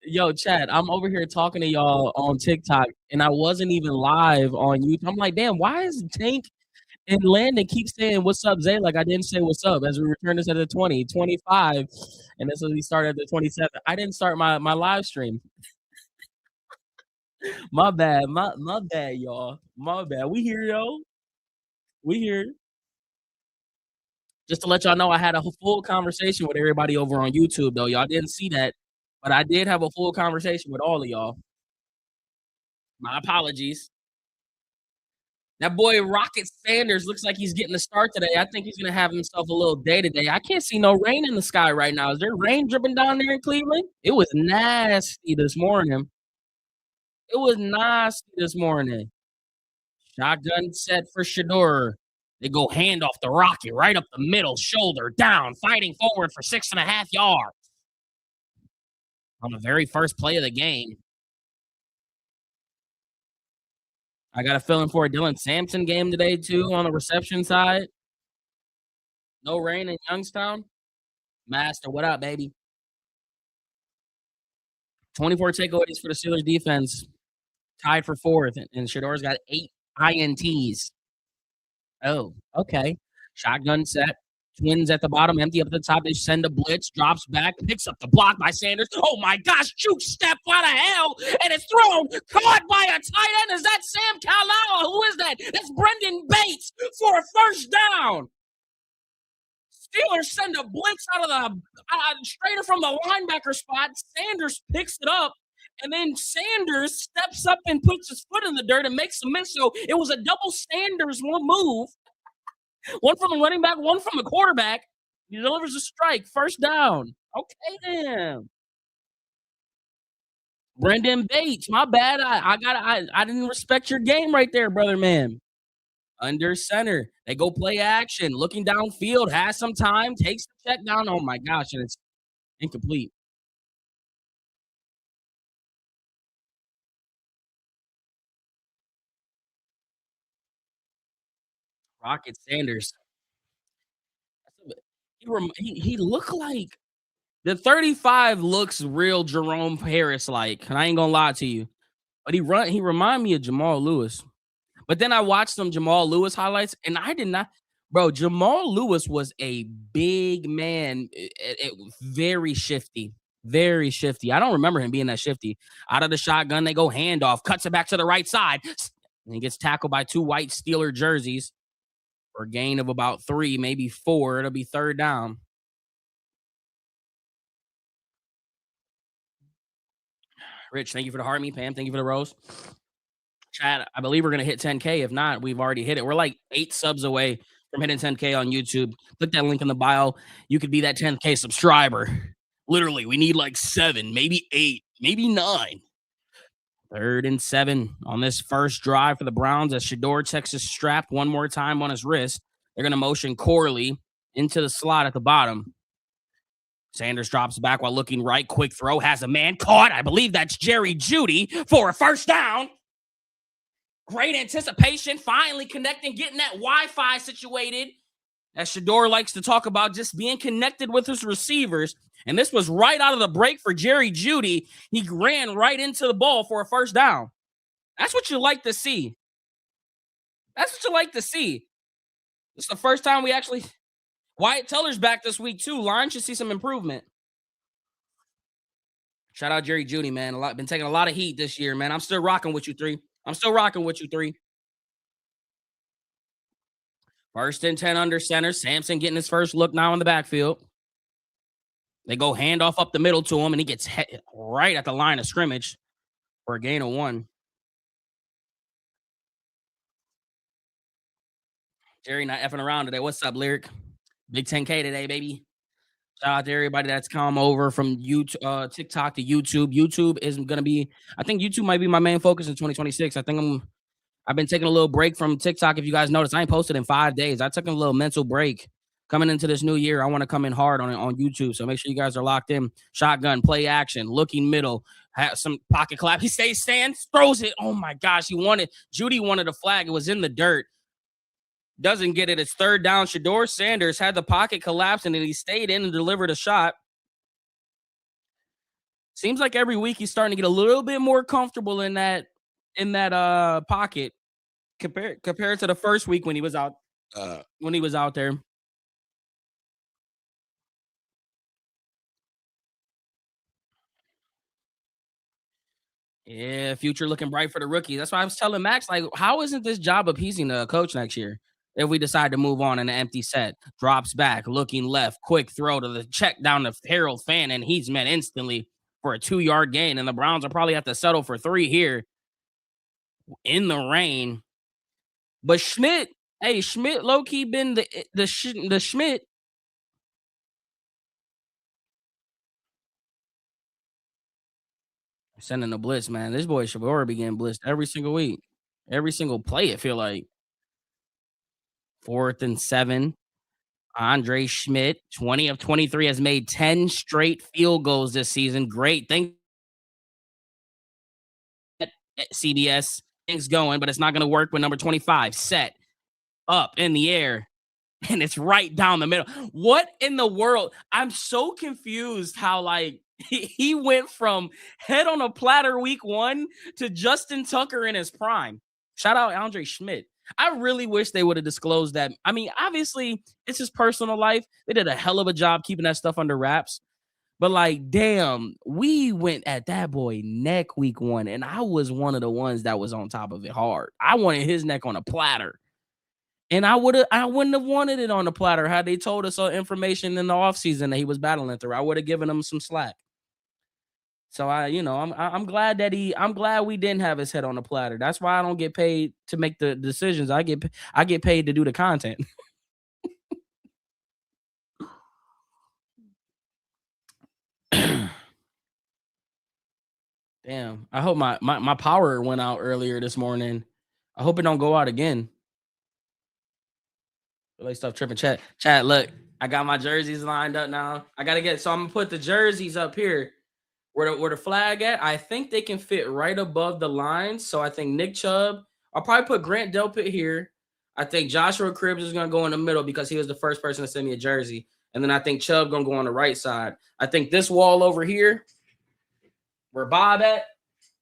Yo, Chad, I'm over here talking to y'all on TikTok, and I wasn't even live on YouTube. I'm like, damn, why is Tank and Landon keep saying what's up, Zay? Like I didn't say what's up as we return this at the 20, 25, and this is we started at the 27. I didn't start my live stream. My bad, my bad, y'all. My bad. We here, yo. We here. Just to let y'all know, I had a full conversation with everybody over on YouTube, though. Y'all didn't see that, but I did have a full conversation with all of y'all. My apologies. That boy Rocket Sanders looks like he's getting the start today. I think he's gonna have himself a little day today. I can't see no rain in the sky right now. Is there rain dripping down there in Cleveland? It was nasty this morning. It was nasty this morning. Shotgun set for Shador. They go hand off the Rocket right up the middle, shoulder down, fighting forward for 6.5 yards. On the very first play of the game. I got a feeling for a Dylan Sampson game today, too, on the reception side. No rain in Youngstown. Master, what up, baby? 24 takeaways for the Steelers defense. Tied for fourth, and Shador's got 8 INTs. Oh, okay. Shotgun set. Twins at the bottom, empty up at the top. They send a blitz, drops back, picks up the block by Sanders. Oh my gosh, juke step, what the hell? And it's thrown, caught by a tight end. Is that Sam Calawa? Who is that? That's Brendan Bates for a first down. Steelers send a blitz out of the straighter from the linebacker spot. Sanders picks it up. And then Sanders steps up and puts his foot in the dirt and makes a miss. So it was a double Sanders move. One from the running back, one from the quarterback. He delivers a strike. First down. Okay, then. Brendan Bates. My bad. I didn't respect your game right there, brother man. Under center. They go play action. Looking downfield. Has some time. Takes the check down. Oh, my gosh. And it's incomplete. Rocket Sanders. He looked like the 35 looks real Jerome Harris like, and I ain't gonna lie to you. But he remind me of Jamal Lewis. But then I watched some Jamal Lewis highlights, and I did not. Bro, Jamal Lewis was a big man, very shifty, very shifty. I don't remember him being that shifty. Out of the shotgun, they go handoff, cuts it back to the right side, and he gets tackled by 2 white Steeler jerseys for a gain of about 3, maybe 4. It'll be third down. Rich, thank you for the heart. Me, Pam, thank you for the rose. Chad, I believe we're going to hit 10K. If not, we've already hit it. We're like 8 subs away from hitting 10K on YouTube. Click that link in the bio. You could be that 10K subscriber. Literally, we need like 7, maybe 8, maybe 9. 3rd and 7 on this first drive for the Browns as Shador checks his strap one more time on his wrist. They're going to motion Corley into the slot at the bottom. Sanders drops back while looking right. Quick throw. Has a man caught. I believe that's Jerry Jeudy for a first down. Great anticipation. Finally connecting, getting that Wi-Fi situated. As Shador likes to talk about just being connected with his receivers. And this was right out of the break for Jerry Jeudy. He ran right into the ball for a first down. That's what you like to see. That's what you like to see. It's the first time we actually... Wyatt Teller's back this week, too. Line should see some improvement. Shout out Jerry Jeudy, man. Been taking a lot of heat this year, man. I'm still rocking with you, 3. I'm still rocking with you, 3. First and 10 under center. Sampson getting his first look now in the backfield. They go handoff up the middle to him, and he gets hit right at the line of scrimmage for a gain of 1. Jerry not effing around today. What's up, Lyric? Big 10K today, baby. Shout out to everybody that's come over from TikTok to YouTube. YouTube is gonna be. I think YouTube might be my main focus in 2026. I've been taking a little break from TikTok. If you guys noticed, I ain't posted in 5 days. I took a little mental break. Coming into this new year, I want to come in hard on YouTube. So make sure you guys are locked in. Shotgun, play action, looking middle, have some pocket clap. He stands, throws it. Oh my gosh, he wanted Judy wanted a flag. It was in the dirt. Doesn't get it. It's third down. Shador Sanders had the pocket collapse and then he stayed in and delivered a shot. Seems like every week he's starting to get a little bit more comfortable in that pocket compared to the first week when he was out there. Yeah, future looking bright for the rookie. That's why I was telling Max, like, how isn't this job appeasing the coach next year? If we decide to move on in an empty set, drops back, looking left, quick throw to the check down to Harold Fannon. He's met instantly for a 2 yard gain, and the Browns will probably have to settle for three here in the rain. But Schmidt, hey, Schmidt, low key been the Schmidt sending the blitz, man. This boy Shavora be getting blitzed every single week, every single play. It feel like 4th and 7. Andre Schmidt, 20 of 23, has made 10 straight field goals this season. Great. Thank CBS. Things going, but it's not going to work with number 25. Set up in the air, and it's right down the middle. What in the world? I'm so confused how, like, he went from head on a platter week 1 to Justin Tucker in his prime. Shout out Andre Schmidt. I really wish they would have disclosed that. I mean, obviously, it's his personal life. They did a hell of a job keeping that stuff under wraps. But like, damn, we went at that boy neck week 1, and I was one of the ones that was on top of it hard. I wanted his neck on a platter. And I wouldn't have wanted it on the platter had they told us information in the offseason that he was battling through. I would have given him some slack. So I'm glad we didn't have his head on the platter. That's why I don't get paid to make the decisions. I get paid to do the content. Damn. I hope my power went out earlier this morning. I hope it don't go out again. Like stuff tripping. Chat, look, I got my jerseys lined up now. I'm gonna put the jerseys up here where the flag at. I think they can fit right above the lines. So I think Nick Chubb, I'll probably put Grant Delpit here. I think Joshua Cribbs is gonna go in the middle because he was the first person to send me a jersey. And then I think Chubb gonna go on the right side. I think this wall over here, where Bob at,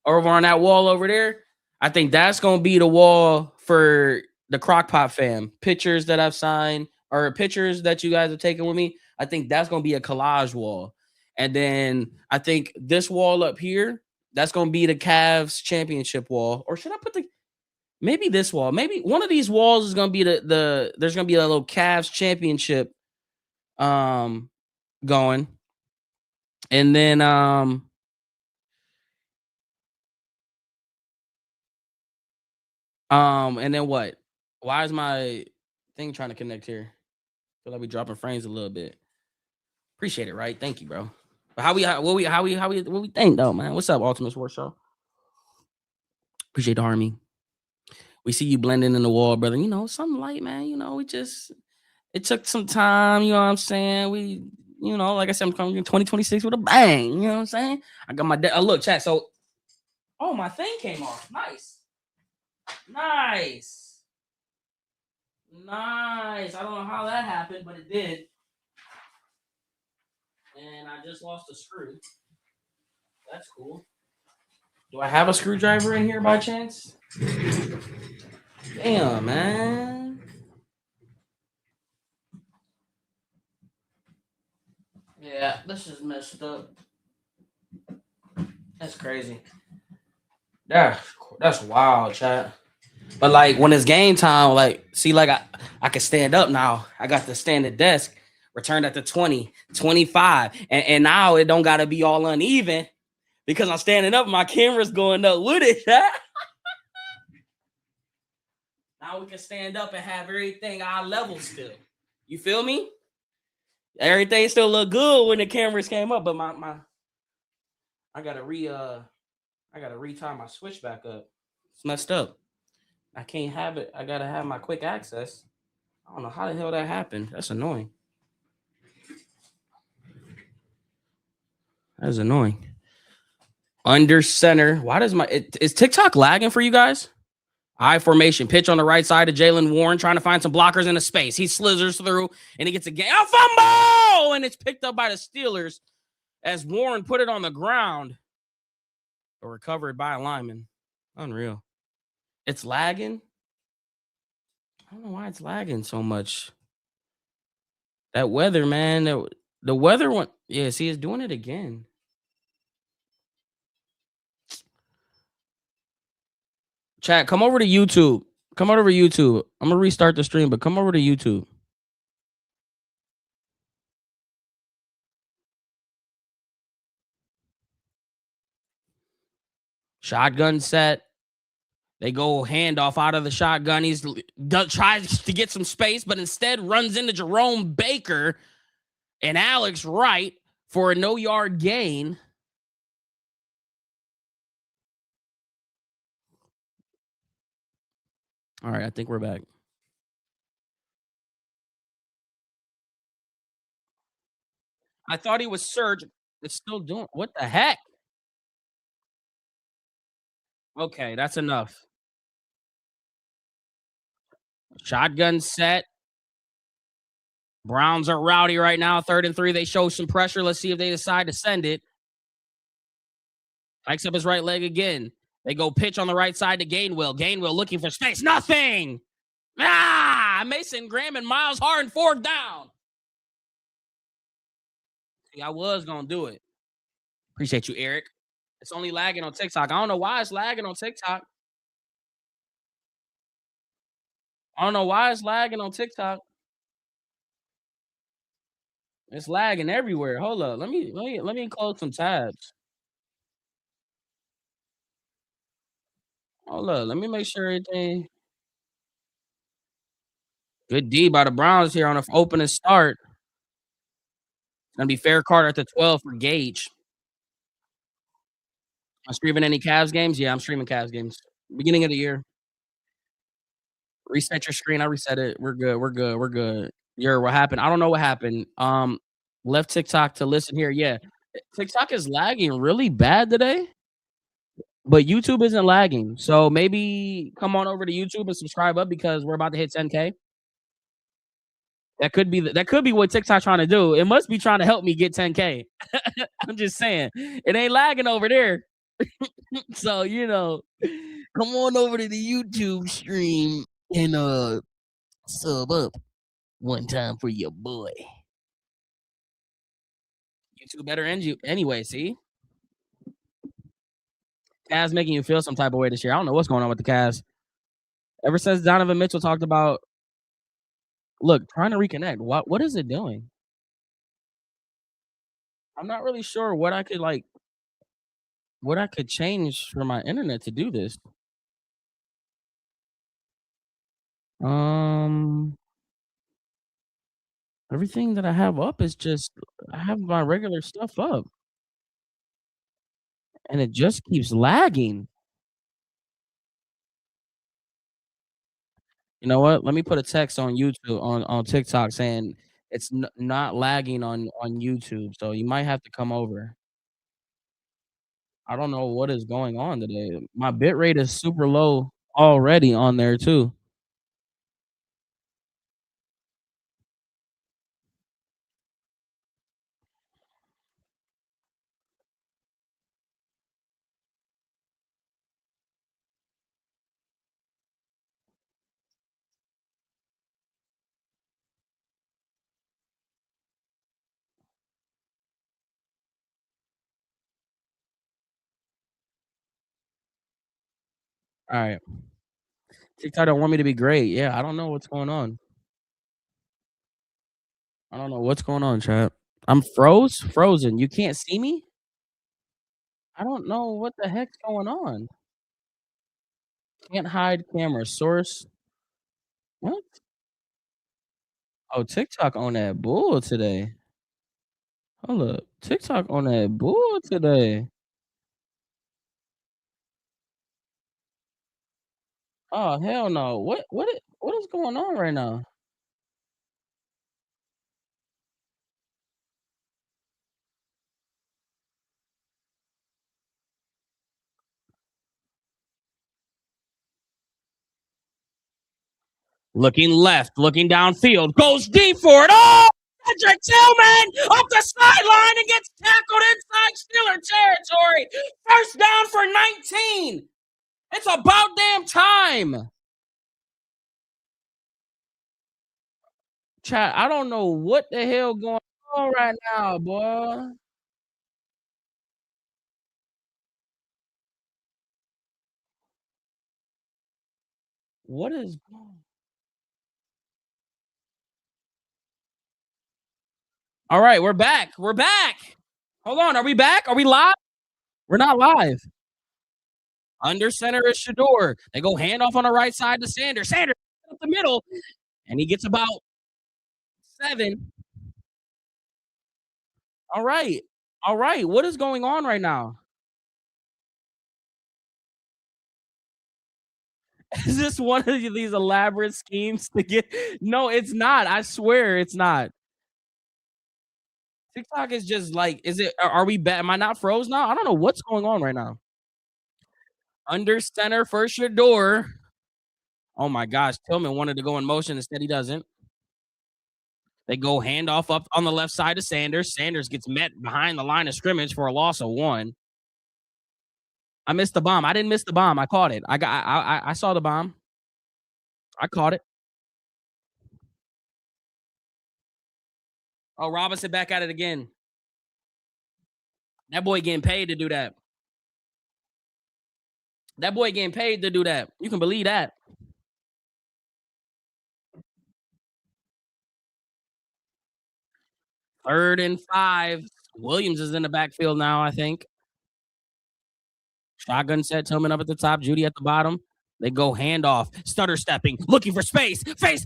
over on that wall over there, I think that's gonna be the wall for the Crockpot fam. Pictures that I've signed or pictures that you guys have taken with me. I think that's gonna be a collage wall. And then I think this wall up here, that's gonna be the Cavs championship wall. Or should I put maybe this wall? Maybe one of these walls is gonna be there's gonna be a little Cavs championship going. And then and then what? Why is my thing trying to connect here? Feel like we dropping frames a little bit. Appreciate it, right? Thank you, bro. But what we think though, man? What's up, Ultimate Sports Show? Appreciate the army. We see you blending in the wall, brother. You know, something light, man. You know, it took some time, you know what I'm saying? Like I said, I'm coming in 2026 with a bang. You know what I'm saying? I got my look, chat. So my thing came off. Nice. Nice. Nice. I don't know how that happened, but it did. And I just lost a screw. That's cool. Do I have a screwdriver in here by chance? Damn, man. Yeah, this is messed up. That's crazy. That's wild, chat. But like when it's game time, like see, like I can stand up now. I got the standing desk, returned at the 20, 25. And now it don't gotta be all uneven because I'm standing up, my camera's going up with it. Now we can stand up and have everything eye level still. You feel me? Everything still looked good when the cameras came up, but my I gotta I gotta retie my switch back up. It's messed up. I can't have it. I gotta have my quick access. I don't know how the hell that happened. That's annoying. That's annoying. Under center. Why does is TikTok lagging for you guys? I formation pitch on the right side of Jalen Warren, trying to find some blockers in the space. He slithers through and he gets a game. Fumble! And it's picked up by the Steelers as Warren put it on the ground or recovered by a lineman. Unreal. It's lagging. I don't know why it's lagging so much. That weather, man. The weather one. Yeah, see, it's doing it again. Chat, come over to YouTube. Come over to YouTube. I'm gonna restart the stream, but come over to YouTube. Shotgun set. They go handoff out of the shotgun. He's tries to get some space, but instead runs into Jerome Baker and Alex Wright for a no-yard gain. All right, I think we're back. I thought he was surge. It's still doing. What the heck? Okay, that's enough. Shotgun set. Browns are rowdy right now. 3rd and 3. They show some pressure. Let's see if they decide to send it. Hikes up his right leg again. They go pitch on the right side to Gainwell. Gainwell looking for space. Nothing. Mason Graham and Miles Harden 4th down. See, I was going to do it. Appreciate you, Eric. It's only lagging on TikTok. I don't know why it's lagging on TikTok. I don't know why it's lagging on TikTok. It's lagging everywhere. Hold up. Let me close some tabs. Hold up. Let me make sure everything. Good D by the Browns here on an opening start. It's gonna be fair card at the 12 for Gage. I'm streaming any Cavs games. Yeah, I'm streaming Cavs games. Beginning of the year. Reset your screen. I reset it. We're good. We're good. We're good. What happened? I don't know what happened. Left TikTok to listen here. Yeah. TikTok is lagging really bad today, but YouTube isn't lagging. So maybe come on over to YouTube and subscribe up because we're about to hit 10K. That could be what TikTok's trying to do. It must be trying to help me get 10K. I'm just saying. It ain't lagging over there. So, come on over to the YouTube stream and sub up one time for your boy. YouTube better end you anyway, see? Cavs making you feel some type of way this year. I don't know what's going on with the Cavs. Ever since Donovan Mitchell talked about trying to reconnect. What is it doing? I'm not really sure what I could change for my internet to do this. Um Everything that I have up is just I have my regular stuff up and it just keeps lagging. You know what? Let me put a text on YouTube on TikTok saying it's not lagging on YouTube, so you might have to come over. I don't know what is going on today. My bit rate is super low already on there too. All right. TikTok don't want me to be great. Yeah, I don't know what's going on. I don't know what's going on, chat. I'm frozen. You can't see me? I don't know what the heck's going on. Can't hide camera source. What? Oh, TikTok on that bull today. Hold up. TikTok on that bull today. Oh, hell no. What is going on right now? Looking left, looking downfield, goes deep for it. Oh, Patrick Tillman up the sideline and gets tackled inside Steeler territory. First down for 19. It's about damn time. Chat, I don't know what the hell going on right now, boy. What is going All right, we're back. We're back. Hold on. Are we back? Are we live? We're not live. Under center is Shador. They go handoff on the right side to Sanders. Sanders up the middle, and he gets about 7. All right. All right. What is going on right now? Is this one of these elaborate schemes to get No, it's not. I swear it's not. TikTok is just like, is it are we back? Am I not froze now? I don't know what's going on right now. Under center for Shador. Oh my gosh. Tillman wanted to go in motion. Instead, he doesn't. They go handoff up on the left side to Sanders. Sanders gets met behind the line of scrimmage for a loss of 1. I missed the bomb. I didn't miss the bomb. I caught it. I saw the bomb. I caught it. Oh, Robinson back at it again. That boy getting paid to do that. That boy getting paid to do that. You can believe that. 3rd and 5. Williams is in the backfield now, I think. Shotgun set, Tillman up at the top, Judy at the bottom. They go handoff, stutter stepping, looking for space. Face.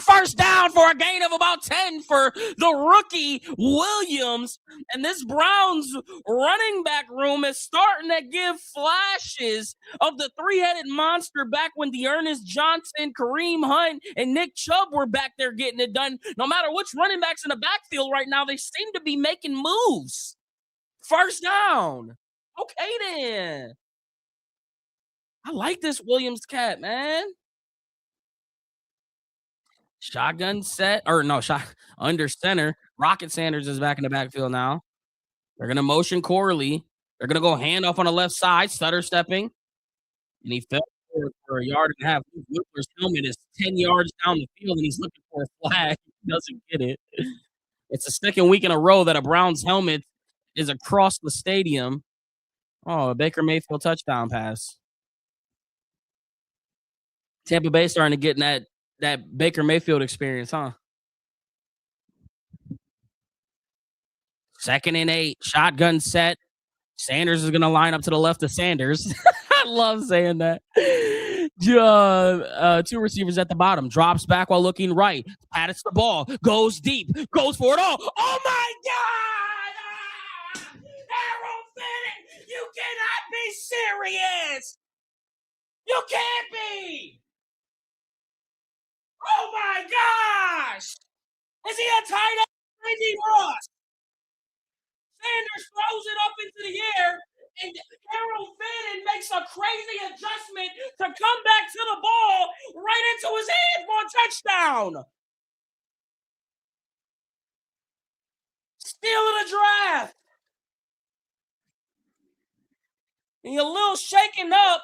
First down for a gain of about 10 for the rookie Williams. And this Browns running back room is starting to give flashes of the 3-headed monster back when Dearness Johnson, Kareem Hunt, and Nick Chubb were back there getting it done. No matter which running backs in the backfield right now, they seem to be making moves. First down. Okay, then. I like this Williams cat, man. Shotgun set, or no, shot under center. Rocket Sanders is back in the backfield now. They're gonna motion Corley. They're gonna go handoff on the left side, stutter stepping, and he fell forward for a yard and a half. Whippler's helmet is 10 yards down the field, and he's looking for a flag. He doesn't get it. It's the second week in a row that a Browns helmet is across the stadium. Oh, a Baker Mayfield touchdown pass. Tampa Bay starting to get in that Baker Mayfield experience, huh? 2nd and 8, shotgun set. Sanders is going to line up to the left of Sanders. I love saying that. 2 receivers at the bottom. Drops back while looking right. Pats the ball. Goes deep. Goes for it all. Oh my God! Harold Fannon! You cannot be serious! You can't be! Oh my gosh! Is he a tight end? Randy Ross? Sanders throws it up into the air, and Harold Fannon makes a crazy adjustment to come back to the ball right into his hands for a touchdown. Steal of the draft. And you're a little shaken up.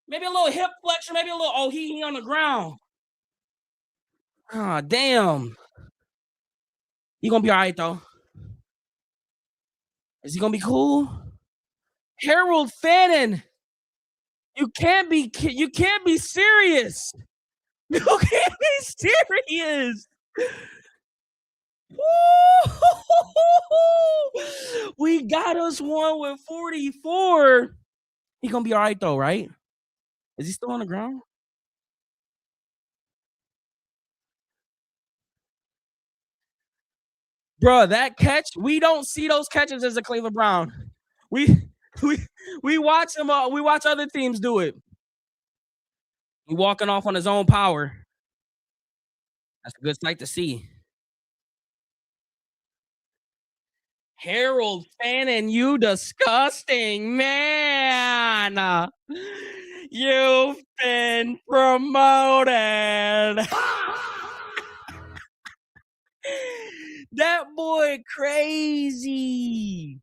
Maybe a little hip flexion, maybe a little, oh, he on the ground. Ah, damn. He gonna be all right, though. Is he gonna be cool? Harold Fannon. You can't be serious. You can't be serious. We got us one with 44. He gonna be all right though, right? Is he still on the ground? Bro, that catch, we don't see those catches as a Cleveland Brown. We we we watch them we watch other teams do it. He walking off on his own power. That's a good sight to see. Harold Fannon, you disgusting man. You've been promoted. That boy crazy.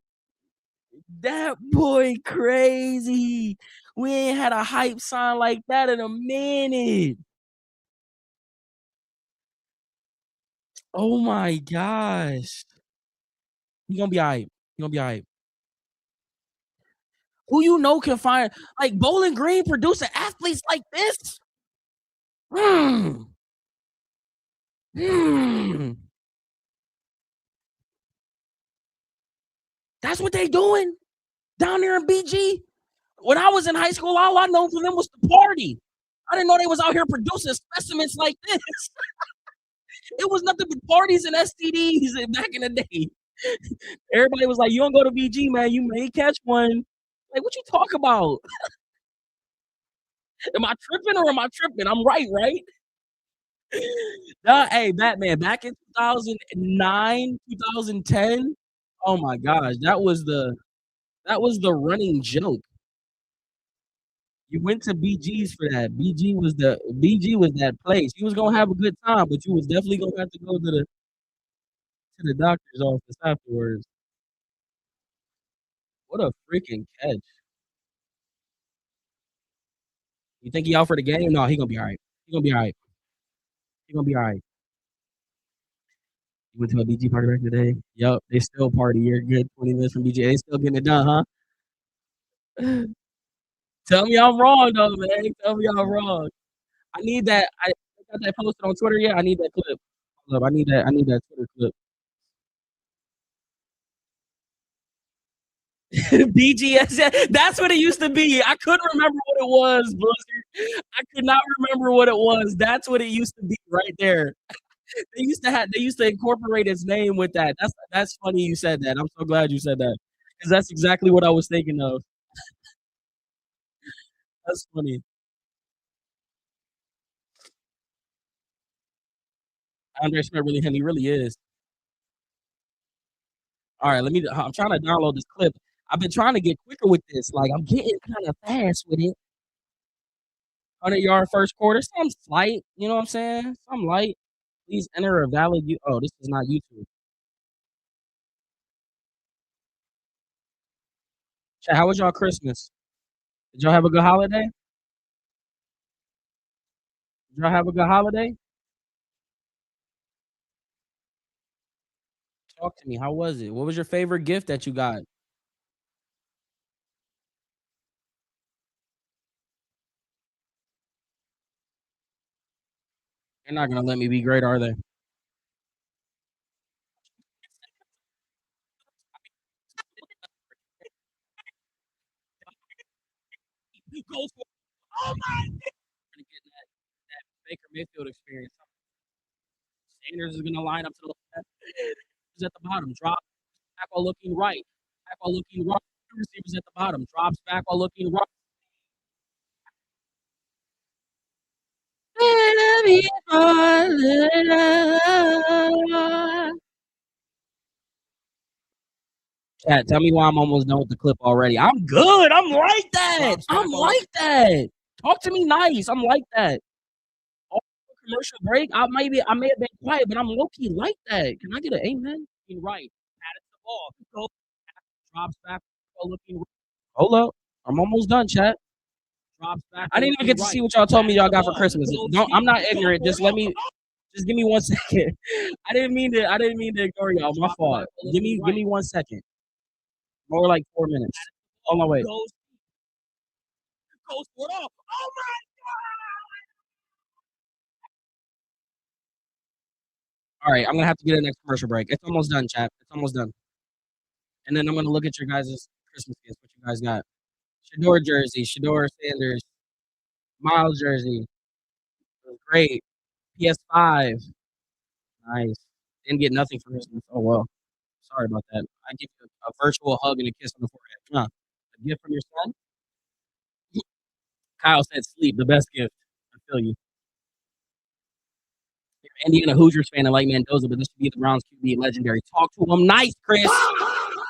That boy crazy. We ain't had a hype sign like that in a minute. Oh my gosh. He gonna be alright. He gonna be alright. Who you know can find like Bowling Green producing athletes like this? Mm, mm. That's what they doing down there in BG. When I was in high school, all I know from them was the party. I didn't know they was out here producing specimens like this. It was nothing but parties and STDs back in the day. Everybody was like, "You don't go to BG, man. You may catch one." Like, what you talk about? Am I tripping or am I tripping? I'm right, right? Hey, Batman, back in 2009, 2010. Oh my gosh, that was the running joke. You went to BG's for that. BG was that place. You was gonna have a good time, but you was definitely gonna have to go to the doctor's office afterwards. What a freaking catch. You think he out for the game? No, he gonna be all right. He gonna be all right. He gonna be all right. You went to a BG party back today? Yup, they still party. You're good 20 minutes from BG. They still getting it done, huh? Tell me I'm wrong though, man. Tell me I'm wrong. I need that. I got that posted on Twitter yet. I need that clip. Hold up, I need that Twitter clip. BGS. That's what it used to be. I couldn't remember what it was, Blizzard. I could not remember what it was. That's what it used to be right there. They used to incorporate his name with that. That's funny you said that. I'm so glad you said that. Because that's exactly what I was thinking of. That's funny. Andre Smith really him. He really is. All right, I'm trying to download this clip. I've been trying to get quicker with this. Like I'm getting kind of fast with it. 100-yard first quarter. Some slight. You know what I'm saying? Some light. Please enter a valid. Oh, this is not YouTube. Chat, how was y'all Christmas? Did y'all have a good holiday? Did y'all have a good holiday? Talk to me. How was it? What was your favorite gift that you got? They're not gonna let me be great, are they? Go for oh my gonna get that Baker Mayfield experience. Sanders is gonna line up to the left. Who's at the bottom? Drop back while looking right. Back while looking right. Receivers at the bottom. Drops back while looking right. Chat, tell me why I'm almost done with the clip already. I'm good. I'm like that. I'm like that. Talk to me nice. I'm like that. All commercial break, I may have been quiet, but I'm low key like that. Can I get an amen? Right. Patted the ball. Go, drops back. Looking. Hold up. I'm almost done, chat. Drops back. I didn't even get to see what y'all told me y'all got for Christmas. Don't. I'm not ignorant. Just let me. Just give me 1 second. I didn't mean to ignore y'all. My fault. Give me 1 second. More like 4 minutes. On my way. Goes for it off. Oh my! All right, I'm gonna have to get a next commercial break. It's almost done, chat. It's almost done. And then I'm gonna look at your guys' Christmas gifts. What you guys got? Shador jersey, Shador Sanders, Miles jersey. Great. PS5. Nice. Didn't get nothing for Christmas. Oh, well. Sorry about that. I give you a virtual hug and a kiss on the forehead. Come on. A gift from your son? Kyle said sleep, the best gift. I feel you. You're an Indiana Hoosiers fan and like Mendoza, but this should be the Browns QB legendary. Talk to him. Nice, Chris.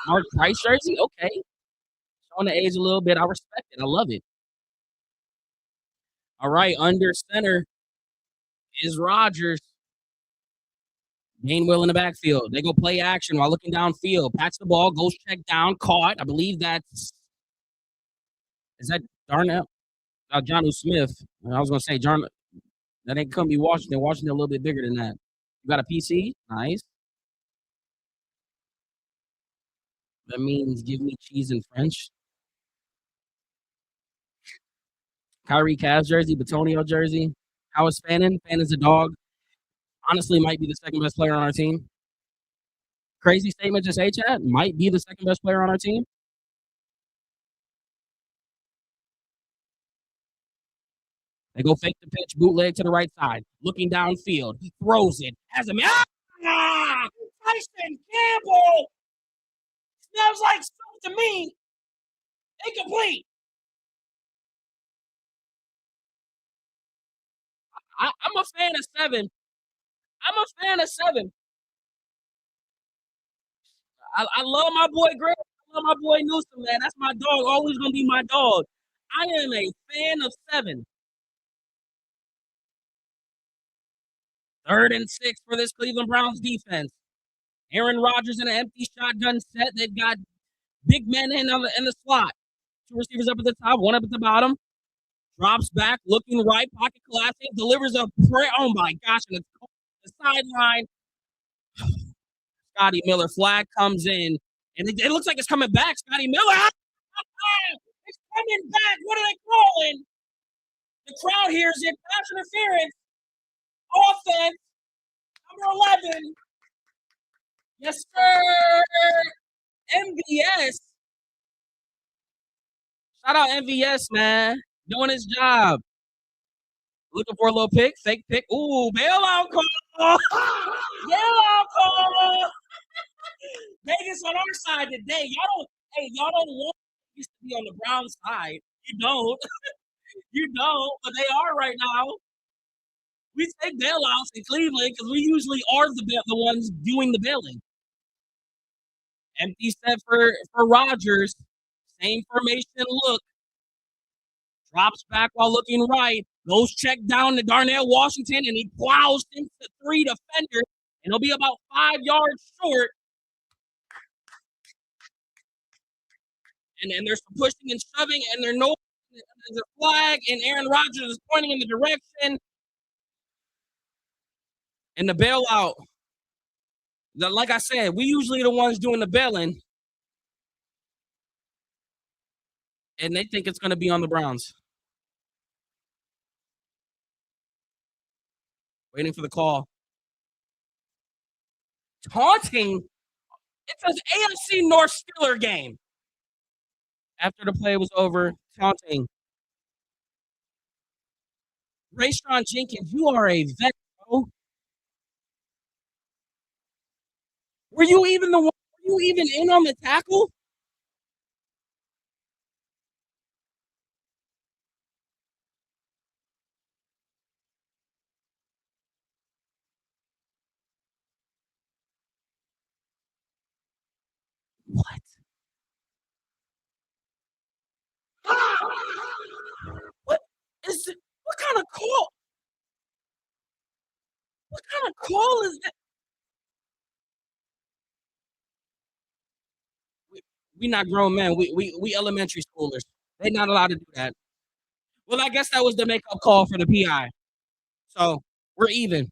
Mark Price jersey? Okay. Showing the age a little bit. I respect it. I love it. All right. Under center is Rodgers. Gainwell in the backfield. They go play action while looking downfield. Pats the ball, goes check down, caught. I believe is that Darnell? Jonnu Smith. I was going to say, that ain't couldn't be Washington. Washington a little bit bigger than that. You got a PC? Nice. That means give me cheese in French. Kyrie Cavs jersey, Batonio jersey. How is Fannon? Fannon's a dog. Honestly, might be the second best player on our team. Crazy statement to say, Chad. Might be the second best player on our team. They go fake the pitch, bootleg to the right side, looking downfield, throws it, has him. Ah! Tyson Campbell smells like soup to me. Incomplete. I'm a fan of 7. I'm a fan of 7. I love my boy Greg. I love my boy Newsom, man. That's my dog. Always gonna be my dog. I am a fan of 7. 3rd and 6 for this Cleveland Browns defense. Aaron Rodgers in an empty shotgun set. They've got big men in the slot. 2 receivers up at the top, 1 up at the bottom. Drops back, looking right, pocket collapsing, delivers a prayer. Oh my gosh, and it's the sideline. Scotty Miller flag comes in, and it looks like it's coming back. Scotty Miller, it's coming back. What are they calling? The crowd hears it. Pass interference. Offense. Number 11. Yes, sir. MVS. Shout out MVS, man. Doing his job. Looking for a little pick. Fake pick. Ooh, bailout call. Bailout call. Vegas on our side today. Y'all don't want used to be on the Brown side. You don't. You don't, but they are right now. We take bailouts in Cleveland because we usually are the ones doing the bailing. Empty set for Rodgers. Same formation look. Drops back while looking right. Goes check down to Darnell Washington, and he plows into 3 defenders, and he'll be about 5 yards short. And there's some pushing and shoving, and there's a flag, and Aaron Rodgers is pointing in the direction. And the bailout, like I said, we usually the ones doing the bailing, and they think it's going to be on the Browns. Waiting for the call. Taunting. It's an AFC North Steeler game. After the play was over, taunting. Rayshawn Jenkins, you are a vet, bro. Were you even in on the tackle? What? What is it? What kind of call? What kind of call is that? We not grown men. We elementary schoolers. They're not allowed to do that. Well, I guess that was the makeup call for the PI. So we're even.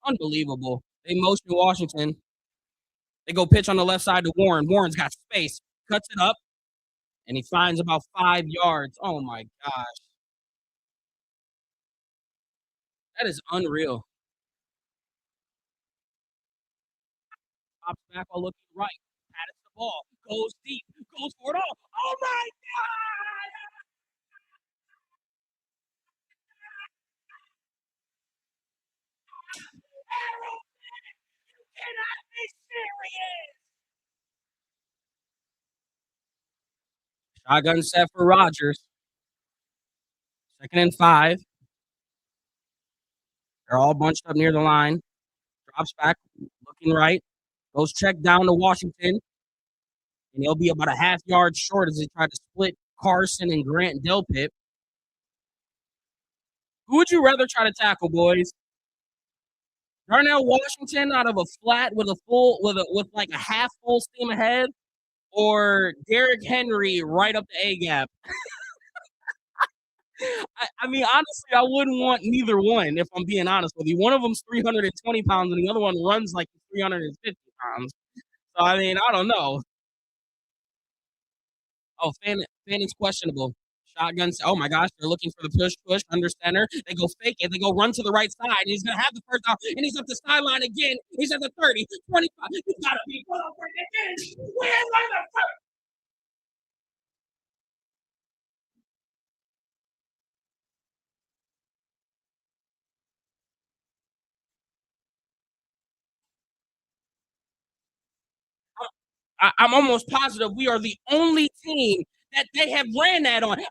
Unbelievable. They motion Washington. They go pitch on the left side to Warren. Warren's got space. Cuts it up. And he finds about 5 yards. Oh my gosh. That is unreal. Pops back while looking right. Patted the ball. Goes deep. Goes for it all. Oh my God! Shotgun set for Rodgers. 2nd and 5. They're all bunched up near the line. Drops back, looking right. Goes check down to Washington, and he'll be about a half yard short as they try to split Carson and Grant Delpit. Who would you rather try to tackle, boys? Darnell Washington out of a flat with like a half full steam ahead, or Derrick Henry right up the A gap? I mean, honestly, I wouldn't want neither one if I'm being honest with you. One of them's 320 pounds, and the other one runs like 350 pounds. So I mean, I don't know. Oh, Fannon's questionable. Shotguns. Oh my gosh, they're looking for the push under center. They go fake it. They go run to the right side. And he's gonna have the first down, and he's up the sideline again. He's at the 30, 25. He's gotta be put over again. Where's the first? I'm almost positive we are the only team that they have ran that on. I've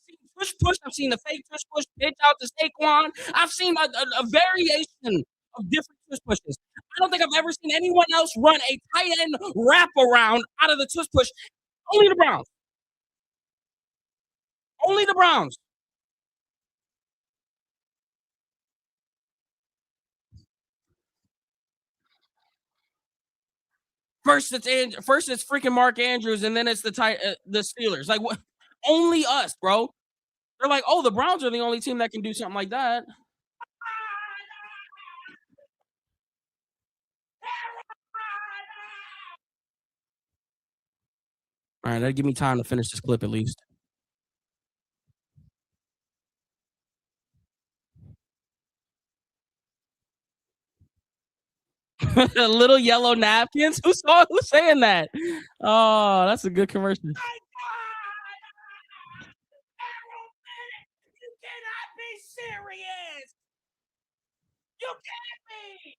seen push. I've seen the fake push pitch out to Saquon. I've seen a variation of different pushes. I don't think I've ever seen anyone else run a tight end wraparound out of the push. Only the Browns. Only the Browns. First it's freaking Mark Andrews, and then it's the Steelers. Like what? Only us, bro. They're like, oh, the Browns are the only team that can do something like that. All right, that'll give me time to finish this clip at least. Little yellow napkins. Who's saying that? Oh, that's a good commercial. You cannot be serious. You can't be.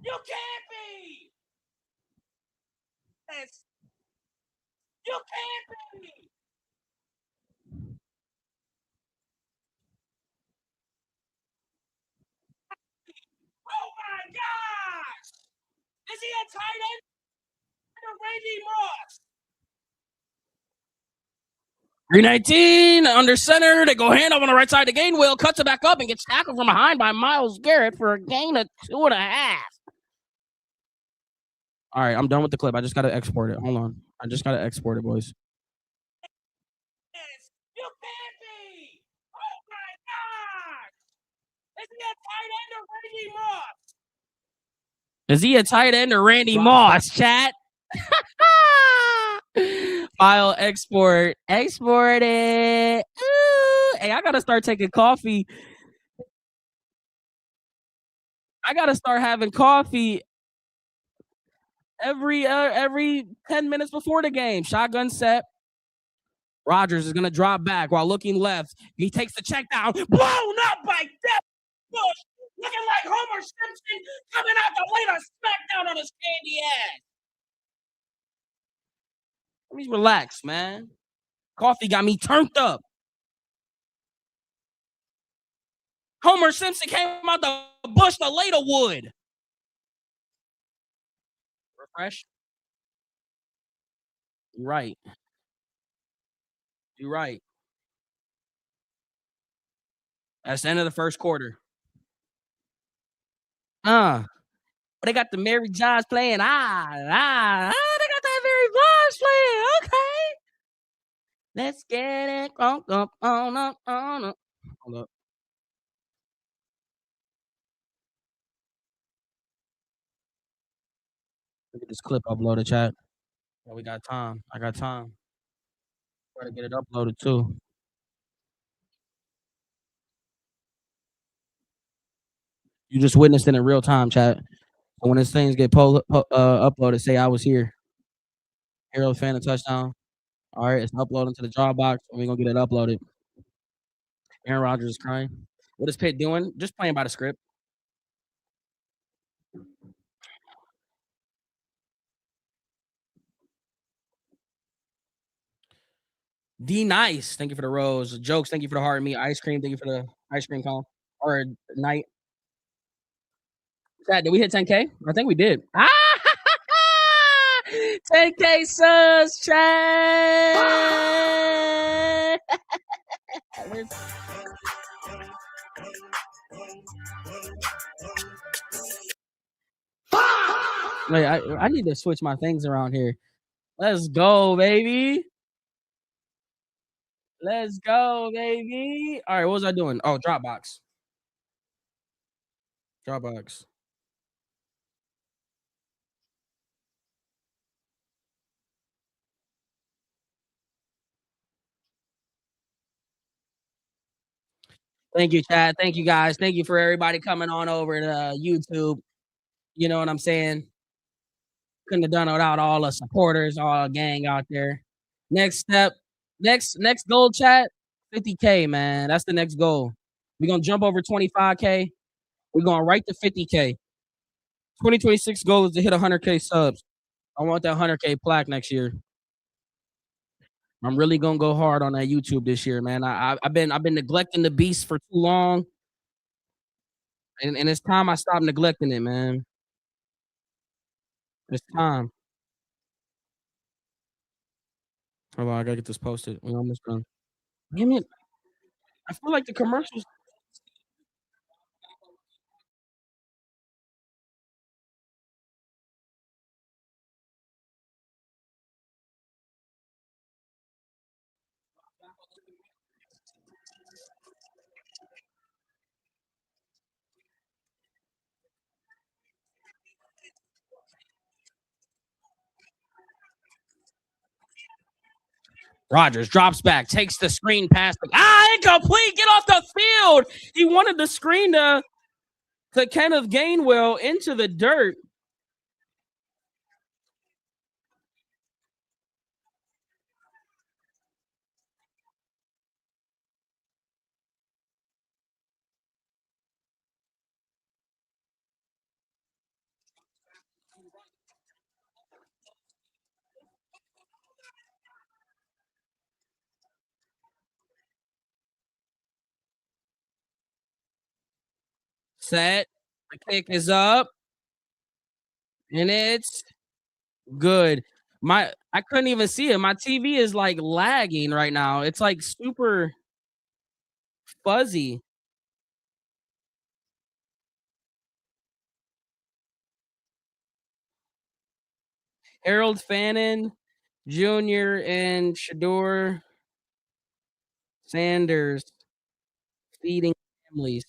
You can't be. Yes. You can't be. Oh my gosh! Is he a tight end or Randy Moss? 319 under center. They go hand up on the right side to Gainwell. Cuts it back up and gets tackled from behind by Myles Garrett for a gain of 2.5. All right, I'm done with the clip. I just got to export it. Hold on. I just got to export it, boys. You can't be. Oh my gosh! Is he a tight end or Randy Moss? Is he a tight end or Randy Moss, chat? File export. Export it. Ooh. Hey, I gotta start taking coffee. I gotta start having coffee every 10 minutes before the game. Shotgun set. Rodgers is gonna drop back while looking left. He takes the check down. Blown up by Death Bush. Looking like Homer Simpson coming out to lay the smackdown on his candy ass. Let me relax, man. Coffee got me turned up. Homer Simpson came out the bush to lay the wood. Refresh. You're right. You're right. That's the end of the first quarter. They got the Mary John's playing. They got that Mary John's playing. Okay. Let's get it crunk up on up on up. Hold up. Look at this clip uploaded, chat. Yeah, we got time. I got time. Gotta get it uploaded too. You just witnessed it in real time, chat. So when these things get uploaded, say I was here. Harold Fannon touchdown. All right, it's uploading to the Dropbox, and we're gonna get it uploaded. Aaron Rodgers is crying. What is Pitt doing? Just playing by the script. D nice. Thank you for the rose. Jokes. Thank you for the heart me. Ice cream. Thank you for the ice cream cone or night. Chat, did we hit 10K? I think we did. Ah! 10K subs, chat. Wait, I need to switch my things around here. Let's go, baby. Let's go, baby. All right, what was I doing? Oh, Dropbox. Dropbox. Thank you, chat. Thank you, guys. Thank you for everybody coming on over to YouTube. You know what I'm saying? Couldn't have done it without all the supporters, all the gang out there. Next step, next goal, chat, 50K, man. That's the next goal. We're gonna jump over 25K. We're going right to 50K. 2026 goal is to hit 100K subs. I want that 100K plaque next year. I'm really gonna go hard on that YouTube this year, man. I've been neglecting the beast for too long, and it's time I stop neglecting it, man. It's time. Hold on, I gotta get this posted. We're almost done. Damn it! I feel like the commercials. Rodgers drops back, takes the screen pass. Incomplete. Get off the field. He wanted the screen to Kenneth Gainwell into the dirt. Set. The kick is up, and it's good. I couldn't even see it. My TV is like lagging right now. It's like super fuzzy. Harold Fannon Jr. and Shador Sanders feeding families.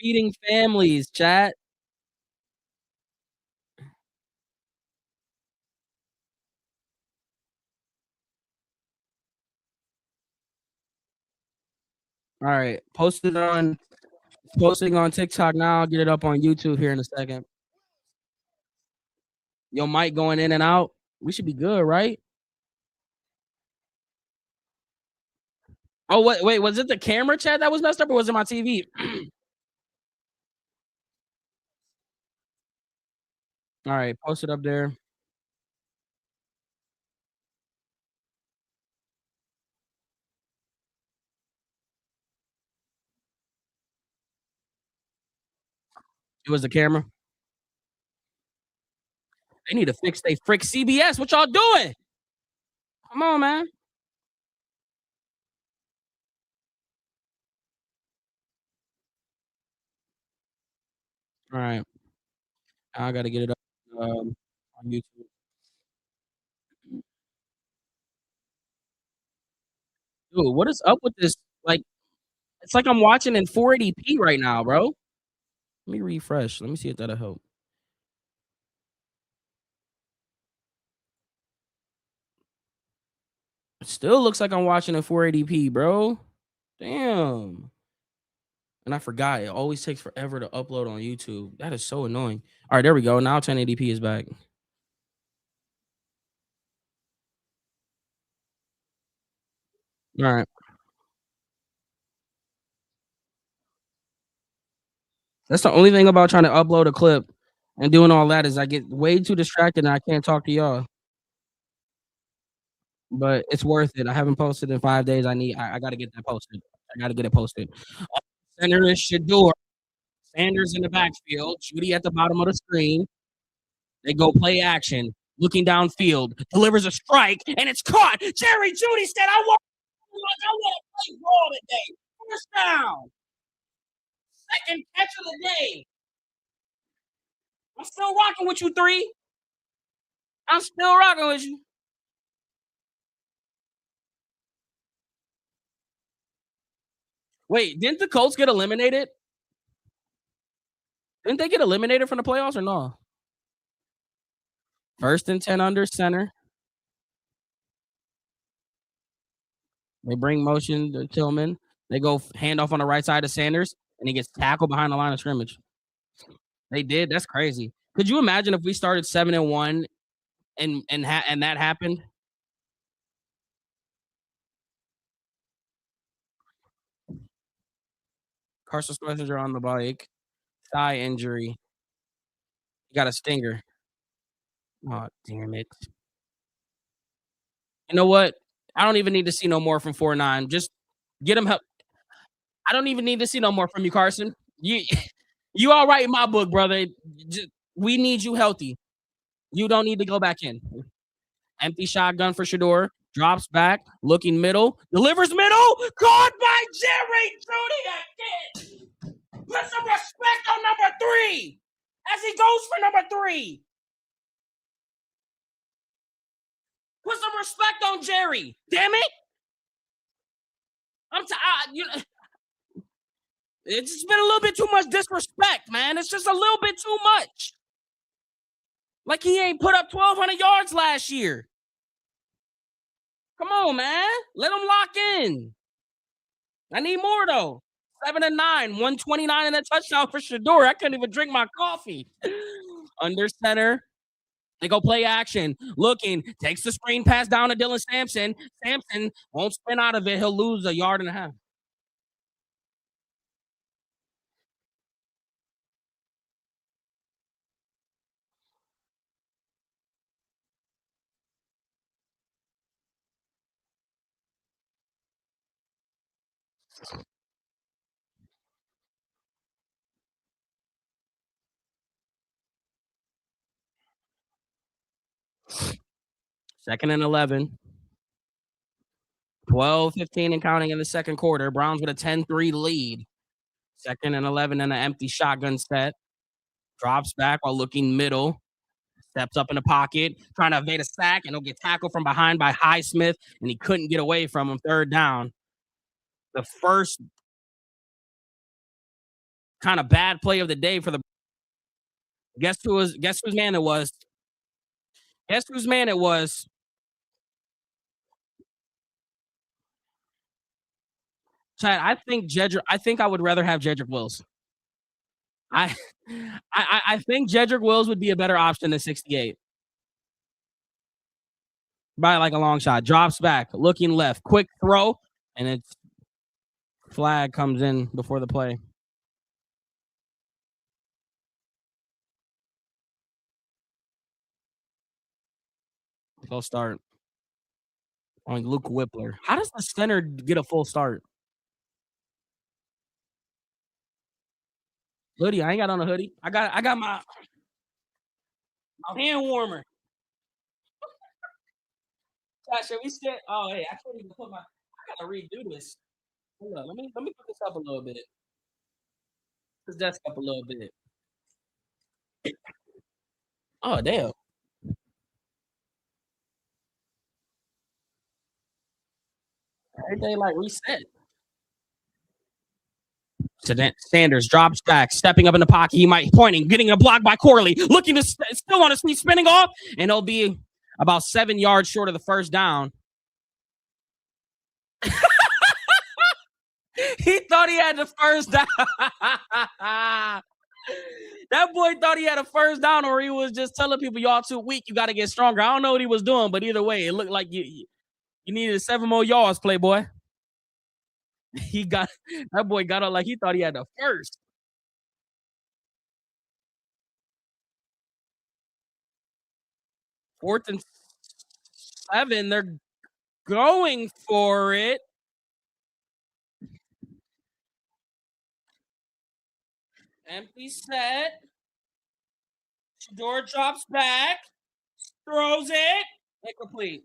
Feeding families, chat. All right. Posting on TikTok now. I'll get it up on YouTube here in a second. Your mic going in and out. We should be good, right? Oh, wait, was it the camera chat that was messed up or was it my TV? All right, post it up there. It was the camera. They need to fix they frick CBS. What y'all doing? Come on, man. All right. I gotta get it up on YouTube. Dude, what is up with this? Like, it's like I'm watching in 480p right now, bro. Let me refresh. Let me see if that'll help. It still looks like I'm watching in 480p, bro. Damn. And I forgot it always takes forever to upload on YouTube. That is so annoying. All right, there we go. Now 1080p is back. All right. That's the only thing about trying to upload a clip and doing all that is I get way too distracted and I can't talk to y'all. But it's worth it. I haven't posted in 5 days. I gotta get that posted. I gotta get it posted. Center is Shador. Sanders in the backfield. Judy at the bottom of the screen. They go play action. Looking downfield. Delivers a strike, and it's caught. Jerry Judy said, I want to play ball today. First down. Second catch of the day. I'm still rocking with you, 3. I'm still rocking with you. Wait, didn't the Colts get eliminated? Didn't they get eliminated from the playoffs or no? First and 10 under center. They bring motion to Tillman. They go handoff on the right side of Sanders, and he gets tackled behind the line of scrimmage. They did. That's crazy. Could you imagine if we started 7-1 and that happened? Carson Spencer on the bike, thigh injury. He got a stinger. Oh, damn it. You know what? I don't even need to see no more from 4-9. Just get him help. I don't even need to see no more from you, Carson. You you all right in my book, brother. We need you healthy. You don't need to go back in. Empty shotgun for Shador. Drops back, looking middle, delivers middle, caught by Jerry Judy again. Put some respect on number 3 as he goes for number 3. Put some respect on Jerry. Damn it. It's just been a little bit too much disrespect, man. It's just a little bit too much. Like he ain't put up 1,200 yards last year. Come on, man. Let him lock in. I need more though. 7-9, 129 and a touchdown for Shador. I couldn't even drink my coffee. Under center. They go play action. Looking, takes the screen pass down to Dylan Sampson. Sampson won't spin out of it. He'll lose 1.5 yards. Second and 11. 12-15 and counting in the second quarter. Browns with a 10-3 lead. Second and 11 and an empty shotgun set. Drops back while looking middle. Steps up in the pocket, trying to evade a sack, and he'll get tackled from behind by Highsmith, and he couldn't get away from him. Third down. The first kind of bad play of the day for the guess whose man it was. Guess whose man it was. Chad, I think I would rather have Jedrick Wills. I I think Jedrick Wills would be a better option than 68. By like a long shot. Drops back, looking left, quick throw, and it's flag comes in before the play. Full start on Luke Whippler. How does the center get a full start? Hoodie. I ain't got on a hoodie. I got my hand warmer. Josh, should we sit? Oh, hey, I can't even put my. I gotta redo this. Hold on, let me put this up a little bit. This desk up a little bit. Oh, damn. Everything like reset. So then Sanders drops back, stepping up in the pocket. He might pointing, getting a block by Corley, looking to still on his feet, spinning off, and he'll be about 7 yards short of the first down. He thought he had the first down. That boy thought he had a first down, or he was just telling people, y'all too weak. You got to get stronger. I don't know what he was doing, but either way, it looked like you needed 7 more yards, Playboy. He got that boy got up like he thought he had the first. 4th and 7, they're going for it. Empty set. Shador drops back, throws it, incomplete.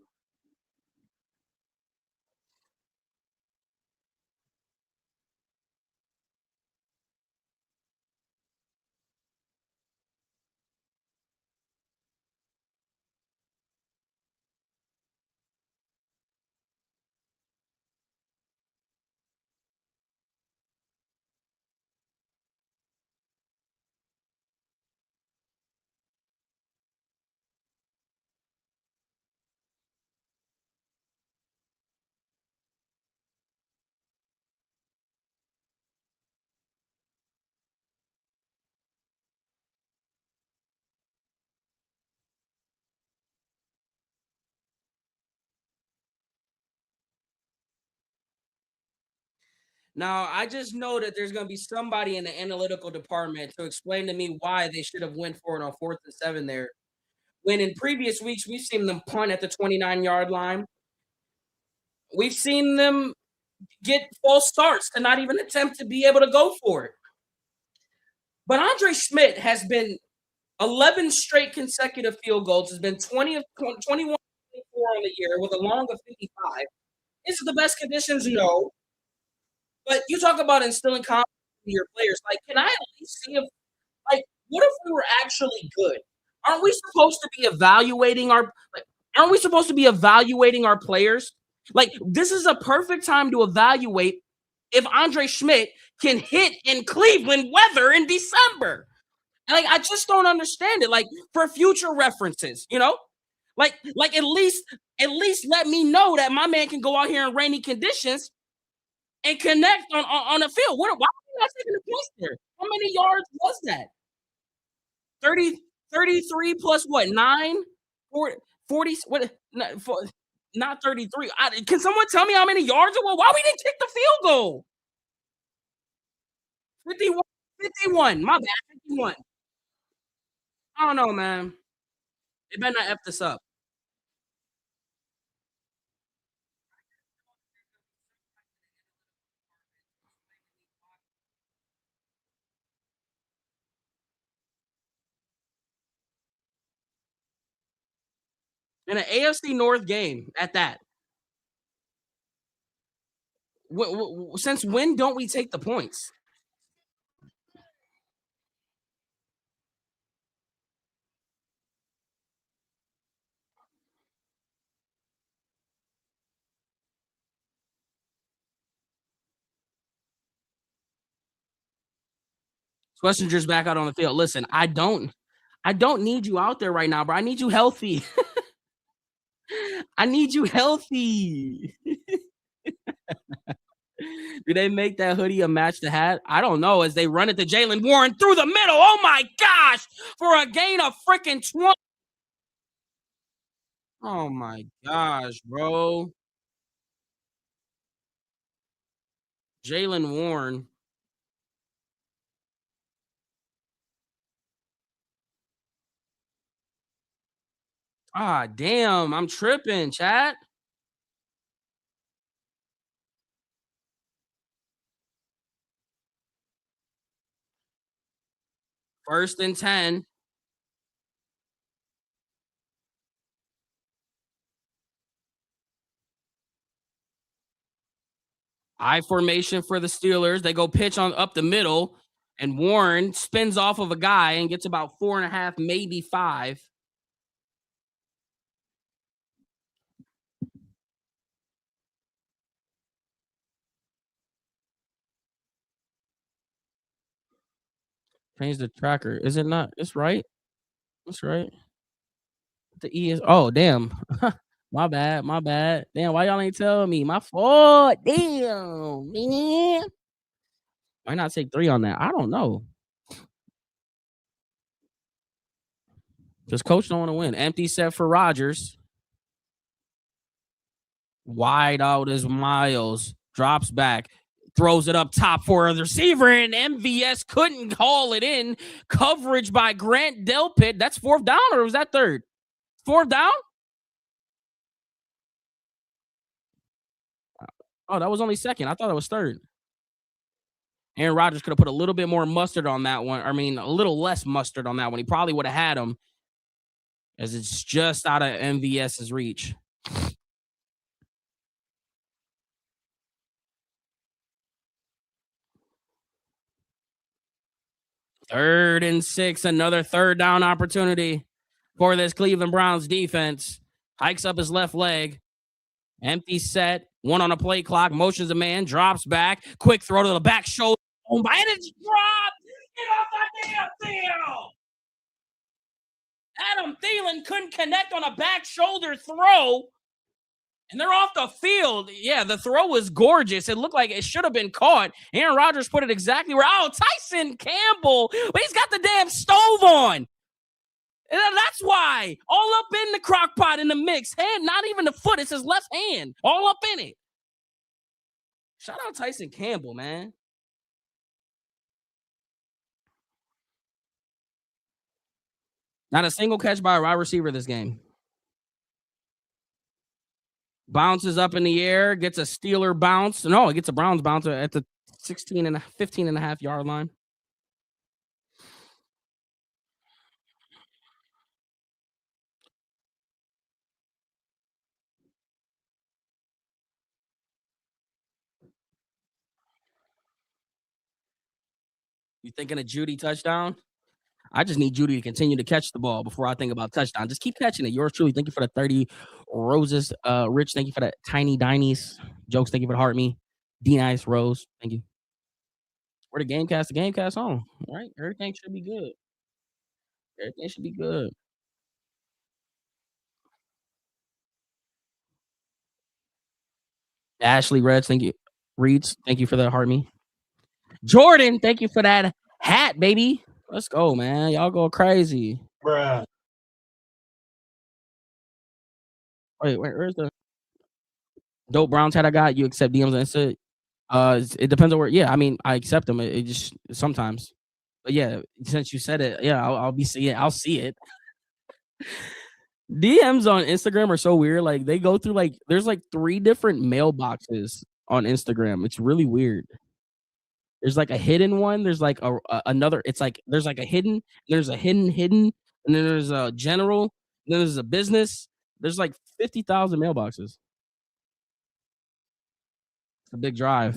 Now, I just know that there's gonna be somebody in the analytical department to explain to me why they should have went for it on 4th and 7 there. When in previous weeks we've seen them punt at the 29-yard line. We've seen them get false starts to not even attempt to be able to go for it. But Andre Schmidt has been 11 straight consecutive field goals, has been 20 of 21 24 on the year with a long of 55. Is it the best conditions? No. But you talk about instilling confidence in your players. Like, can I at least see if, like, what if we were actually good? Aren't we supposed to be evaluating our like, aren't we supposed to be evaluating our players? Like, this is a perfect time to evaluate if Andre Schmidt can hit in Cleveland weather in December. Like, I just don't understand it. Like, for future references, you know? Like at least let me know that my man can go out here in rainy conditions and connect on a field. Why are we not taking the points there? How many yards was that? 30, 33 plus what? 9? 40, 40 what? Not 33. Can someone tell me how many yards it was? Why we didn't kick the field goal? 51. 51. My bad. 51. I don't know, man. They better not F this up. In an AFC North game at that. Since when don't we take the points? Schwarzenegger's back out on the field. Listen, I don't need you out there right now, bro. I need you healthy. I need you healthy. Do they make that hoodie a match to hat? I don't know. As they run it to Jalen Warren through the middle. Oh my gosh. For a gain of freaking 20. Oh my gosh, bro. Jalen Warren. Ah, damn. I'm tripping, chat. 1st and 10. I formation for the Steelers. They go pitch on up the middle, and Warren spins off of a guy and gets about 4.5, maybe 5. Change the tracker. Is it not? It's right. It's right. The E is. Oh, damn. My bad. My bad. Damn. Why y'all ain't tell me? My fault. Damn, man. Why not take 3 on that? I don't know. Just coach don't want to win. Empty set for Rodgers. Wide out is Miles. Drops back. Throws it up top for the receiver, and MVS couldn't haul it in. Coverage by Grant Delpit. That's fourth down, or was that third? Fourth down? Oh, that was only second. I thought it was third. Aaron Rodgers could have put a little bit more mustard on that one. I mean, a little less mustard on that one. He probably would have had him, as it's just out of MVS's reach. Third and 6, another third down opportunity for this Cleveland Browns defense. Hikes up his left leg. Empty set. One on a play clock. Motions a man. Drops back. Quick throw to the back shoulder. Oh my! And it's dropped. Get off the damn field. Adam Thielen couldn't connect on a back shoulder throw. And they're off the field. Yeah, the throw was gorgeous. It looked like it should have been caught. Aaron Rodgers put it exactly where. Oh, Tyson Campbell. But he's got the damn stove on. And that's why. All up in the crock pot in the mix. Hand, not even the foot. It's his left hand. All up in it. Shout out Tyson Campbell, man. Not a single catch by a wide receiver this game. Bounces up in the air, gets a Steeler bounce. No, it gets a Browns bounce at the 15 and a half yard line. You thinking a Judy touchdown? I just need Judy to continue to catch the ball before I think about touchdown. Just keep catching it. Yours truly. Thank you for the 30 roses. Rich, thank you for the tiny dinies. Jokes, thank you for the heart me. D nice Rose. Thank you. We're the Gamecast, the Gamecast home. All right. Everything should be good. Everything should be good. Ashley Reds, thank you. Reeds, thank you for the heart me. Jordan, thank you for that hat, baby. Let's go, man. Y'all go crazy. Bruh. Wait, where's the dope Browns hat I got? You accept DMs and Insta? It depends on where. Yeah, I mean, I accept them. It just sometimes. But yeah, since you said it, yeah, I'll be seeing. I'll see it. DMs on Instagram are so weird. Like they go through like there's like 3 different mailboxes on Instagram. It's really weird. There's like a hidden one. There's like another. It's like there's like a hidden. There's a hidden, and then there's a general. Then there's a business. There's like 50,000 mailboxes. It's a big drive.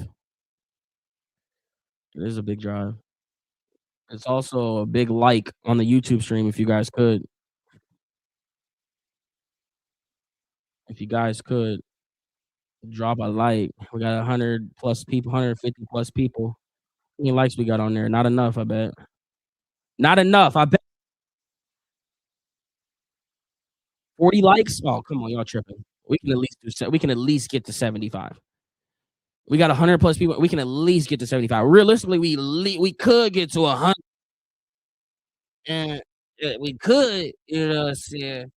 It is a big drive. It's also a big like on the YouTube stream. If you guys could, drop a like. We got 100 plus people, 150 plus people. How many likes we got on there? Not enough, I bet. Not enough. I bet 40 likes. Oh, come on, y'all tripping. We can at least get to 75. We got 100 plus people. We can at least get to 75. Realistically, we could get to 100. And we could, you know what I'm saying?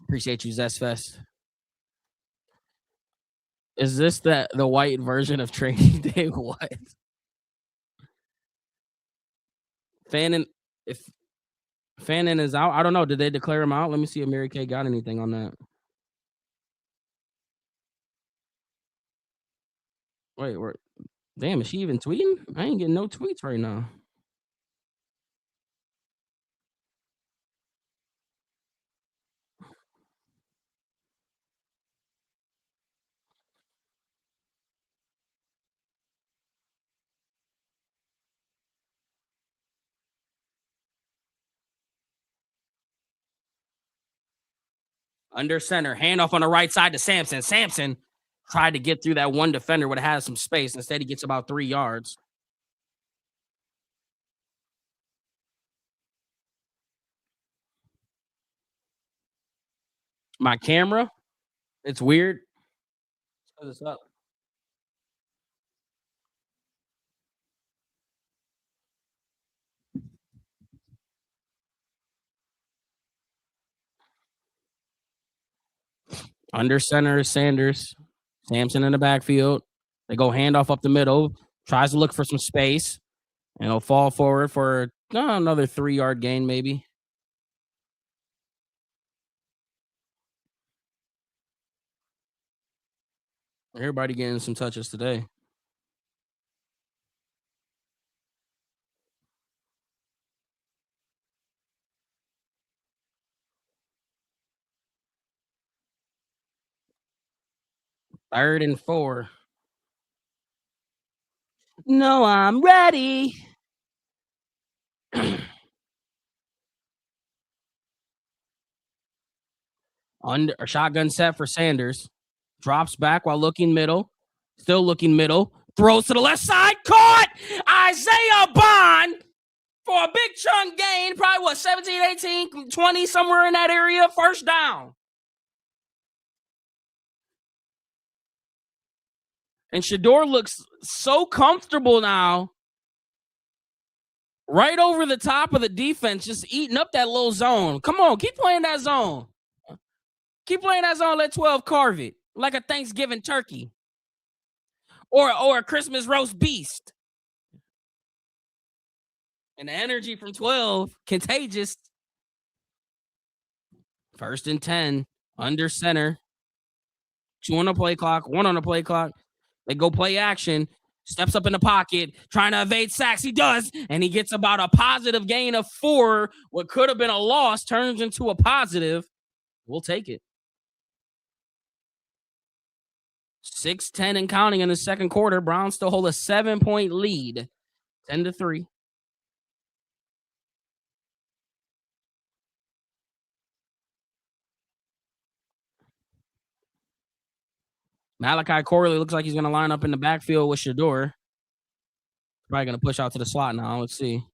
Appreciate you, Zestfest. Is this the white version of Training Day? What? Fannon, if Fannon is out, I don't know. Did they declare him out? Let me see if Mary Kay got anything on that. Wait, damn, is she even tweeting? I ain't getting no tweets right now. Under center, handoff on the right side to Sampson. Sampson tried to get through that one defender, would have had some space. Instead, he gets about 3 yards. My camera, it's weird. Let's up. Under center is Sanders. Sampson in the backfield. They go handoff up the middle. Tries to look for some space. And he'll fall forward for another 3-yard gain, maybe. Everybody getting some touches today. 3rd and 4. No, I'm ready. Under a shotgun set for Sanders. Drops back while looking middle. Still looking middle. Throws to the left side. Caught! Isaiah Bond for a big chunk gain. Probably what, 17, 18, 20, somewhere in that area. First down. And Shador looks so comfortable now. Right over the top of the defense, just eating up that little zone. Come on, keep playing that zone. Keep playing that zone. Let 12 carve it like a Thanksgiving turkey or a Christmas roast beast. And the energy from 12, contagious. 1st and 10, under center. 2 on the play clock, 1 on the play clock. They go play action. Steps up in the pocket, trying to evade sacks. He does, and he gets about a positive gain of 4. What could have been a loss turns into a positive. We'll take it. 6-10 and counting in the second quarter. Browns still hold a 7-point lead, 10-3. Malachi Corley looks like he's going to line up in the backfield with Shador. Probably going to push out to the slot now. Let's see.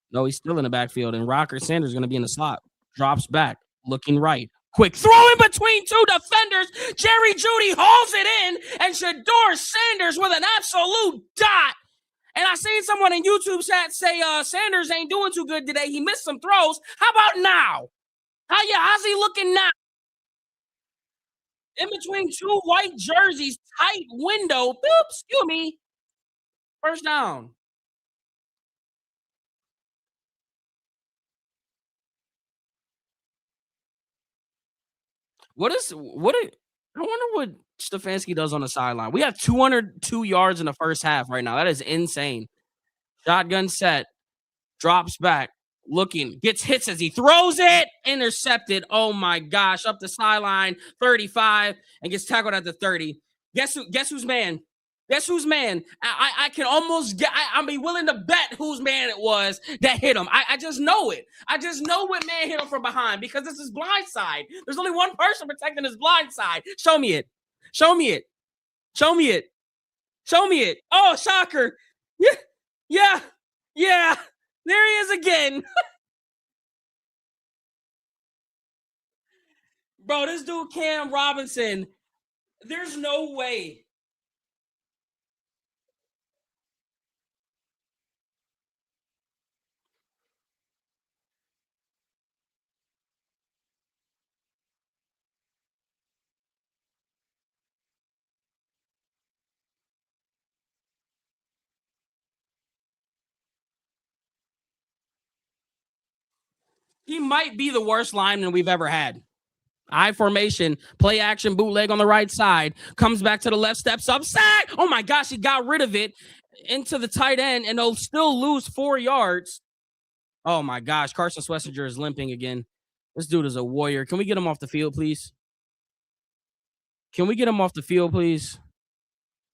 No, he's still in the backfield, and Rocker Sanders is going to be in the slot. Drops back, looking right. Quick throw in between 2 defenders. Jerry Jeudy hauls it in, and Shador Sanders with an absolute dot. And I seen someone in YouTube chat say Sanders ain't doing too good today. He missed some throws. How about now? How's he looking now? In between 2 white jerseys, tight window. Boop, excuse me. First down. I wonder what Stefanski does on the sideline. We have 202 yards in the first half right now. That is insane. Shotgun set, drops back, looking, gets hits as he throws it, intercepted. Oh my gosh, up the sideline, 35, and gets tackled at the 30. Guess who's man? Guess whose man? I can almost get. I'd be willing to bet whose man it was that hit him. I just know it. I just know what man hit him from behind because this is blind side. There's only one person protecting his blind side. Show me it. Show me it. Show me it. Show me it. Oh, shocker. Yeah. Yeah. Yeah. There he is again. Bro, this dude Cam Robinson. There's no way. He might be the worst lineman we've ever had. I formation, play action, bootleg on the right side, comes back to the left, steps up, sack. Oh my gosh, he got rid of it into the tight end, and they'll still lose 4 yards. Oh my gosh, Carson Schlesinger is limping again. This dude is a warrior. Can we get him off the field, please? Can we get him off the field, please?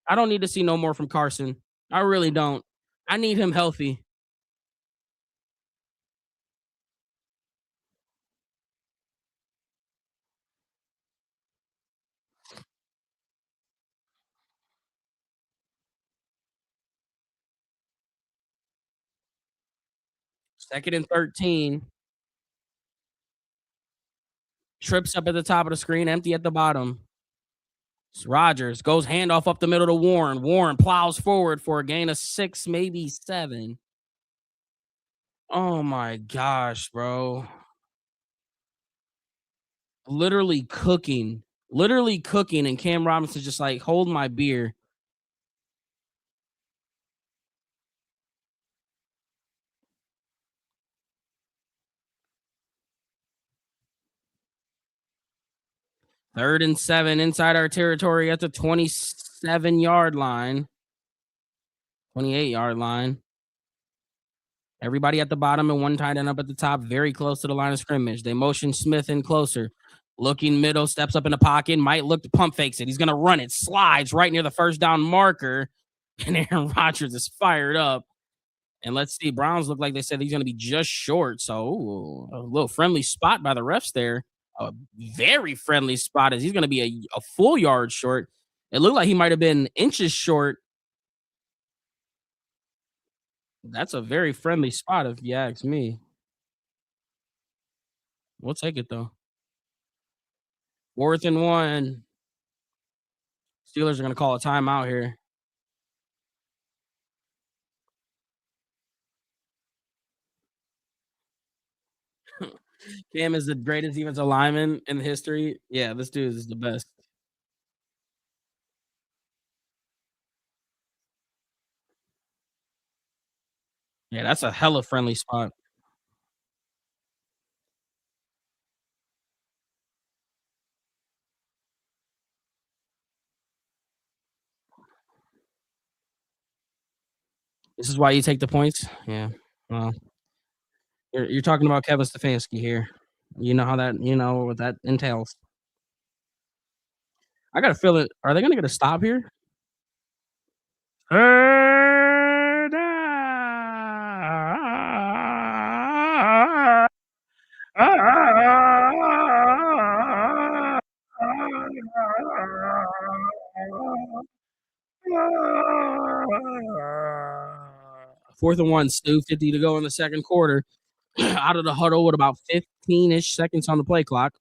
I don't need to see no more from Carson. I really don't. I need him healthy. 2nd and 13. Trips up at the top of the screen, empty at the bottom. Rodgers goes handoff up the middle to Warren. Warren plows forward for a gain of 6, maybe 7. Oh my gosh, bro. literally cooking, and Cam Robinson's just like, hold my beer. 3rd and 7 inside our territory at the 27-yard line, 28-yard line. Everybody at the bottom and one tight end up at the top, very close to the line of scrimmage. They motion Smith in closer. Looking middle, steps up in the pocket, might look to pump fakes it. He's going to run it, slides right near the first down marker, and Aaron Rodgers is fired up. And let's see, Browns look like they said he's going to be just short. So a little friendly spot by the refs there. A very friendly spot as he's going to be a full yard short. It looked like he might have been inches short. That's a very friendly spot if you ask me. We'll take it though. 4th and 1. Steelers are going to call a timeout here. Cam is the greatest defensive lineman in history. Yeah, this dude is the best. Yeah, that's a hella friendly spot. This is why you take the points. Yeah. Well, you're talking about Kevin Stefanski here. You know how that what that entails. I gotta feel it. Are they gonna get a stop here? Third down. 4th and 1, Stu, 50 to go in the second quarter. Out of the huddle with about 15-ish seconds on the play clock.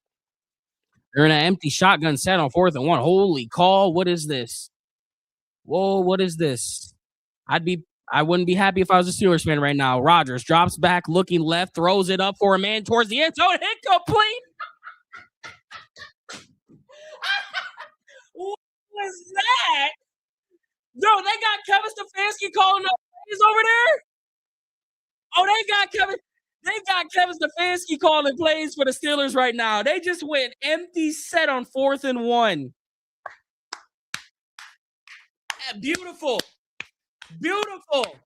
They're in an empty shotgun set on 4th and 1. Holy call. What is this? Whoa, what is this? I wouldn't be happy if I was a Steelers fan right now. Rodgers drops back, looking left, throws it up for a man towards the end zone. Incomplete. What was that? No, they got Kevin Stefanski calling up plays over there. Oh, they got Kevin Stefanski calling plays for the Steelers right now. They just went empty set on 4th and 1. Beautiful. Beautiful.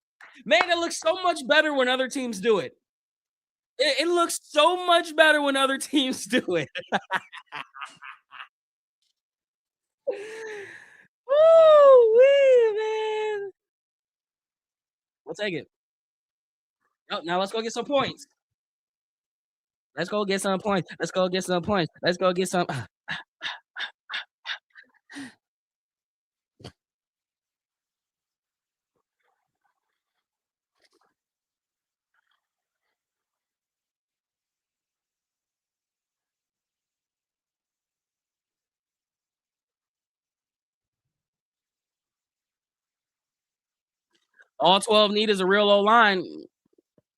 Man, it looks so much better when other teams do it. It looks so much better when other teams do it. Woo-wee, man. We'll take it. Oh, now let's go get some points. Let's go get some points. Let's go get some points. Let's go get some. All 12 need is a real low line.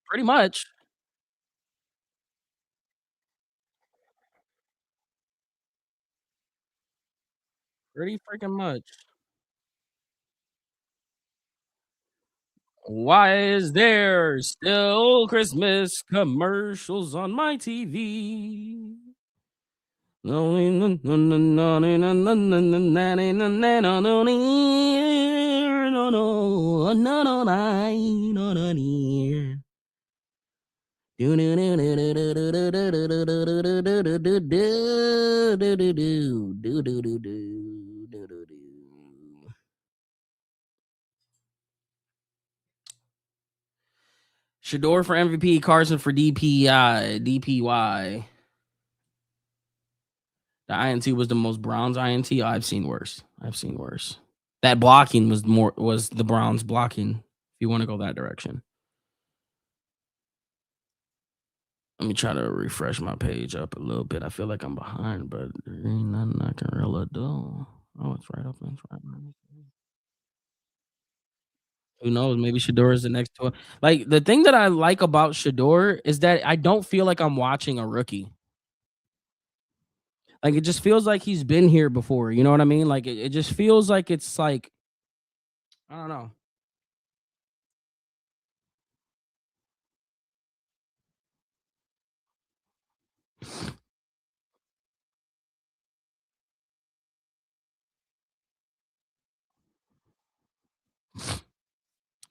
Pretty much. Pretty freaking much. Why is there still Christmas commercials on my TV? Shador for MVP, Carson for DPY. The INT was the most Browns INT. Oh, I've seen worse. That blocking was the Browns blocking. If you want to go that direction. Let me try to refresh my page up a little bit. I feel like I'm behind, but there ain't nothing I can really do. Oh, it's right up. It's right. Who knows? Maybe Shador is the next one. Like the thing that I like about Shador is that I don't feel like I'm watching a rookie. Like it just feels like he's been here before. You know what I mean? Like it just feels like it's like I don't know.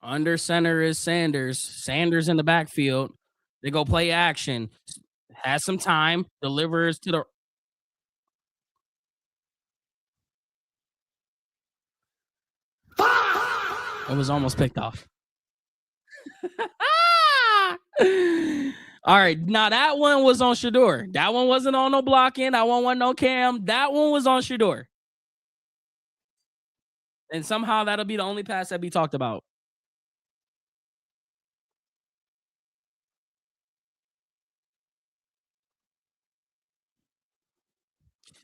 Under center is Sanders. Sanders in the backfield. They go play action. Has some time. Delivers to the. It was almost picked off. All right, now that one was on Shador. That one wasn't on no blocking. That one wasn't no Cam. That one was on Shador. And somehow that'll be the only pass that be talked about.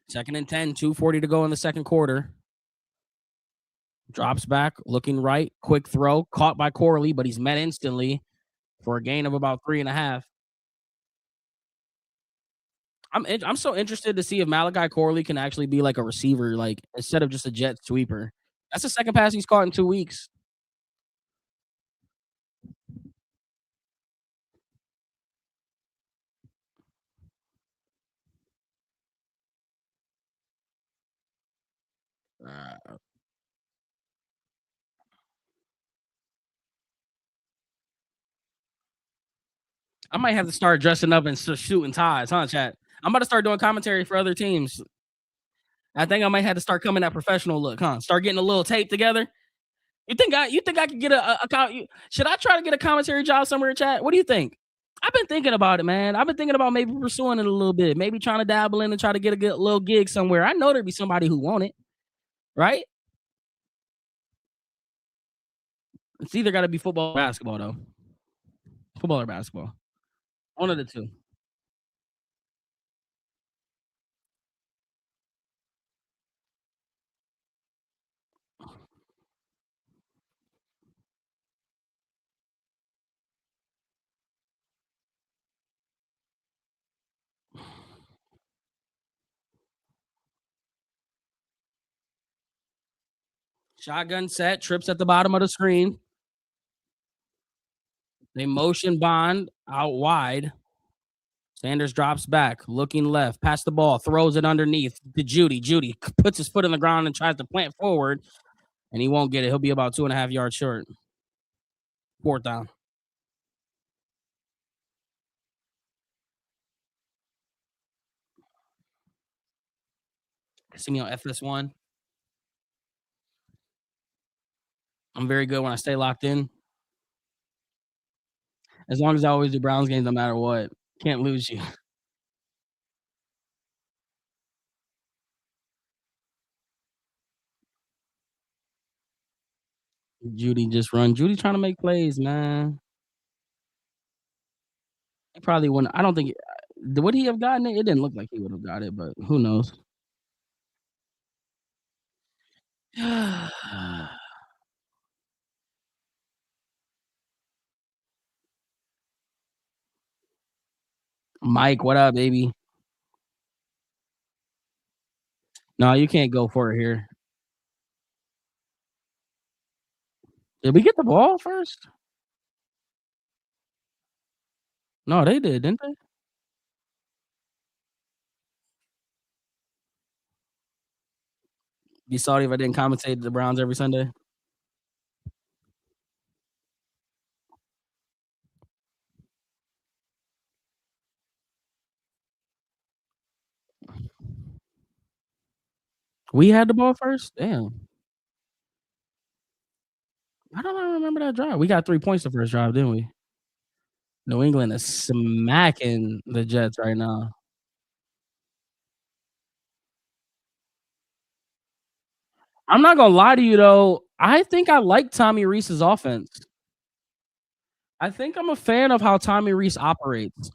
Second and 10, 2:40 to go in the second quarter. Drops back, looking right, quick throw, caught by Corley, but he's met instantly for a gain of about 3.5. I'm so interested to see if Malachi Corley can actually be like a receiver, like instead of just a jet sweeper. That's the second pass he's caught in 2 weeks. Uh, I might have to start dressing up and shooting ties, huh, chat? I'm about to start doing commentary for other teams. I think I might have to start coming that professional look, huh? Start getting a little tape together. You think I could get should I try to get a commentary job somewhere in chat? What do you think? I've been thinking about it, man. I've been thinking about maybe pursuing it a little bit, maybe trying to dabble in and try to get a good little gig somewhere. I know there'd be somebody who want it, right? It's either got to be football or basketball, though. Football or basketball. One of the two. Shotgun set, trips at the bottom of the screen. They motion bond out wide. Sanders drops back, looking left, pass the ball, throws it underneath to Judy. Judy puts his foot on the ground and tries to plant forward, and he won't get it. He'll be about 2.5 yards short. Fourth down. See me on FS1. I'm very good when I stay locked in. As long as I always do Browns games, no matter what. Can't lose you. Judy just run. Judy trying to make plays, man. He probably wouldn't. I don't think. Would he have gotten it? It didn't look like he would have got it, but who knows? Mike, what up, baby? No, you can't go for it here. Did we get the ball first? No, they did, didn't they? Be sorry if I didn't commentate the Browns every Sunday. We had the ball first? Damn. I don't remember that drive. We got 3 points the first drive, didn't we? New England is smacking the Jets right now. I'm not gonna lie to you though. I think I like Tommy Rees's offense. I think I'm a fan of how Tommy Rees operates.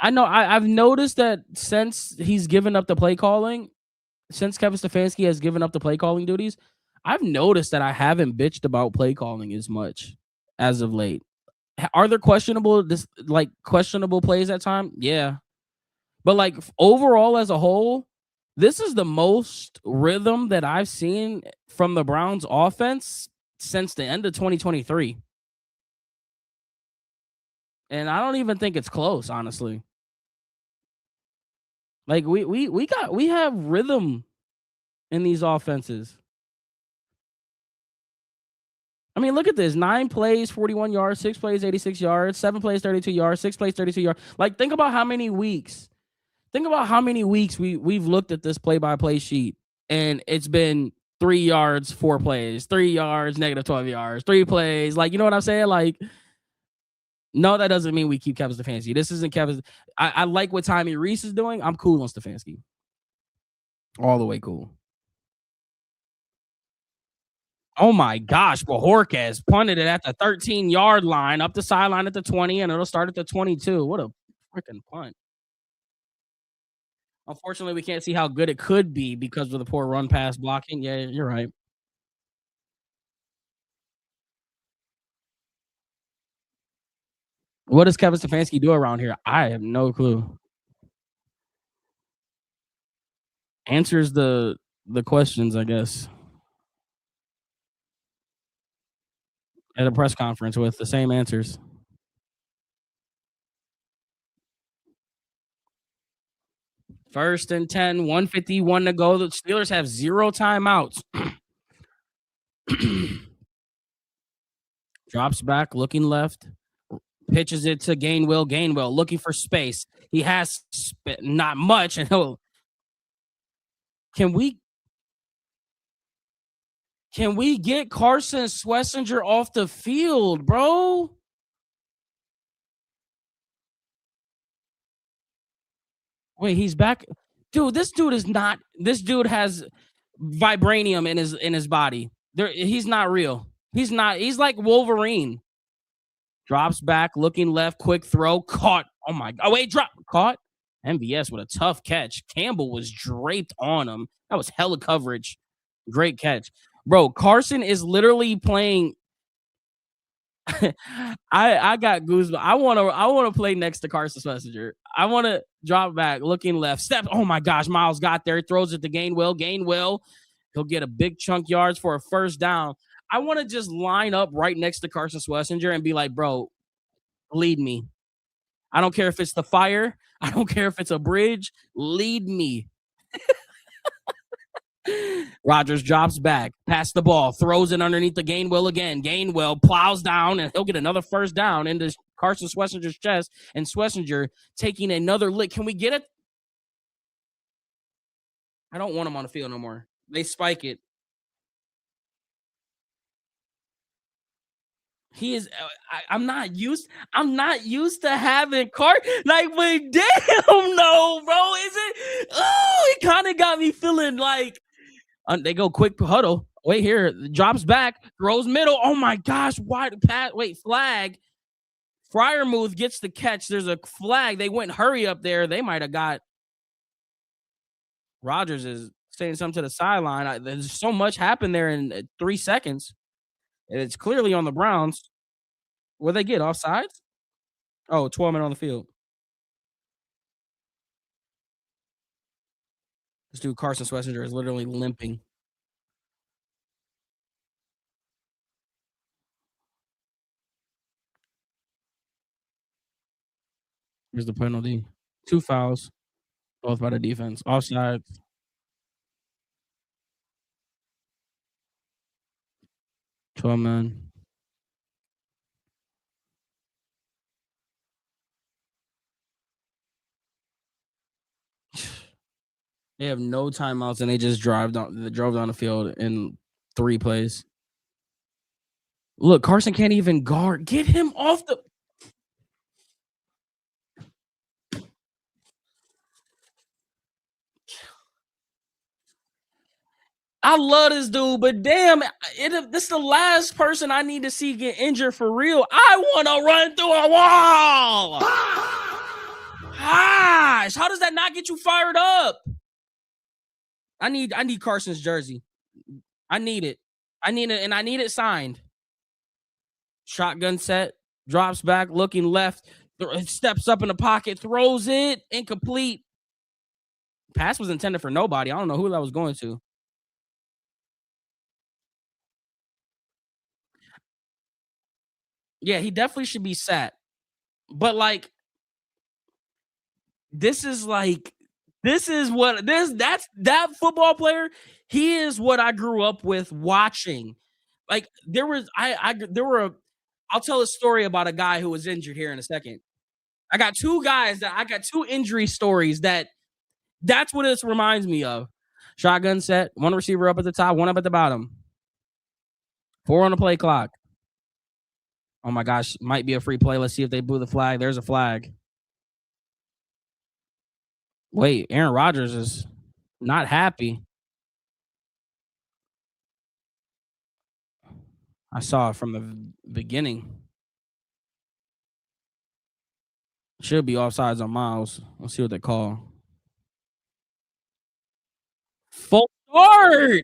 I know I've noticed that since he's given up the play calling, since Kevin Stefanski has given up the play calling duties, I've noticed that I haven't bitched about play calling as much as of late. Are there questionable plays at time? Yeah. But like overall as a whole, This is the most rhythm that I've seen from the Browns offense since the end of 2023. And I don't even think it's close, honestly. Like we have rhythm in these offenses. I mean, look at this. 9 plays, 41 yards, 6 plays, 86 yards, 7 plays, 32 yards, 6 plays, 32 yards. Like, think about how many weeks. Think about how many weeks we've looked at this play-by-play sheet and it's been 3 yards, 4 plays, 3 yards, negative 12 yards, 3 plays. Like, you know what I'm saying? Like, no, that doesn't mean we keep Kevin Stefanski. This isn't Kevin. I like what Tommy Reese is doing. I'm cool on Stefanski. All the way cool. Oh my gosh, Bajorquez punted it at the 13-yard line, up the sideline at the 20, and it'll start at the 22. What a freaking punt. Unfortunately, we can't see how good it could be because of the poor run pass blocking. Yeah, you're right. What does Kevin Stefanski do around here? I have no clue. Answers the questions, I guess, at a press conference with the same answers. First and 10, 151 to go. The Steelers have 0 timeouts. Drops back, looking left, pitches it to Gainwell. Gainwell looking for space. He has not much, and can we can we get Carson Schlesinger off the field, bro? Wait, he's back. Dude, this dude is not. This dude has vibranium in his body. He's not real. He's not. He's like Wolverine. Drops back, looking left, quick throw, caught. Oh my! Oh wait, drop, caught. MVS with a tough catch. Campbell was draped on him. That was hella coverage. Great catch, bro. Carson is literally playing. I got goosebumps. I wanna play next to Carson Messenger. I want to drop back, looking left, step. Oh my gosh, Miles got there. He throws it to Gainwell. Gainwell, he'll get a big chunk yards for a first down. I want to just line up right next to Carson Schlesinger and be like, bro, lead me. I don't care if it's the fire. I don't care if it's a bridge. Lead me. Rodgers drops back, pass the ball, throws it underneath the Gainwell again. Gainwell plows down, and he'll get another first down into Carson Schlesinger's chest, and Schlesinger taking another lick. Can we get it? I don't want him on the field no more. They spike it. He is. I'm not used. I'm not used to having like, but damn, no, bro. Is it? Oh, it kind of got me feeling like they go quick huddle. Wait here, drops back, throws middle. Oh my gosh, wide pat. Wait, flag. Fryermuth gets the catch. There's a flag. They went hurry up there. They might have got. Rodgers is saying something to the sideline. There's so much happened there in 3 seconds. And it's clearly on the Browns. What they get? Offsides? Oh, 12 men on the field. This dude, Carson Schlesinger, is literally limping. Here's the penalty. 2 fouls, both by the defense. Offsides. 12 men. They have no timeouts and they just drove down the field in 3 plays. Look, Carson can't even guard. Get him off the. I love this dude, but damn, this is the last person I need to see get injured for real. I want to run through a wall. Gosh, how does that not get you fired up? I need Carson's jersey. I need it. I need it, and I need it signed. Shotgun set, drops back, looking left, steps up in the pocket, throws it, incomplete. Pass was intended for nobody. I don't know who that was going to. Yeah, he definitely should be sat. But like this is like this is what this that's that football player, he is what I grew up with watching. Like there was I there were I'll tell a story about a guy who was injured here in a second. I got two injury stories that's what this reminds me of. Shotgun set, one receiver up at the top, one up at the bottom. Four on the play clock. Oh my gosh, might be a free play. Let's see if they blew the flag. There's a flag. Wait, Aaron Rodgers is not happy. I saw it from the beginning. Should be offsides on Miles. Let's see what they call. Full start.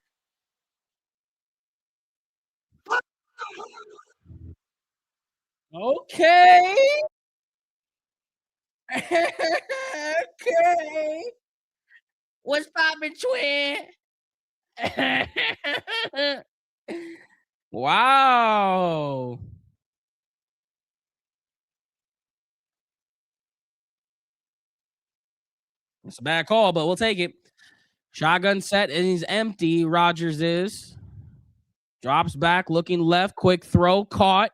Okay. Okay. What's poppin', twin? Wow. It's a bad call, but we'll take it. Shotgun set and he's empty. Rodgers is drops back, looking left, quick throw, caught,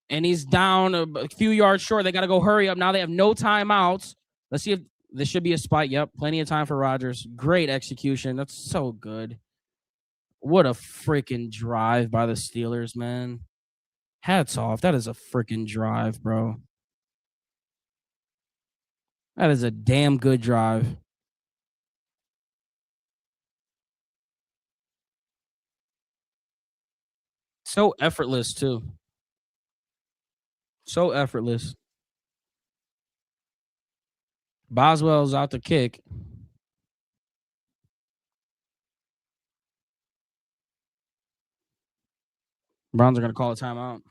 and he's down a few yards short. They got to go hurry up now. They have no timeouts. Let's see if this should be a spike. Yep, plenty of time for Rodgers. Great execution. That's so good. What a freaking drive by the Steelers, man. Hats off. That is a freaking drive, bro. That is a damn good drive. So effortless, too. So effortless. Boswell's out the kick. Browns are going to call a timeout.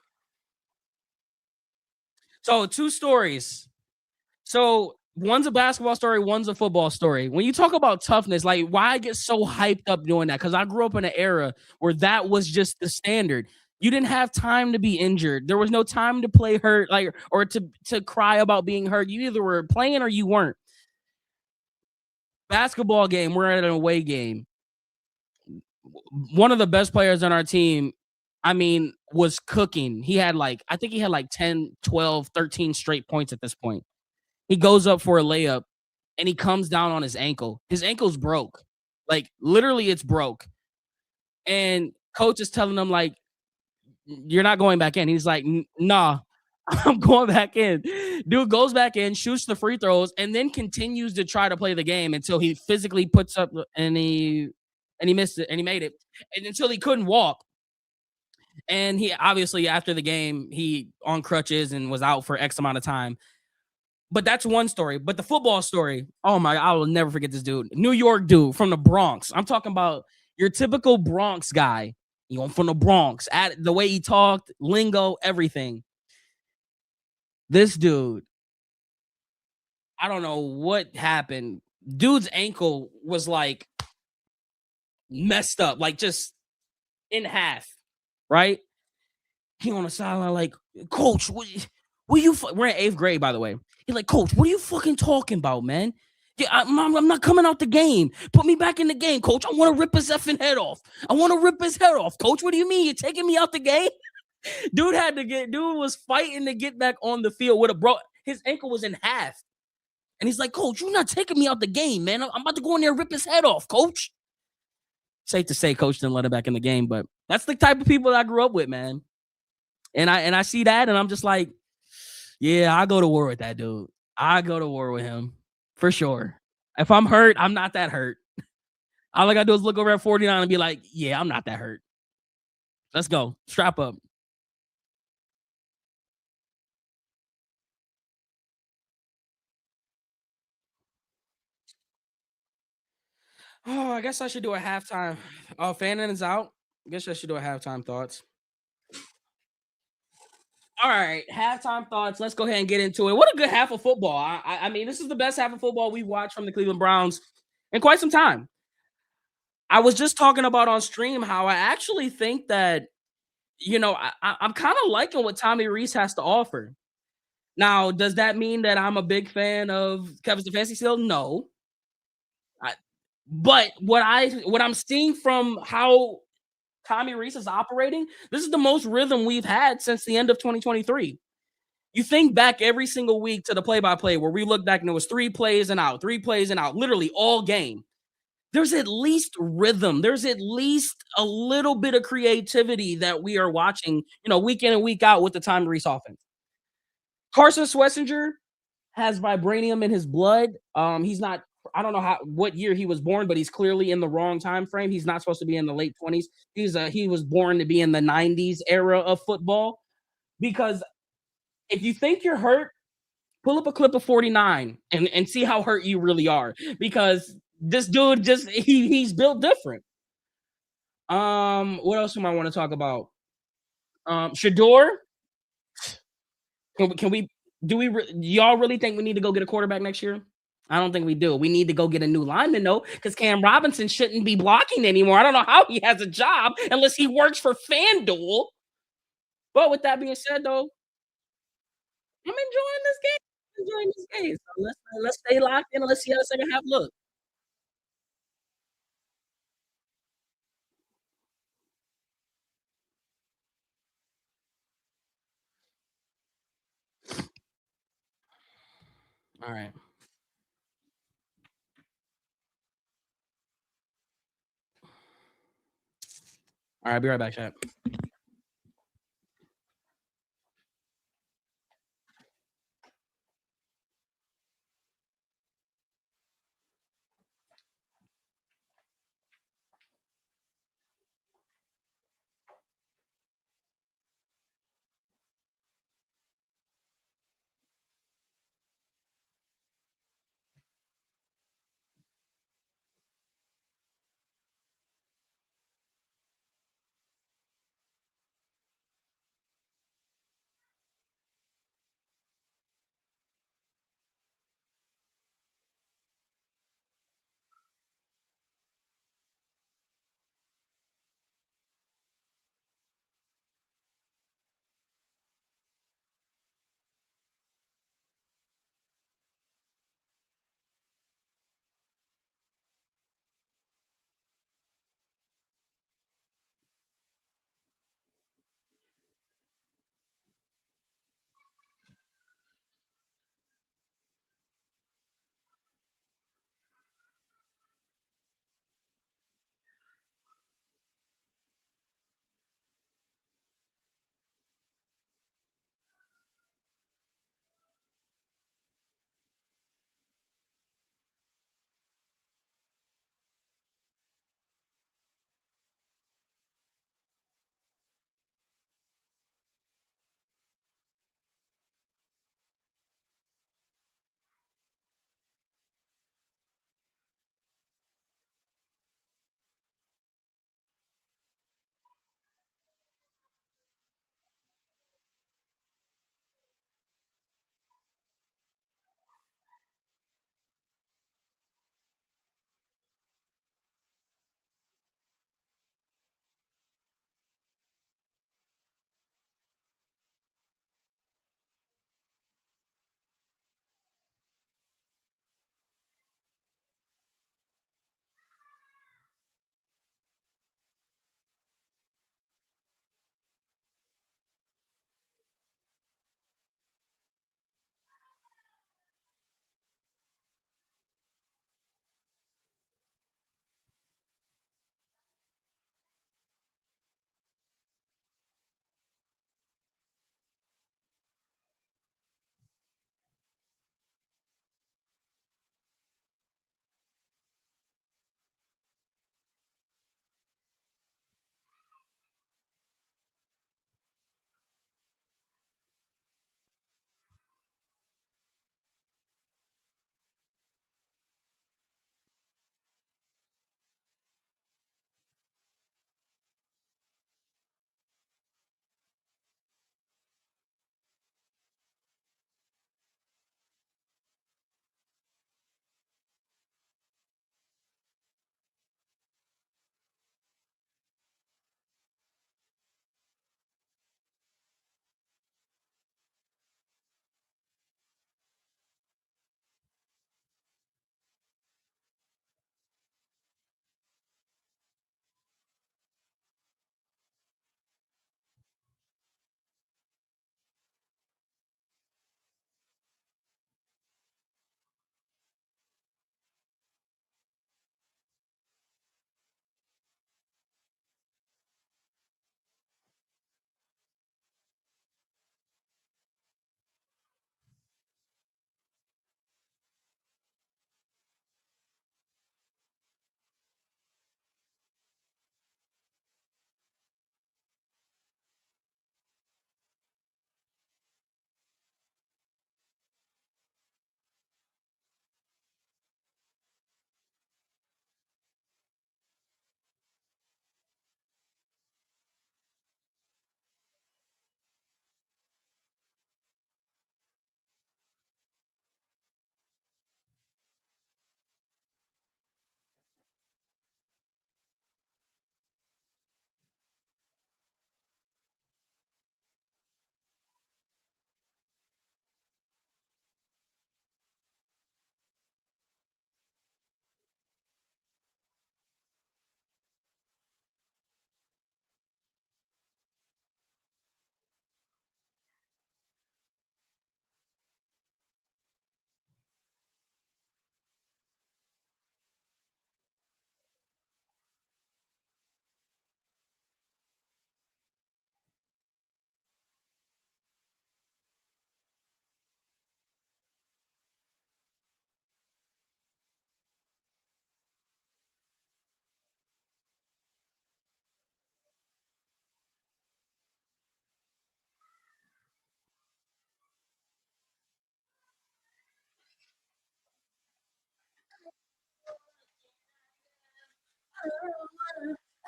So, two stories. So, one's a basketball story, one's a football story. When you talk about toughness, like why I get so hyped up doing that? Because I grew up in an era where that was just the standard. You didn't have time to be injured. There was no time to play hurt, like or to cry about being hurt. You either were playing or you weren't. Basketball game, we're at an away game. One of the best players on our team, I mean, was cooking. He had like, I think he had like 10, 12, 13 straight points at this point. He goes up for a layup and he comes down on his ankle. His ankle's broke. Like literally it's broke. And coach is telling him like you're not going back in. He's like, "Nah, I'm going back in." Dude goes back in, shoots the free throws and then continues to try to play the game until he physically puts up and he missed it and he made it. And until he couldn't walk. And he obviously after the game, he on crutches and was out for X amount of time. But that's one story. But the football story, oh my, I will never forget this dude. New York dude from the Bronx. I'm talking about your typical Bronx guy. You know, from the Bronx. At the way he talked, lingo, everything. This dude, I don't know what happened. Dude's ankle was like messed up, like just in half, right? He on the sideline, like, Coach, what you? We're in eighth grade, by the way. He's like, Coach, what are you fucking talking about, man? Yeah, I'm not coming out the game. Put me back in the game, Coach. I want to rip his effing head off. I want to rip his head off, Coach. What do you mean? You're taking me out the game? Dude was fighting to get back on the field with a bro. His ankle was in half. And he's like, Coach, you're not taking me out the game, man. I'm about to go in there and rip his head off, Coach. Safe to say, Coach didn't let him back in the game, but that's the type of people that I grew up with, man. And I see that, and I'm just like, yeah, I go to war with that dude. I go to war with him for sure. If I'm hurt, I'm not that hurt. All I gotta do is look over at 49 and be like, yeah, I'm not that hurt. Let's go. Strap up. Oh, I guess I should do a halftime. Oh, Fannon is out. I guess I should do a halftime thoughts. All right, halftime thoughts. Let's go ahead and get into it. What a good half of football. I mean, this is the best half of football we've watched from the Cleveland Browns in quite some time. I was just talking about on stream how I actually think that, I'm kind of liking what Tommy Reese has to offer. Now, does that mean that I'm a big fan of Kevin Stefanski still? No. I, but what I'm seeing from how Tommy Reese is operating, this is the most rhythm we've had since the end of 2023. You think back every single week to the play-by-play where we look back and it was 3 plays and out, 3 plays and out, literally all game. There's at least rhythm. There's at least a little bit of creativity that we are watching, week in and week out with the Tommy Reese offense. Carson Swessinger has vibranium in his blood. He's not. I don't know what year he was born, but he's clearly in the wrong time frame. He's not supposed to be in the late 20s. He was born to be in the 90s era of football. Because if you think you're hurt, pull up a clip of 49 and see how hurt you really are. Because this dude just he's built different. What else do I want to talk about? Shador. Can we do y'all really think we need to go get a quarterback next year? I don't think we do. We need to go get a new lineman though, because Cam Robinson shouldn't be blocking anymore. I don't know how he has a job unless he works for FanDuel. But with that being said, though, I'm enjoying this game. Enjoying this game. So let's stay locked in and let's see how the second half look. All right. All right, be right back, chat.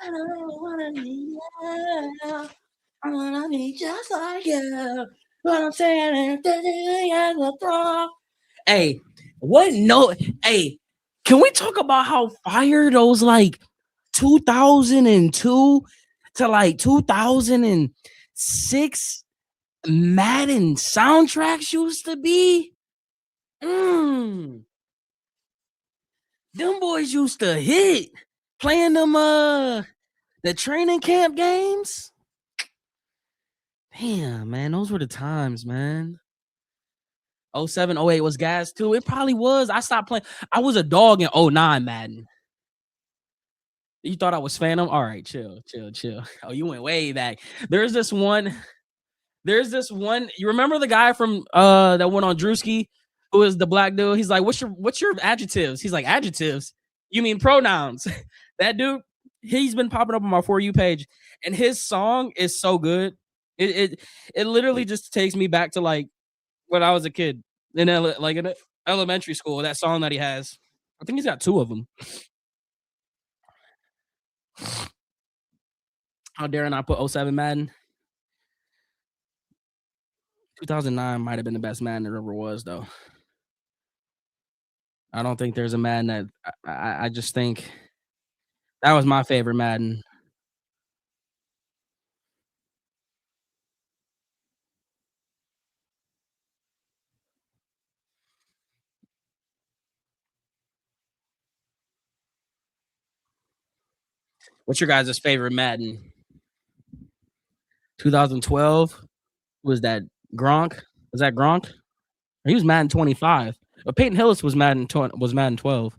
I don't really wanna need you. I wanna be just like you. But I'm saying it. Hey, what no hey, can we talk about how fire those like 2002 to like 2006 Madden soundtracks used to be? Mm, them boys used to hit playing them the training camp games. Damn, man, those were the times, man. Oh 07, oh 08 was gas too. It probably was. I stopped playing. I was a dog in oh 09 Madden. You thought I was Phantom? All right, chill, chill, chill. Oh, you went way back. There's this one. There's this one. You remember the guy from that went on Drewski, who is the black dude? He's like, what's your adjectives? He's like, adjectives. You mean pronouns? That dude, he's been popping up on my For You page, and his song is so good. It literally just takes me back to like when I was a kid like in elementary school. That song that he has. I think he's got two of them. How dare I not put oh 07 Madden? 2009 might have been the best Madden there ever was, though. I don't think there's a Madden that I just think that was my favorite Madden. What's your guys' favorite Madden? 2012 was that Gronk? Was that Gronk? He was Madden 25. But Peyton Hillis was Madden 12.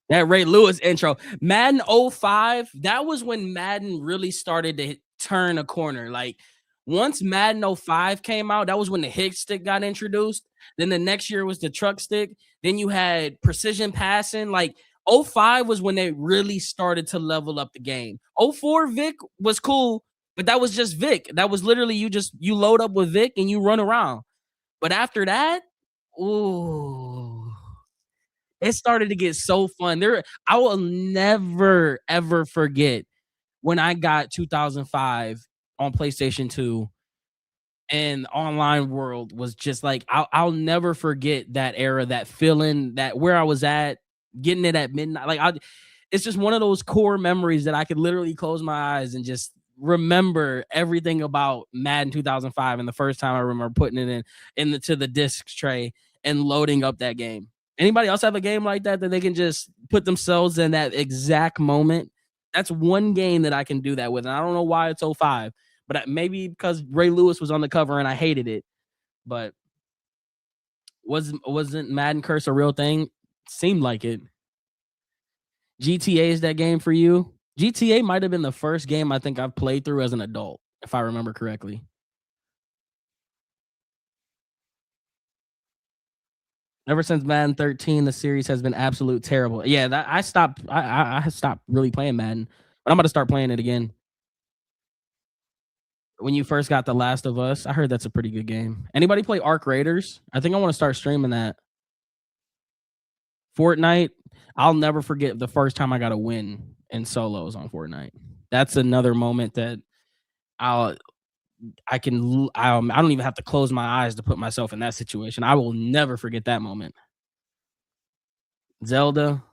That Ray Lewis intro. Madden '05, that was when Madden really started to turn a corner. Like once Madden '05 came out, that was when the hit stick got introduced. Then the next year was the truck stick. Then you had precision passing. Like '05 was when they really started to level up the game. '04 Vic was cool, but that was just Vic. That was literally you load up with Vic and you run around. But after that, ooh, it started to get so fun. I will never ever forget when I got 2005 on PlayStation 2 and the online world was just like I'll never forget that era, that feeling, that where I was at, getting it at midnight. It's just one of those core memories that I could literally close my eyes and just remember everything about Madden 2005 and the first time I remember putting it into the disc tray and loading up that game. Anybody else have a game like that that they can just put themselves in that exact moment? That's one game that I can do that with. And I don't know why it's '05, but maybe because Ray Lewis was on the cover and I hated it. But wasn't Madden Curse a real thing? Seemed like it. GTA is that game for you? GTA might have been the first game I think I've played through as an adult, if I remember correctly. Ever since Madden 13, the series has been absolute terrible. Yeah, that I stopped. I stopped really playing Madden, but I'm about to start playing it again. When you first got The Last of Us, I heard that's a pretty good game. Anybody play Arc Raiders? I think I want to start streaming that. Fortnite. I'll never forget the first time I got a win in solos on Fortnite. That's another moment that I'll I don't even have to close my eyes to put myself in that situation. I will never forget that moment. Zelda,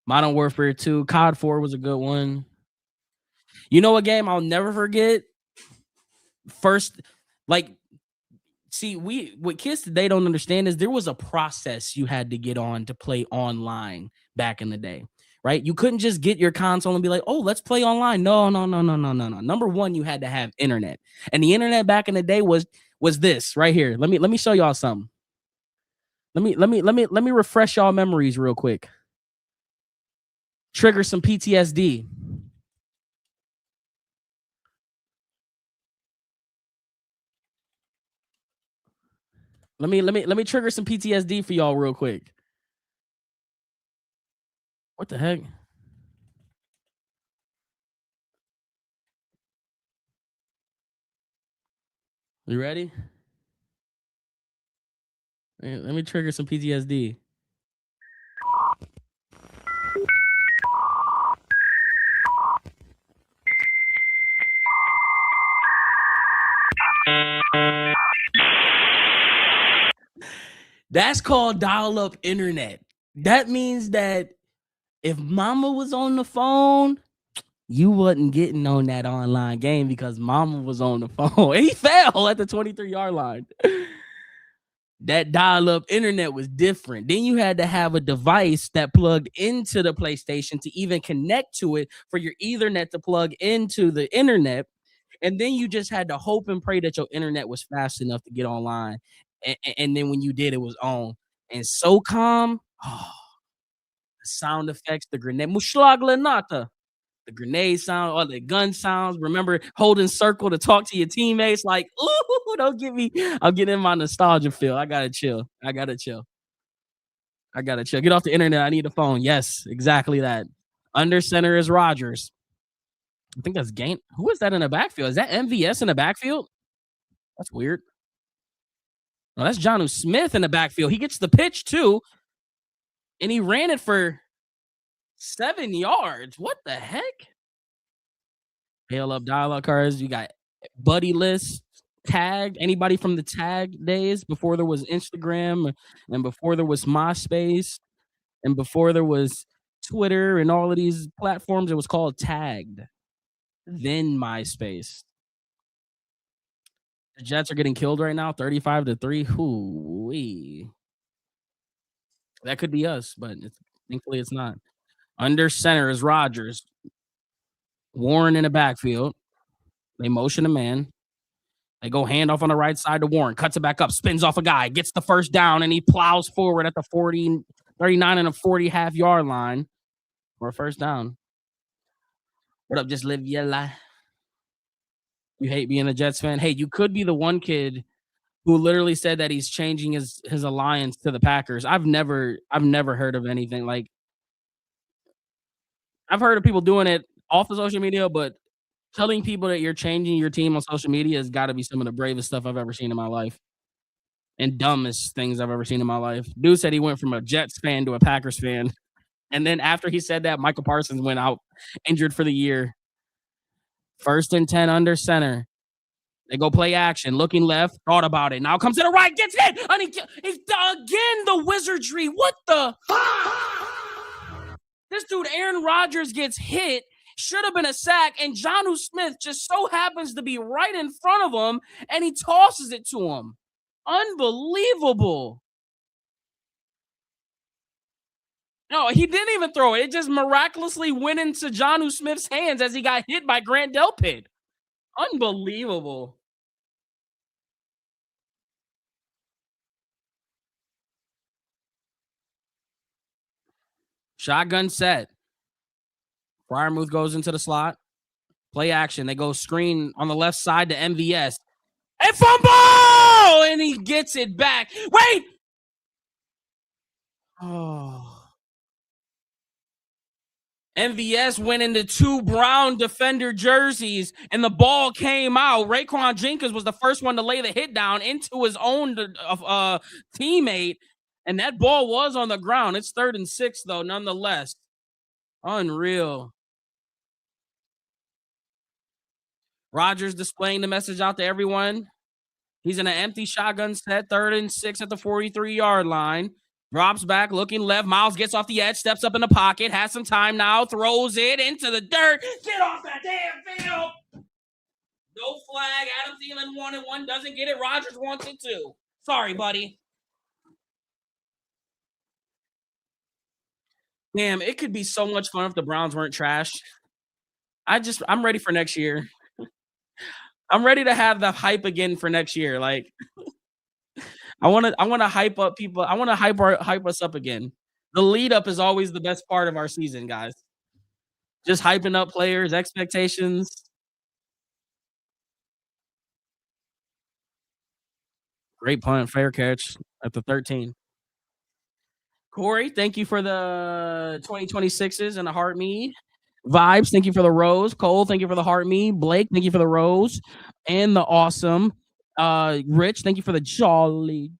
Modern Warfare 2, COD 4 was a good one. You know what game I'll never forget? First, like, see, what kids today don't understand is there was a process you had to get on to play online back in the day, right? You couldn't just get your console and be like, oh, let's play online. No, no, no, no, no, no, no. Number one, you had to have internet. And the internet back in the day was this right here. Let me show y'all something. Let me refresh y'all memories real quick. Trigger some PTSD. Let me trigger some PTSD for y'all real quick. What the heck? You ready? Let me trigger some PTSD. That's called dial-up internet. That means that if mama was on the phone, you wasn't getting on that online game because mama was on the phone. And he fell at the 23-yard line. That dial-up internet was different. Then you had to have a device that plugged into the PlayStation to even connect to it for your Ethernet to plug into the internet. And then you just had to hope and pray that your internet was fast enough to get online. And then when you did, it was on. And SOCOM, oh, the sound effects, the grenade, Mushlag the grenade sound or the gun sounds. Remember holding circle to talk to your teammates, like, ooh, don't get me. I'm getting in my nostalgia feel. I gotta chill. I gotta chill. I gotta chill. Get off the internet. I need a phone. Yes, exactly that. Under center is Rogers. I think that's Gain. Who is that in the backfield? Is that MVS in the backfield? That's weird. No, that's Jonnu Smith in the backfield. He gets the pitch too, and he ran it for 7 yards. What the heck? Hail up dial-up cars. You got buddy lists, tagged. Anybody from the tag days before there was Instagram and before there was MySpace and before there was Twitter and all of these platforms, it was called tagged. Then MySpace. The Jets are getting killed right now, 35-3. Hoo-wee. That could be us, but thankfully it's not. Under center is Rogers. Warren in the backfield. They motion a man. They go handoff on the right side to Warren. Cuts it back up. Spins off a guy. Gets the first down, and he plows forward at the 39 and a 40 half-yard line for a first down. What up? Just live your life. You hate being a Jets fan? Hey, you could be the one kid who literally said that he's changing his alliance to the Packers. I've never heard of anything like I've heard of people doing it off of social media, but telling people that you're changing your team on social media has got to be some of the bravest stuff I've ever seen in my life and dumbest things I've ever seen in my life. Dude said he went from a Jets fan to a Packers fan. And then after he said that, Michael Parsons went out injured for the year. First and 10 under center. They go play action, looking left, thought about it. Now comes to the right, gets hit. And again, the wizardry. What the? This dude, Aaron Rodgers, gets hit. Should have been a sack. And Jonnu Smith just so happens to be right in front of him. And he tosses it to him. Unbelievable. No, he didn't even throw it. It just miraculously went into Jonnu Smith's hands as he got hit by Grant Delpit. Unbelievable. Shotgun set. Fryermuth goes into the slot. Play action. They go screen on the left side to MVS. And fumble! And he gets it back. Wait! Oh. MVS went into two brown defender jerseys, and the ball came out. Raekwon Jenkins was the first one to lay the hit down into his own teammate, and that ball was on the ground. It's 3rd and 6, though, nonetheless. Unreal. Rodgers displaying the message out to everyone. He's in an empty shotgun set, 3rd and 6 at the 43-yard line. Drops back, looking left. Miles gets off the edge, steps up in the pocket, has some time now, throws it into the dirt. Get off that damn field. No flag. Adam Thielen wanted one, doesn't get it. Rodgers wants it too. Sorry, buddy. Damn, it could be so much fun if the Browns weren't trash. I'm ready for next year. I'm ready to have the hype again for next year. Like, I wanna hype up people. I wanna hype us up again. The lead up is always the best part of our season, guys. Just hyping up players, expectations. Great punt, fair catch at the 13. Corey, thank you for the 2026s and the heart me. Vibes, thank you for the rose. Cole, thank you for the heart me. Blake, thank you for the rose and the awesome. Rich, thank you for the jolly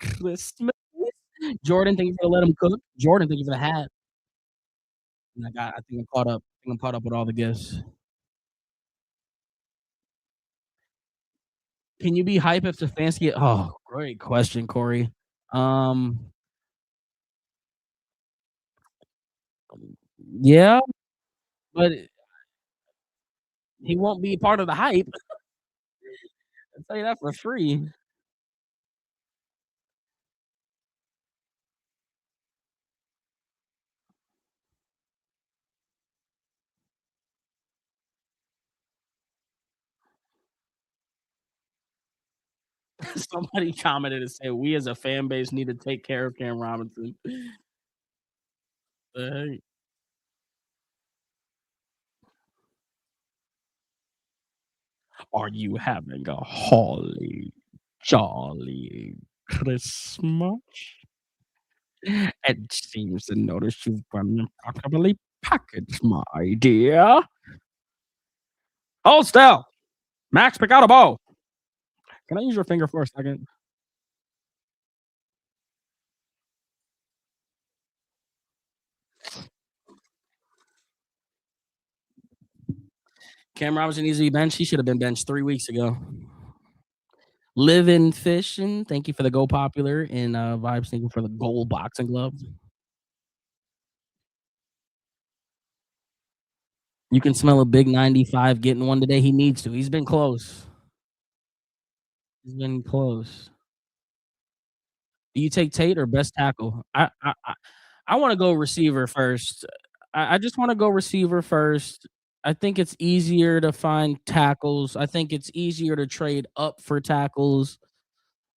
Christmas. Jordan, thank you for the let him cook. Jordan, thank you for the hat. And I think I'm caught up. I think I'm caught up with all the gifts. Can you be hype if Stefanski? Oh, Great question, Corey. Um, yeah, but he won't be part of the hype. I'll tell you that for free. Somebody commented and said, "We as a fan base need to take care of Cam Robinson." The Are you having a holly jolly Christmas? It seems to notice you've been improperly packaged, my dear. Hold still. Max, pick out a bow. Can I use your finger for a second? Cam Robinson needs to be benched. He should have been benched 3 weeks ago. Living fishing. Thank you for the go popular and vibes. Thank you for the gold boxing glove. You can smell a big 95 getting one today. He needs to. He's been close. He's been close. Do you take Tate or best tackle? I want to go receiver first. I just want to go receiver first. I think it's easier to find tackles. I think it's easier to trade up for tackles.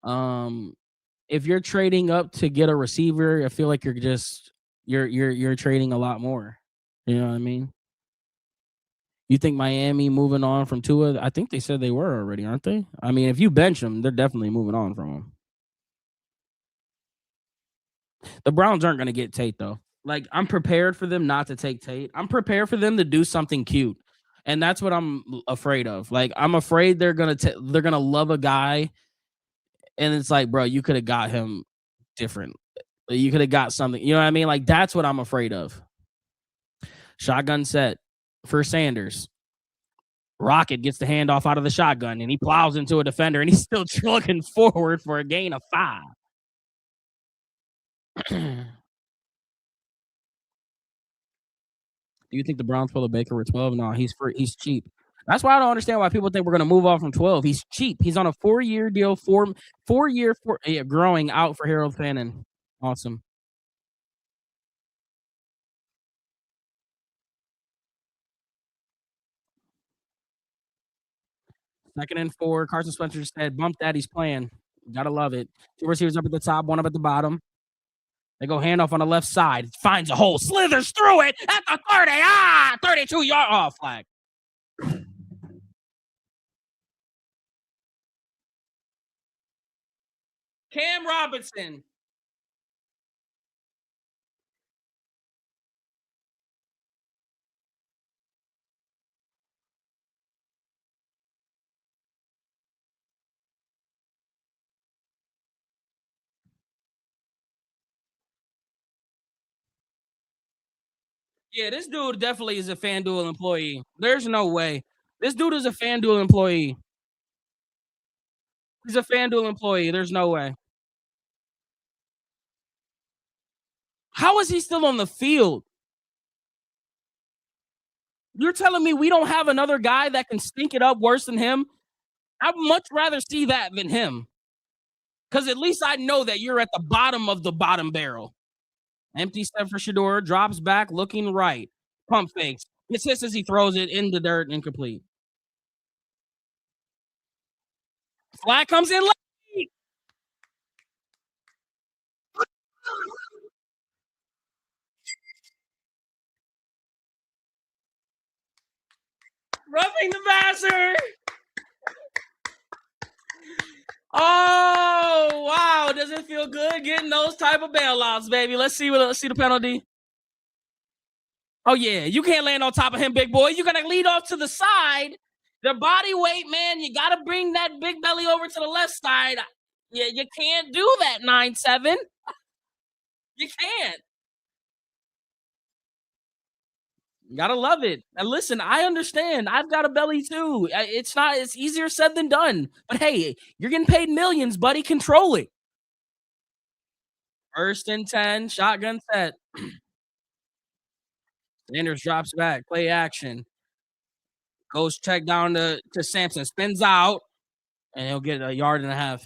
Um, if you're trading up to get a receiver, I feel like you're trading a lot more. You know what I mean? You think Miami moving on from Tua? I think they said they were already, aren't they? I mean, if you bench them, they're definitely moving on from him. The Browns aren't going to get Tate though. Like I'm prepared for them not to take Tate. I'm prepared for them to do something cute, and that's what I'm afraid of. Like I'm afraid they're gonna love a guy, and it's like, bro, you could have got him different. You could have got something. You know what I mean? Like that's what I'm afraid of. Shotgun set for Sanders. Rocket gets the handoff out of the shotgun, and he plows into a defender, and he's still chugging forward for a gain of 5. Do you think the Browns pull a Baker with 12? No, he's free. He's cheap. That's why I don't understand why people think we're going to move off from 12. He's cheap. He's on a 4-year deal, 4 year, yeah, growing out for Harold Fannon. Awesome. Second and 4. Carson Spencer just said, bump that. He's playing. Gotta love it. 2 receivers up at the top, one up at the bottom. They go handoff on the left side. Finds a hole, slithers through it at the 30. 32-yard off flag. Cam Robinson. Yeah, this dude definitely is a FanDuel employee. There's no way. This dude is a FanDuel employee. He's a FanDuel employee. There's no way. How is he still on the field? You're telling me we don't have another guy that can stink it up worse than him? I'd much rather see that than him. Because at least I know that you're at the bottom of the bottom barrel. Empty step for Shador, drops back, looking right. Pump fakes. Assists as he throws it in the dirt, incomplete. Flag comes in late. Roughing the passer. Oh wow! Does it feel good getting those type of bailouts, baby? Let's see the penalty. Oh yeah, you can't land on top of him, big boy. You gotta lead off to the side. The body weight, man. You gotta bring that big belly over to the left side. Yeah, you can't do that 9-7. You can't. Gotta love it. And listen, I understand. I've got a belly too. It's not. It's easier said than done. But hey, you're getting paid millions, buddy. Control it. First and 10, shotgun set. Sanders drops back. Play action. Goes check down to Sampson. Spins out, and he'll get a yard and a half.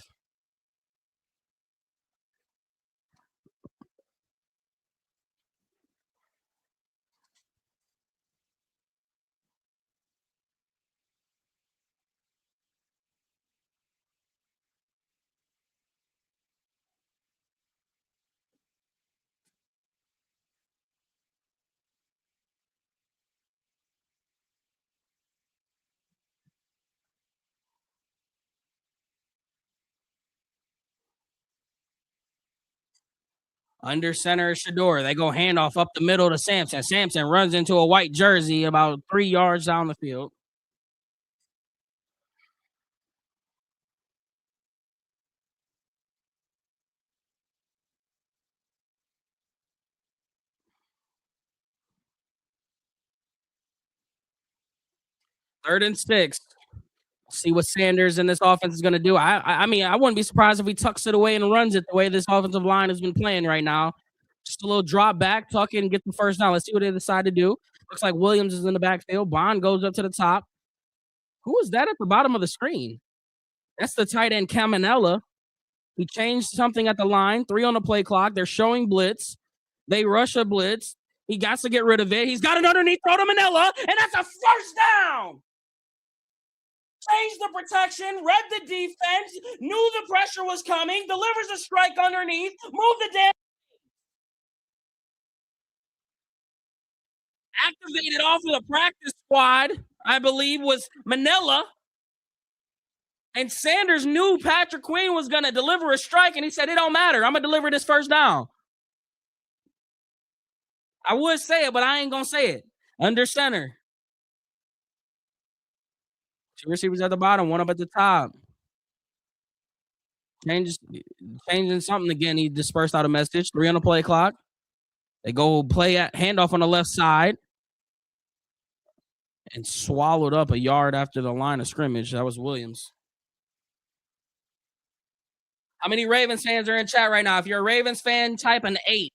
Under center is Shador. They go handoff up the middle to Sampson. Sampson runs into a white jersey about 3 yards down the field. Third and 6. See what Sanders and this offense is going to do. I mean, I wouldn't be surprised if he tucks it away and runs it the way this offensive line has been playing right now. Just a little drop back, tuck in, get the first down. Let's see what they decide to do. Looks like Williams is in the backfield. Bond goes up to the top. Who is that at the bottom of the screen? That's the tight end Caminella. He changed something at the line. 3 on the play clock. They're showing blitz. They rush a blitz. He got to get rid of it. He's got it underneath. Throw to Manella, and that's a first down. Changed the protection, read the defense, knew the pressure was coming, delivers a strike underneath, move the damn, activated off of the practice squad, I believe, was Manila. And Sanders knew Patrick Queen was going to deliver a strike, and he said, it don't matter. I'm going to deliver this first down. I would say it, but I ain't going to say it. Under center. Two receivers at the bottom, one up at the top. Changes, changing something again. He dispersed out a message. 3 on the play clock. They go play at handoff on the left side and swallowed up a yard after the line of scrimmage. That was Williams. How many Ravens fans are in chat right now? If you're a Ravens fan, type an 8.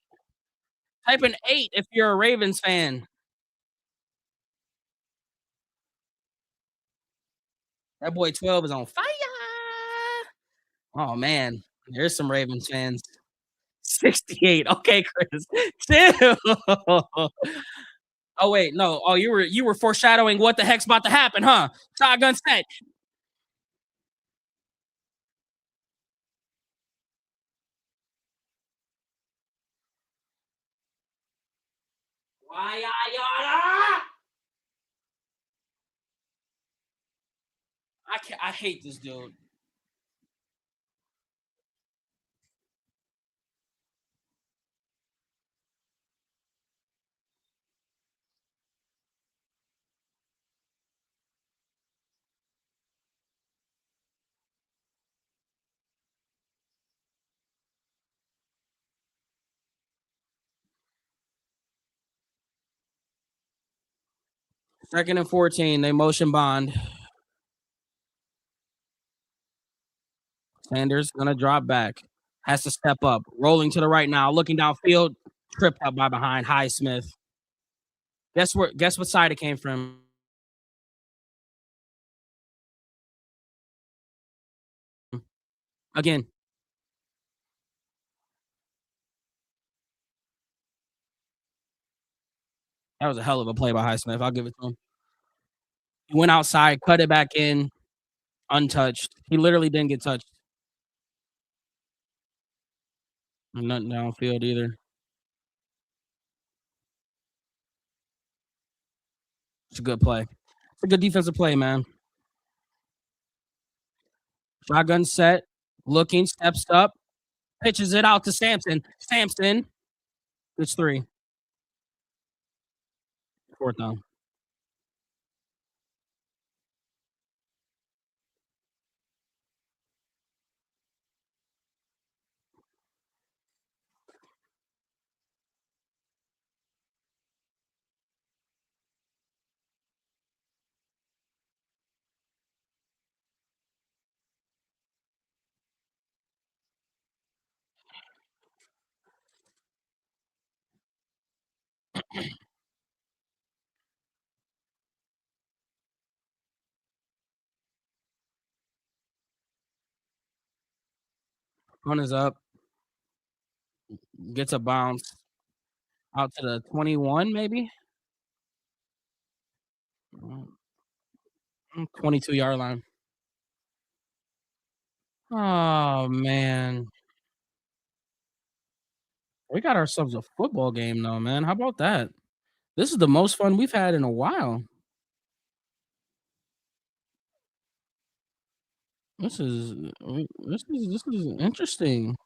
Type an 8 if you're a Ravens fan. That boy 12 is on fire. Oh, man. There's some Ravens fans. 68. Okay, Chris. Chill. Oh, wait. No. Oh, you were foreshadowing what the heck's about to happen, huh? Shotgun set. Why, I can't, I hate this dude. Second and 14. They motion bond. Sanders gonna drop back. Has to step up. Rolling to the right now. Looking downfield. Tripped up by behind. Highsmith. Guess what side it came from? Again. That was a hell of a play by Highsmith. I'll give it to him. He went outside, cut it back in, untouched. He literally didn't get touched. Nothing downfield either. It's a good play. It's a good defensive play, man. Shotgun set. Looking, steps up, pitches it out to Sampson. Sampson. It's 3. Fourth down. One is up, gets a bounce out to the 21, maybe? 22-yard line. Oh, man. We got ourselves a football game though, man. How about that? This is the most fun we've had in a while. This is this is interesting.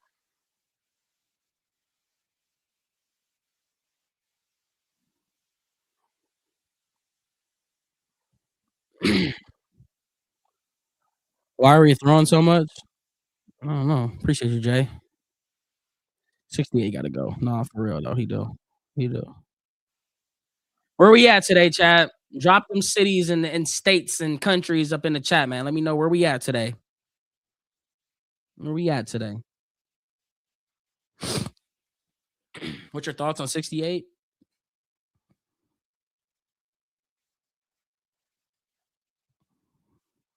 Why are we throwing so much? I don't know. Appreciate you, Jay. 68 gotta go. Nah, for real though. He do. He do. Where we at today, chat? Drop them cities and states and countries up in the chat, man. Let me know where we at today. Where we at today? What's your thoughts on 68?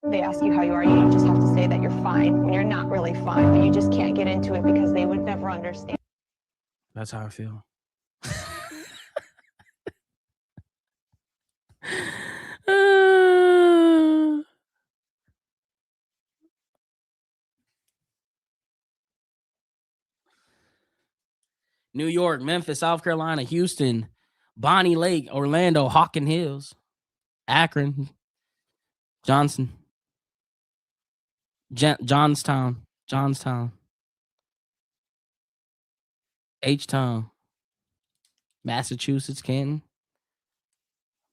They ask you how you are, you just have to say that you're fine when you're not really fine, but you just can't get into it because they would never understand. That's how I feel. New York, Memphis, South Carolina, Houston, Bonnie Lake, Orlando, Hawken Hills, Akron, Johnson, Johnstown, H Town, Massachusetts, Canton,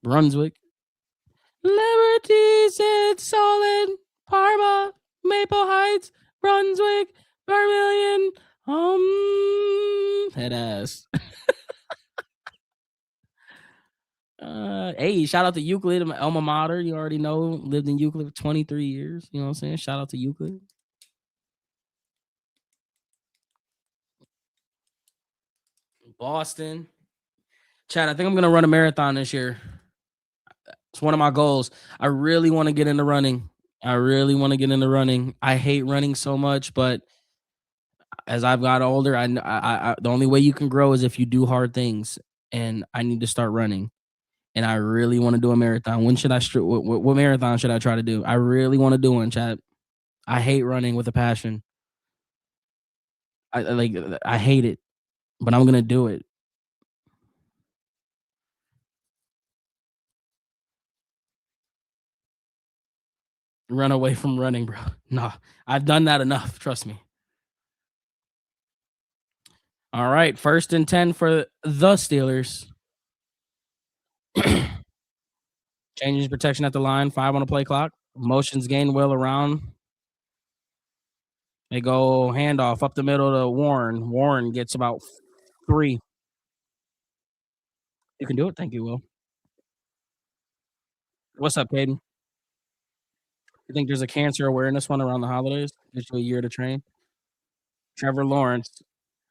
Brunswick, Liberty, St. Solid, Parma, Maple Heights, Brunswick, Vermilion, head ass. Hey, shout out to Euclid, my alma mater. You already know, lived in Euclid for 23 years. You know what I'm saying? Shout out to Euclid. Boston. Chad, I think I'm gonna run a marathon this year. It's one of my goals. I really want to get into running. I hate running so much, but as I've got older, the only way you can grow is if you do hard things, and I need to start running. And I really want to do a marathon. When should I? What marathon should I try to do? I really want to do one, Chad. I hate running with a passion. I hate it, but I'm gonna do it. Run away from running, bro. Nah, I've done that enough. Trust me. All right, 1st and 10 for the Steelers. Changes protection at the line. 5 on the play clock. Motions gain well around. They go handoff up the middle to Warren. Warren gets about 3. You can do it. Thank you, Will. What's up, Caden? You think there's a cancer awareness one around the holidays? Gives you a year to train. Trevor Lawrence.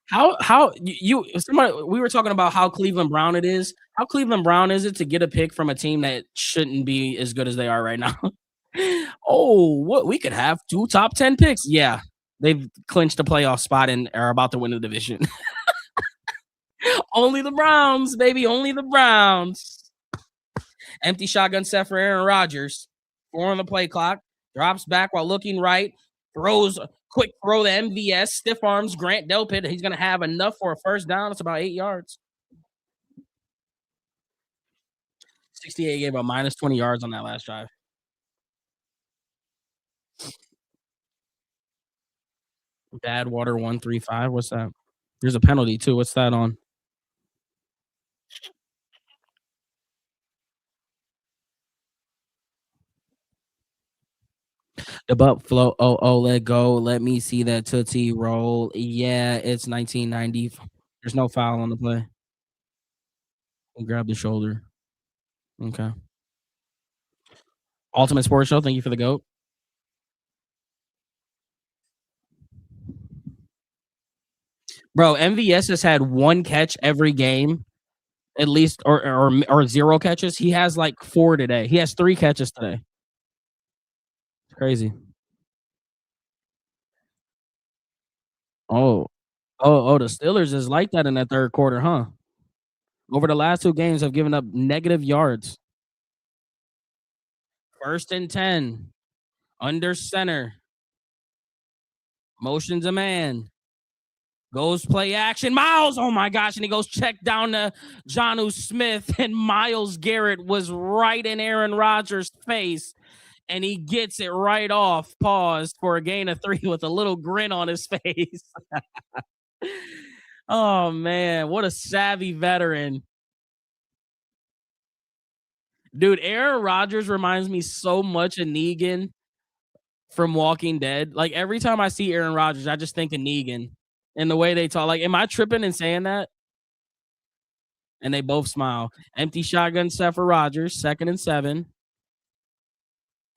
How you somebody we were talking about how Cleveland Brown it is. How Cleveland Brown is it to get a pick from a team that shouldn't be as good as they are right now? Oh, what we could have 2 top 10 picks. Yeah. They've clinched a playoff spot and are about to win the division. Only the Browns, baby. Only the Browns. Empty shotgun set for Aaron Rodgers. 4 on the play clock. Drops back while looking right. Throws a quick throw to MVS. Stiff arms Grant Delpit. He's going to have enough for a first down. It's about 8 yards. 68 gave a minus 20 yards on that last drive. Badwater 135. What's that? There's a penalty too. What's that on? The Buffalo. Let go. Let me see that Tootsie roll. Yeah, it's 1990. There's no foul on the play. We'll grab the shoulder. Okay. Ultimate Sports Show. Thank you for the goat. Bro, MVS has had 1 catch every game, at least, or 0 catches. He has like 4 today. He has 3 catches today. It's crazy. Oh, oh, the Steelers is like that in that third quarter, huh? Over the last 2 games have given up negative yards. 1st and 10, under center, motions a man, goes play action. Miles, oh my gosh, and he goes check down to Jonnu Smith, and Miles Garrett was right in Aaron Rodgers' face, and he gets it right off. Paused for a gain of 3 with a little grin on his face. Oh man, what a savvy veteran. Dude, Aaron Rodgers reminds me so much of Negan from Walking Dead. Like every time I see Aaron Rodgers, I just think of Negan and the way they talk. Like, am I tripping and saying that? And they both smile. Empty shotgun set for Rodgers, 2nd and 7.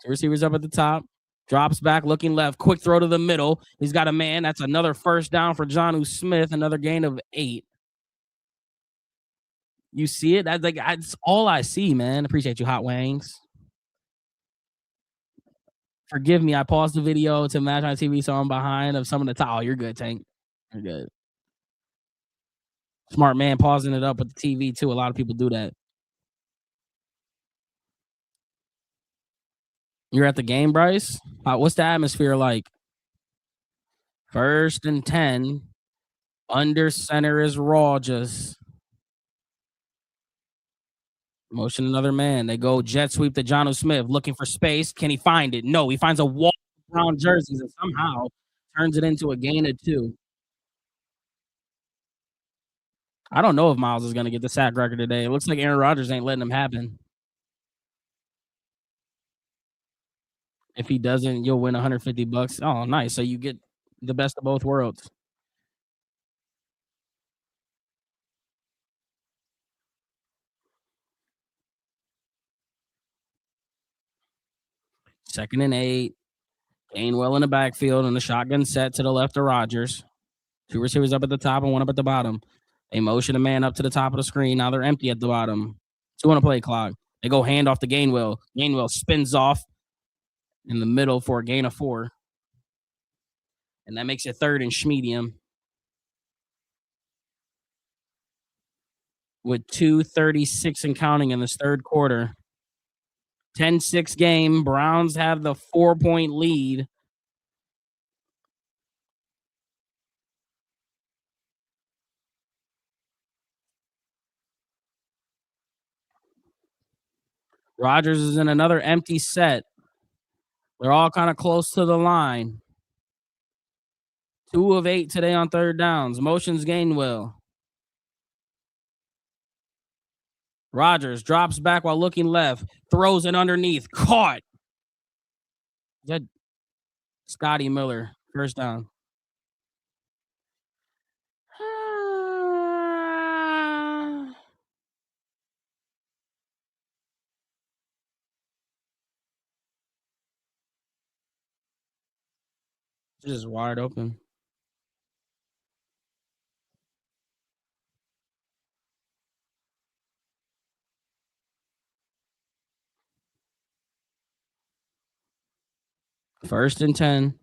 Two receivers up at the top. Drops back, looking left. Quick throw to the middle. He's got a man. That's another first down for Jonnu Smith. Another gain of 8. You see it? That's all I see, man. Appreciate you, Hot Wangs. Forgive me. I paused the video to match my TV, so I'm behind of some of the top. Oh, you're good, Tank. You're good. Smart man pausing it up with the TV too. A lot of people do that. You're at the game, Bryce? What's the atmosphere like? 1st and 10. Under center is Rogers. Motion another man. They go jet sweep to Jonnu Smith looking for space. Can he find it? No, he finds a wall of brown jerseys and somehow turns it into a gain of 2. I don't know if Miles is going to get the sack record today. It looks like Aaron Rodgers ain't letting him happen. If he doesn't, you'll win $150. Oh, nice. So you get the best of both worlds. Second and 8. Gainwell in the backfield and the shotgun set to the left of Rodgers. 2 receivers up at the top and 1 up at the bottom. They motion a man up to the top of the screen. Now they're empty at the bottom. 2 on a play clock. They go hand off to Gainwell. Gainwell spins off in the middle for a gain of 4. And that makes it 3rd and Schmedium. With 2:36 and counting in this third quarter. 10-6 game. Browns have the 4-point lead. Rodgers is in another empty set. They're all kind of close to the line. 2 of 8 today on third downs. Motions Gainwell. Rodgers drops back while looking left. Throws it underneath. Caught. That Scotty Miller. First down. Just wide open. First and 10.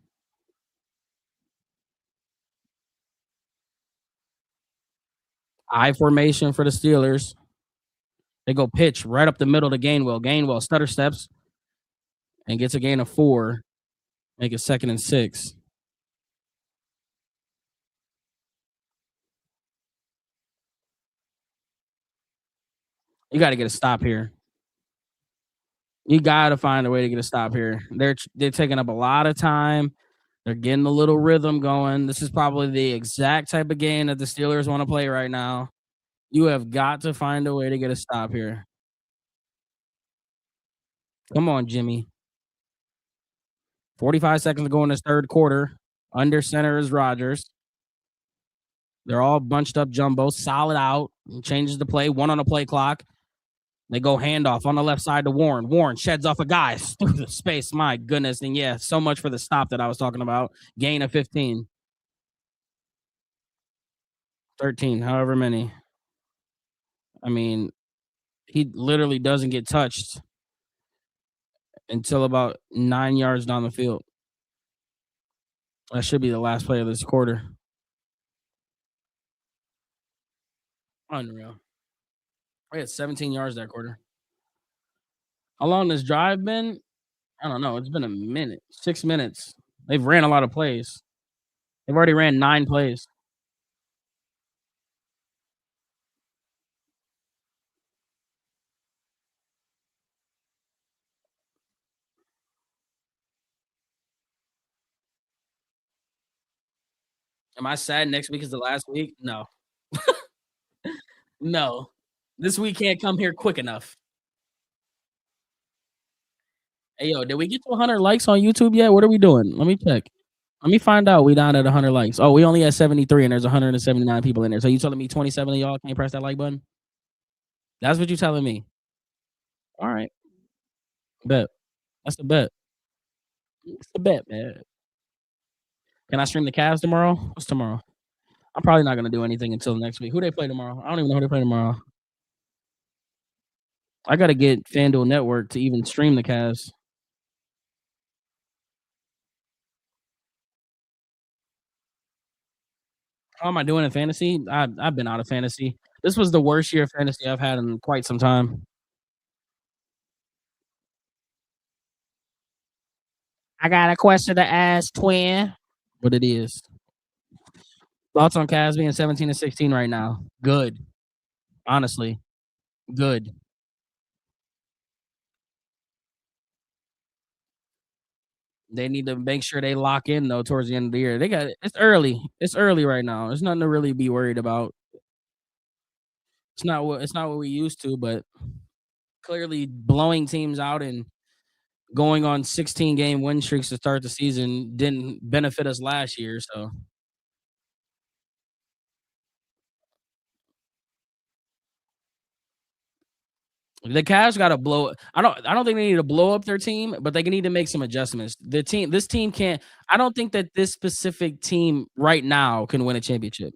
I formation for the Steelers. They go pitch right up the middle to Gainwell. Gainwell stutter steps and gets a gain of 4. Make it 2nd and 6. You got to get a stop here. You got to find a way to get a stop here. They're taking up a lot of time. They're getting a little rhythm going. This is probably the exact type of game that the Steelers want to play right now. You have got to find a way to get a stop here. Come on, Jimmy. 45 seconds to go in this third quarter. Under center is Rodgers. They're all bunched up jumbo. Solid out. Changes the play. 1 on a play clock. They go handoff on the left side to Warren. Warren sheds off a guy through the space. My goodness. And yeah, so much for the stop that I was talking about. Gain of 15. 13, however many. I mean, he literally doesn't get touched until about 9 yards down the field. That should be the last play of this quarter. Unreal. We had 17 yards that quarter. How long this drive been? I don't know. It's been a minute. 6 minutes. They've ran a lot of plays. They've already ran 9 plays. Am I sad next week is the last week? No. No. This week can't come here quick enough. Hey, yo, did we get to 100 likes on YouTube yet? What are we doing? Let me check. Let me find out. We down at 100 likes. Oh, we only at 73, and there's 179 people in there. So you telling me 27 of y'all can't press that like button? That's what you telling me. All right, bet. That's the bet. It's the bet, man. Can I stream the Cavs tomorrow? What's tomorrow? I'm probably not gonna do anything until next week. Who they play tomorrow? I don't even know who they play tomorrow. I gotta get FanDuel Network to even stream the Cavs. How am I doing in fantasy? I've been out of fantasy. This was the worst year of fantasy I've had in quite some time. I got a question to ask, twin. What it is? Thoughts on Cavs being 17 and 16 right now? Good. Honestly, good. They need to make sure they lock in though towards the end of the year. They got it's early. It's early right now. There's nothing to really be worried about. It's not what we used to, but clearly blowing teams out and going on 16 game win streaks to start the season didn't benefit us last year. So the Cavs got to blow. I don't think they need to blow up their team, but they need to make some adjustments. This team can't. I don't think that this specific team right now can win a championship.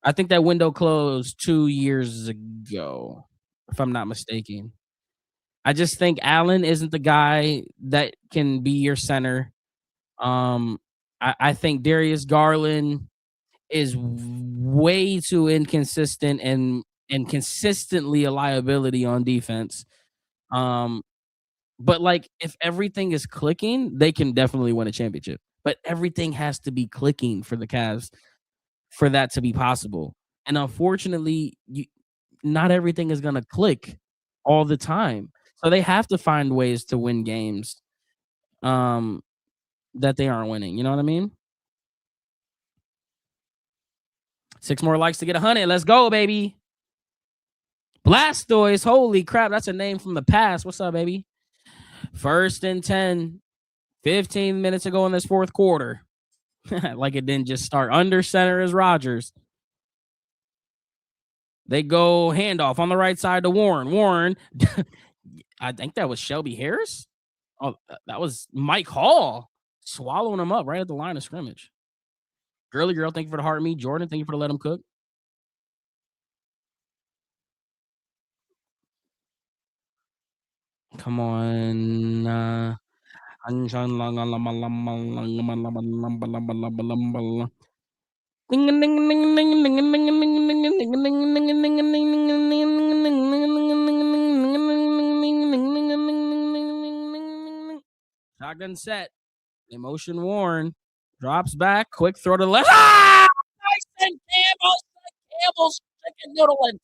I think that window closed 2 years ago, if I'm not mistaken. I just think Allen isn't the guy that can be your center. Um, I think Darius Garland is way too inconsistent and consistently a liability on defense. Um, but like if everything is clicking, they can definitely win a championship. But everything has to be clicking for the Cavs for that to be possible. And unfortunately, not everything is gonna click all the time. So they have to find ways to win games um that they aren't winning. You know what I mean? 6 more likes to get 100. Let's go, baby. Blastoise. Holy crap, that's a name from the past. What's up, baby? First and 10, 15 minutes ago in this fourth quarter. Like it didn't just start. Under center is Rodgers. They go handoff on the right side to Warren. Warren, I think that was Shelby Harris. Oh, that was Mike Hall swallowing him up right at the line of scrimmage. Girly girl, thank you for the heart me. Jordan, thank you for the let him cook. Come on. Shotgun set. Emotion worn. Drops back. Quick throw to the left. Ah! Campbell's chicken noodle and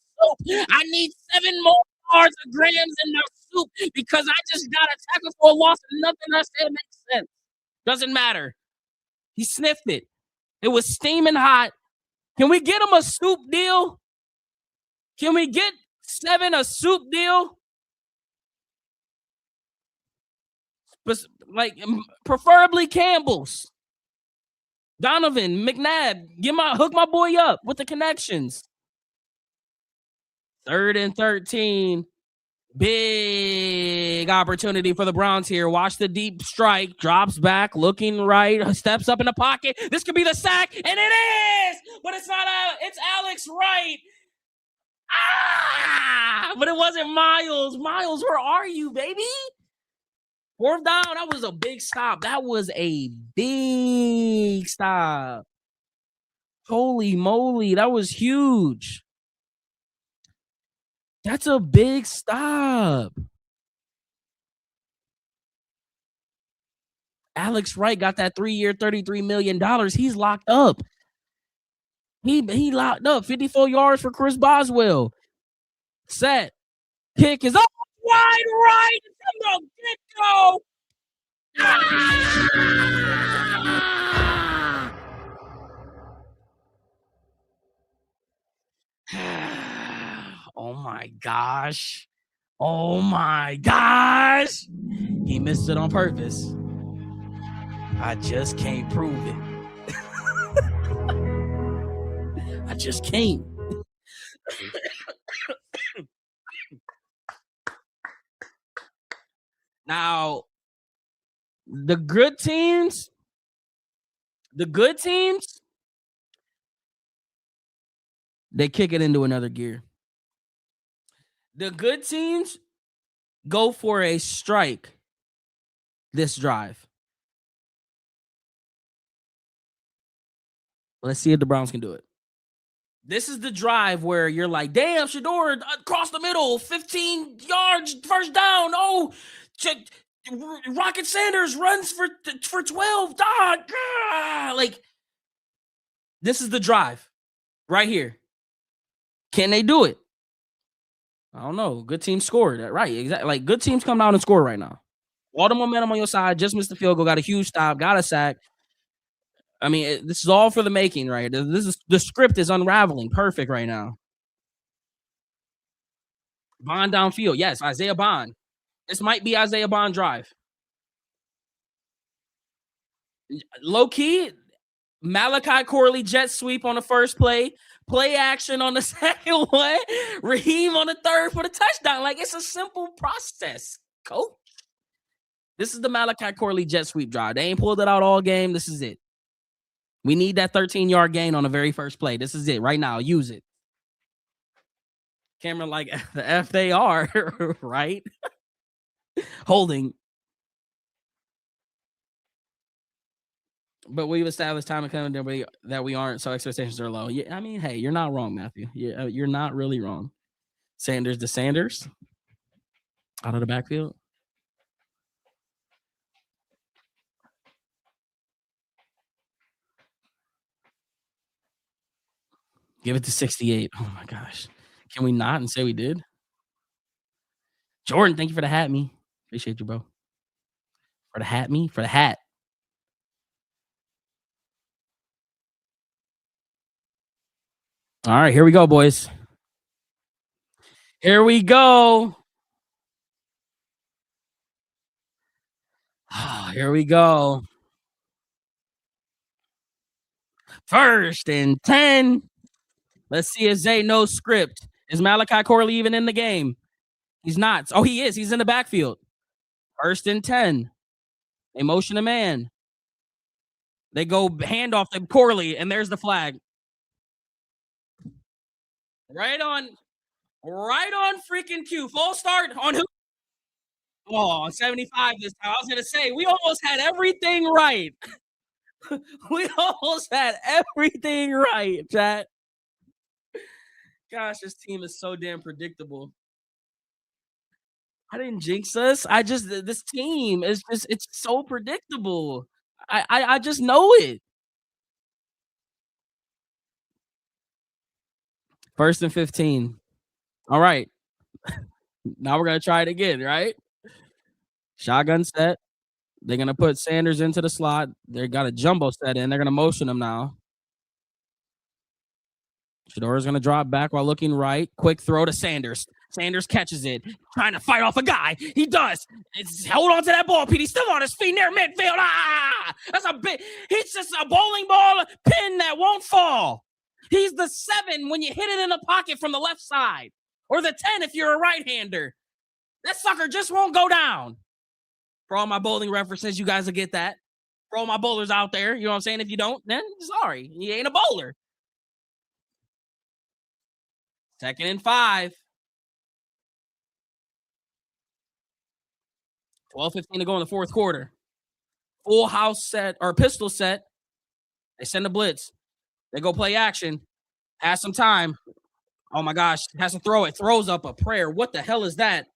soup. I need 7 more bars of grams in my soup because I just got a tackle for a loss and nothing I said makes sense. Doesn't matter. He sniffed it. It was steaming hot. Can we get him a soup deal? Can we get 7 a soup deal? Like preferably Campbell's. Donovan, McNabb, hook my boy up with the connections. 3rd and 13. Big opportunity for the Browns here. Watch the deep strike. Drops back, looking right, steps up in the pocket. This could be the sack, and it is! But it's not it's Alex Wright. Ah! But it wasn't Miles. Miles, where are you, baby? 4th down. That was a big stop. That was a big stop. Holy moly, that was huge. That's a big stop. Alex Wright got that 3-year, $33 million. He's locked up. He locked up. 54 yards for Chris Boswell. Set. Kick is up. Wide right from the get-go. Oh my gosh. Oh my gosh. He missed it on purpose. I just can't prove it. I just can't. Now, the good teams, they kick it into another gear. The good teams go for a strike this drive. Let's see if the Browns can do it. This is the drive where you're like, damn, Shador across the middle, 15 yards, first down. Oh, Rocket Sanders runs for 12. Like, this is the drive right here. Can they do it? I don't know. Good teams scored. Right, exactly. Like, good teams come out and score right now. All the momentum on your side, just missed the field goal, got a huge stop, got a sack. I mean, this is all for the making, right? The script is unraveling perfect right now. Bond downfield. Yes, Isaiah Bond. This might be Isaiah Bond drive. Low key, Malachi Corley jet sweep on the first play action on the second one, Raheem on the third for the touchdown. Like, it's a simple process, coach. This is the Malachi Corley jet sweep drive. They ain't pulled it out all game. This is it. We need that 13-yard gain on the very first play. This is it right now. Use it. Cameron, like, the F they are, right? Holding. But we've established time and coming that we aren't, so expectations are low. Yeah, I mean, hey, you're not wrong, Matthew. You're not really wrong. Sanders to Sanders. Out of the backfield. Give it to 68. Oh my gosh. Can we not and say we did? Jordan, thank you for the hat, me. Appreciate you, bro. For the hat, me. For the hat. All right, here we go, boys. Here we go. Here we go. 1st and 10. Let's see if Zay knows script. Is Malachi Corley even in the game? He's not. Oh, he is. He's in the backfield. 1st and 10. They motion a man. They go handoff to Corley, and there's the flag. Right on freaking cue. Full start on who? Oh, 75 this time. I was going to say, we almost had everything right. We almost had everything right, chat. Gosh, this team is so damn predictable. I didn't jinx us. This team is just, it's so predictable. I just know it. 1st and 15. All right. Now we're going to try it again, right? Shotgun set. They're going to put Sanders into the slot. They got a jumbo set in. They're going to motion him now. Shador's going to drop back while looking right. Quick throw to Sanders. Sanders catches it. Trying to fight off a guy. He does. Hold on to that ball, Pete. He's still on his feet near midfield. That's a big. He's just a bowling ball pin that won't fall. He's the 7 when you hit it in the pocket from the left side. Or the 10 if you're a right-hander. That sucker just won't go down. For all my bowling references, you guys will get that. For all my bowlers out there, you know what I'm saying? If you don't, then sorry. You ain't a bowler. 2nd and 5. 12:15 to go in the 4th quarter. Full house set or pistol set. They send a blitz. They go play action. Have some time. Oh my gosh, has to throw it, throws up a prayer. What the hell is that?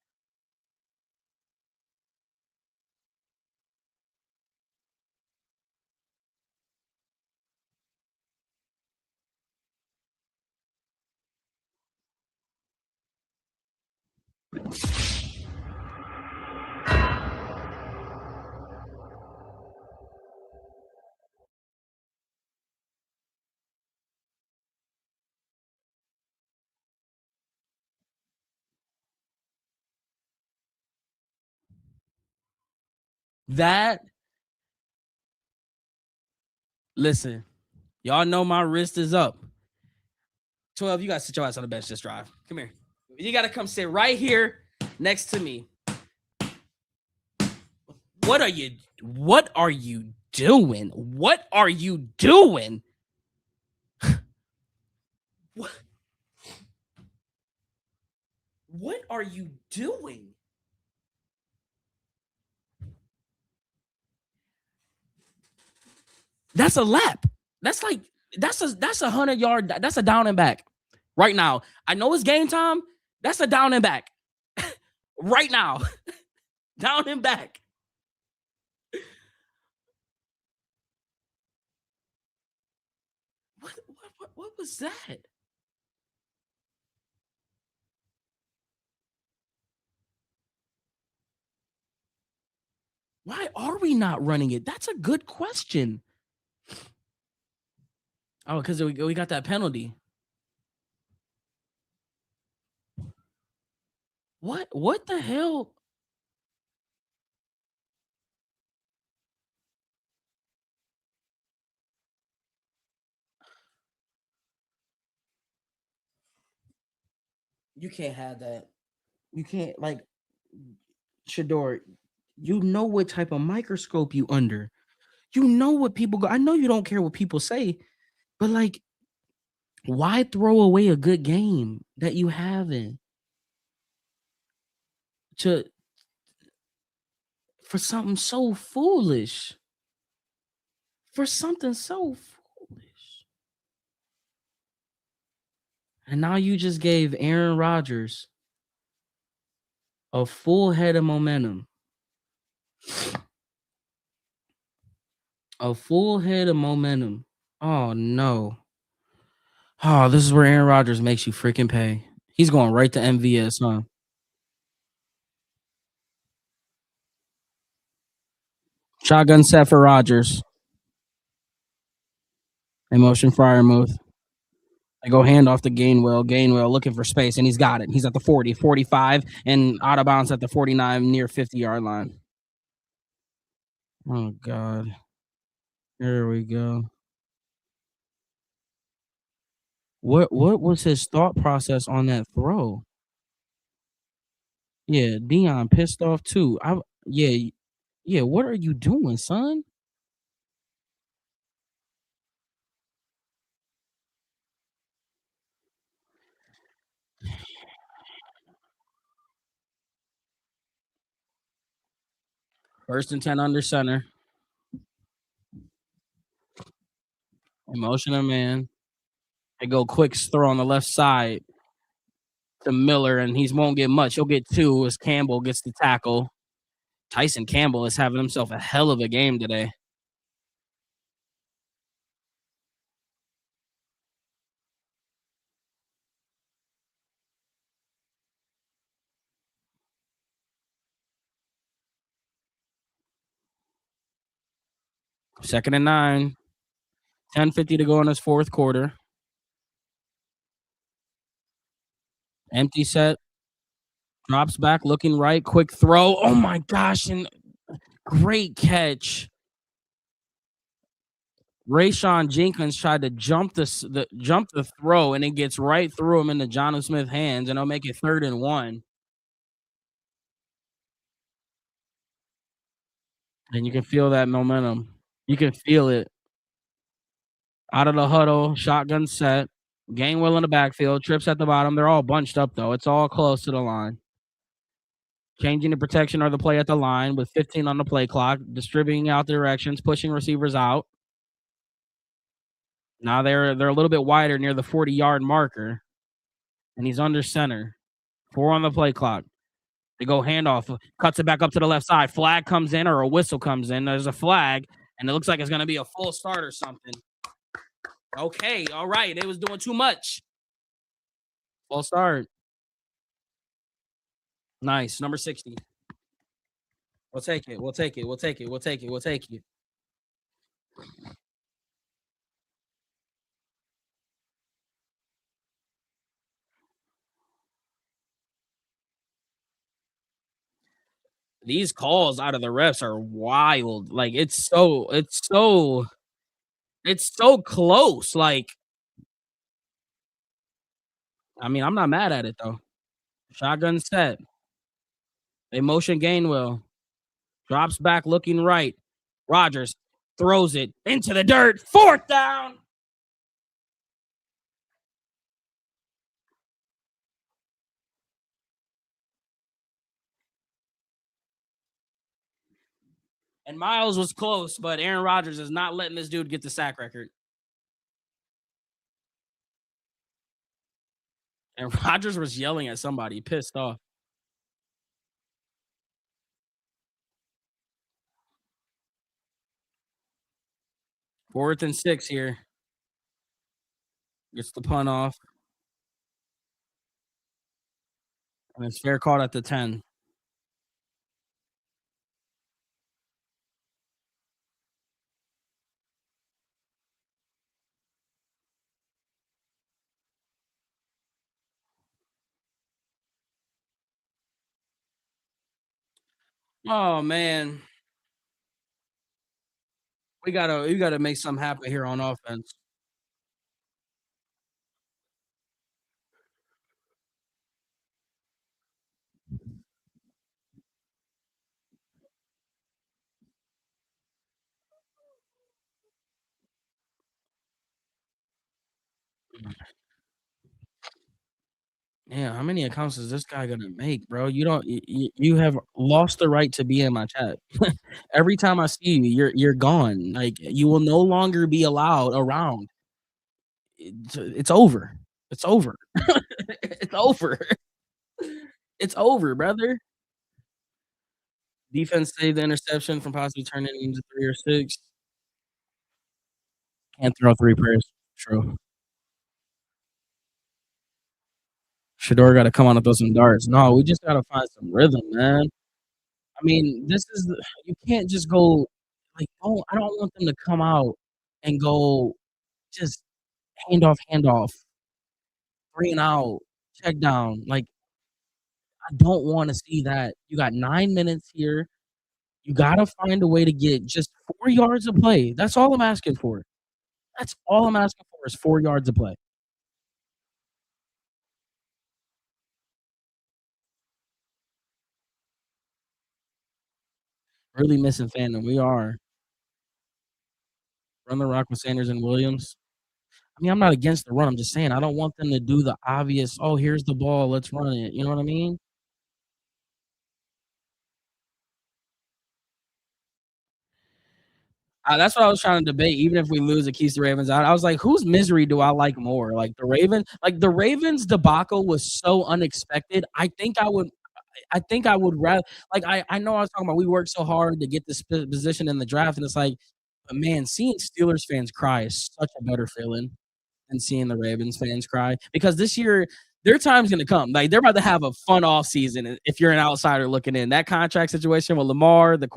That listen, y'all know my wrist is up. 12, you gotta sit your ass on the bench this drive. Come here. You gotta come sit right here next to me. What are you doing? What are you doing? What what are you doing? That's a lap. That's like that's a 100-yard. That's a down and back. Right now. I know it's game time. That's a down and back. Right now. Down and back. What was that? Why are we not running it? That's a good question. Oh, because we got that penalty. What the hell? You can't have that. You can't like Shador. You know what type of microscope you under. You know what people go. I know you don't care what people say, but like, why throw away a good game that you haven't to for something so foolish? For something so foolish. And now you just gave Aaron Rodgers a full head of momentum. A full head of momentum. Oh no. Oh, this is where Aaron Rodgers makes you freaking pay. He's going right to MVS, huh? Shotgun set for Rodgers. Emotion fire move. They go hand off to Gainwell. Gainwell looking for space, and he's got it. He's at the 40, 45, and out of bounds at the 49, near 50-yard line. Oh, God. Here we go. What was his thought process on that throw? Yeah, Dion pissed off too. Yeah, what are you doing, son? First and 10 under center. Emotional man. They go quick throw on the left side to Miller, and he won't get much. He'll get 2 as Campbell gets the tackle. Tyson Campbell is having himself a hell of a game today. Second and 9. 10:50 to go in this fourth quarter. Empty set. Drops back, looking right. Quick throw. Oh my gosh! And great catch. Rayshawn Jenkins tried to jump the throw, and it gets right through him into Jonnu Smith's hands, and it'll make it 3rd and 1. And you can feel that momentum. You can feel it. Out of the huddle, shotgun set. Gainwell in the backfield, trips at the bottom. They're all bunched up though. It's all close to the line. Changing the protection or the play at the line with 15 on the play clock, distributing out the directions, pushing receivers out. Now they're a little bit wider near the 40-yard marker. and he's under center. 4 on the play clock. They go handoff, cuts it back up to the left side. Flag comes in or a whistle comes in. There's a flag, and it looks like it's going to be a full start or something. Okay, all right. It was doing too much. Full start. Nice. Number 60. We'll take it. We'll take it. We'll take it. We'll take it. We'll take it. These calls out of the refs are wild. Like it's so close. Like, I mean, I'm not mad at it though. Shotgun set. They motion Gainwell. Drops back looking right. Rodgers throws it into the dirt. 4th down. And Miles was close, but Aaron Rodgers is not letting this dude get the sack record. And Rodgers was yelling at somebody, pissed off. 4th and 6 here. Gets the punt off. And it's fair caught at the 10. Oh man. We gotta make something happen here on offense. Yeah, how many accounts is this guy gonna make, bro? You don't you have lost the right to be in my chat. Every time I see you, you're gone. Like you will no longer be allowed around. It's over. It's over. It's over. It's over, brother. Defense saved the interception from possibly turning into 3 or 6. Can't throw 3 prayers. True. Shador got to come on and throw some darts. No, we just got to find some rhythm, man. I mean, you can't just go like, I don't want them to come out and go just handoff, 3 and out, check down. Like, I don't want to see that. You got 9 minutes here. You got to find a way to get just 4 yards of play. That's all I'm asking for. That's all I'm asking for is 4 yards of play. Really missing Fannon. We are. Run the rock with Sanders and Williams. I mean, I'm not against the run. I'm just saying I don't want them to do the obvious, "Oh, here's the ball, let's run it." You know what I mean? That's what I was trying to debate. Even if we lose, it keeps the Ravens out. I was like, whose misery do I like more? Like the Ravens debacle was so unexpected. I think I would rather like I know I was talking about we worked so hard to get this position in the draft, and it's like, but man, seeing Steelers fans cry is such a better feeling than seeing the Ravens fans cry because this year their time's gonna come. Like they're about to have a fun off season. If you're an outsider looking in, that contract situation with Lamar, the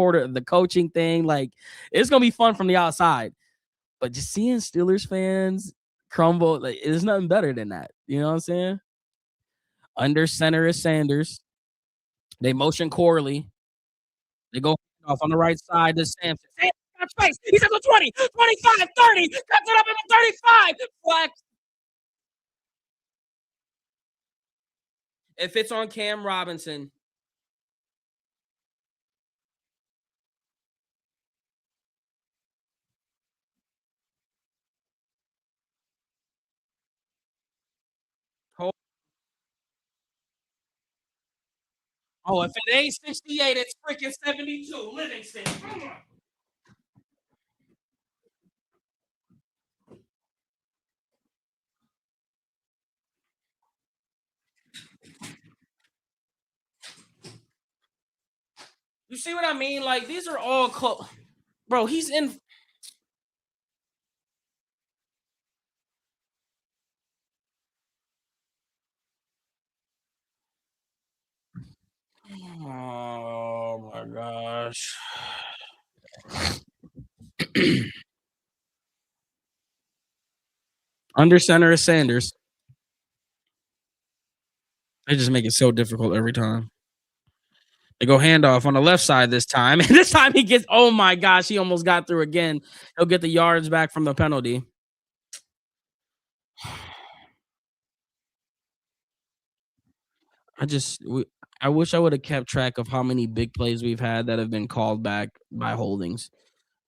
coaching thing, like it's gonna be fun from the outside. But just seeing Steelers fans crumble, like there's nothing better than that. You know what I'm saying? Under center is Sanders. They motion Corley. They go off on the right side to Sampson. Sampson got space. He's at the 20, 25, 30. Cuts it up in the 35. Flex. If it's on Cam Robinson, oh, if it ain't 68, it's freaking 72. Livingston. You see what I mean? Like these are all close, bro. He's in. Oh my gosh. Under center is Sanders. They just make it so difficult every time. They go handoff on the left side this time. And this time he gets, oh my gosh, he almost got through again. He'll get the yards back from the penalty. I just, I wish I would have kept track of how many big plays we've had that have been called back by holdings.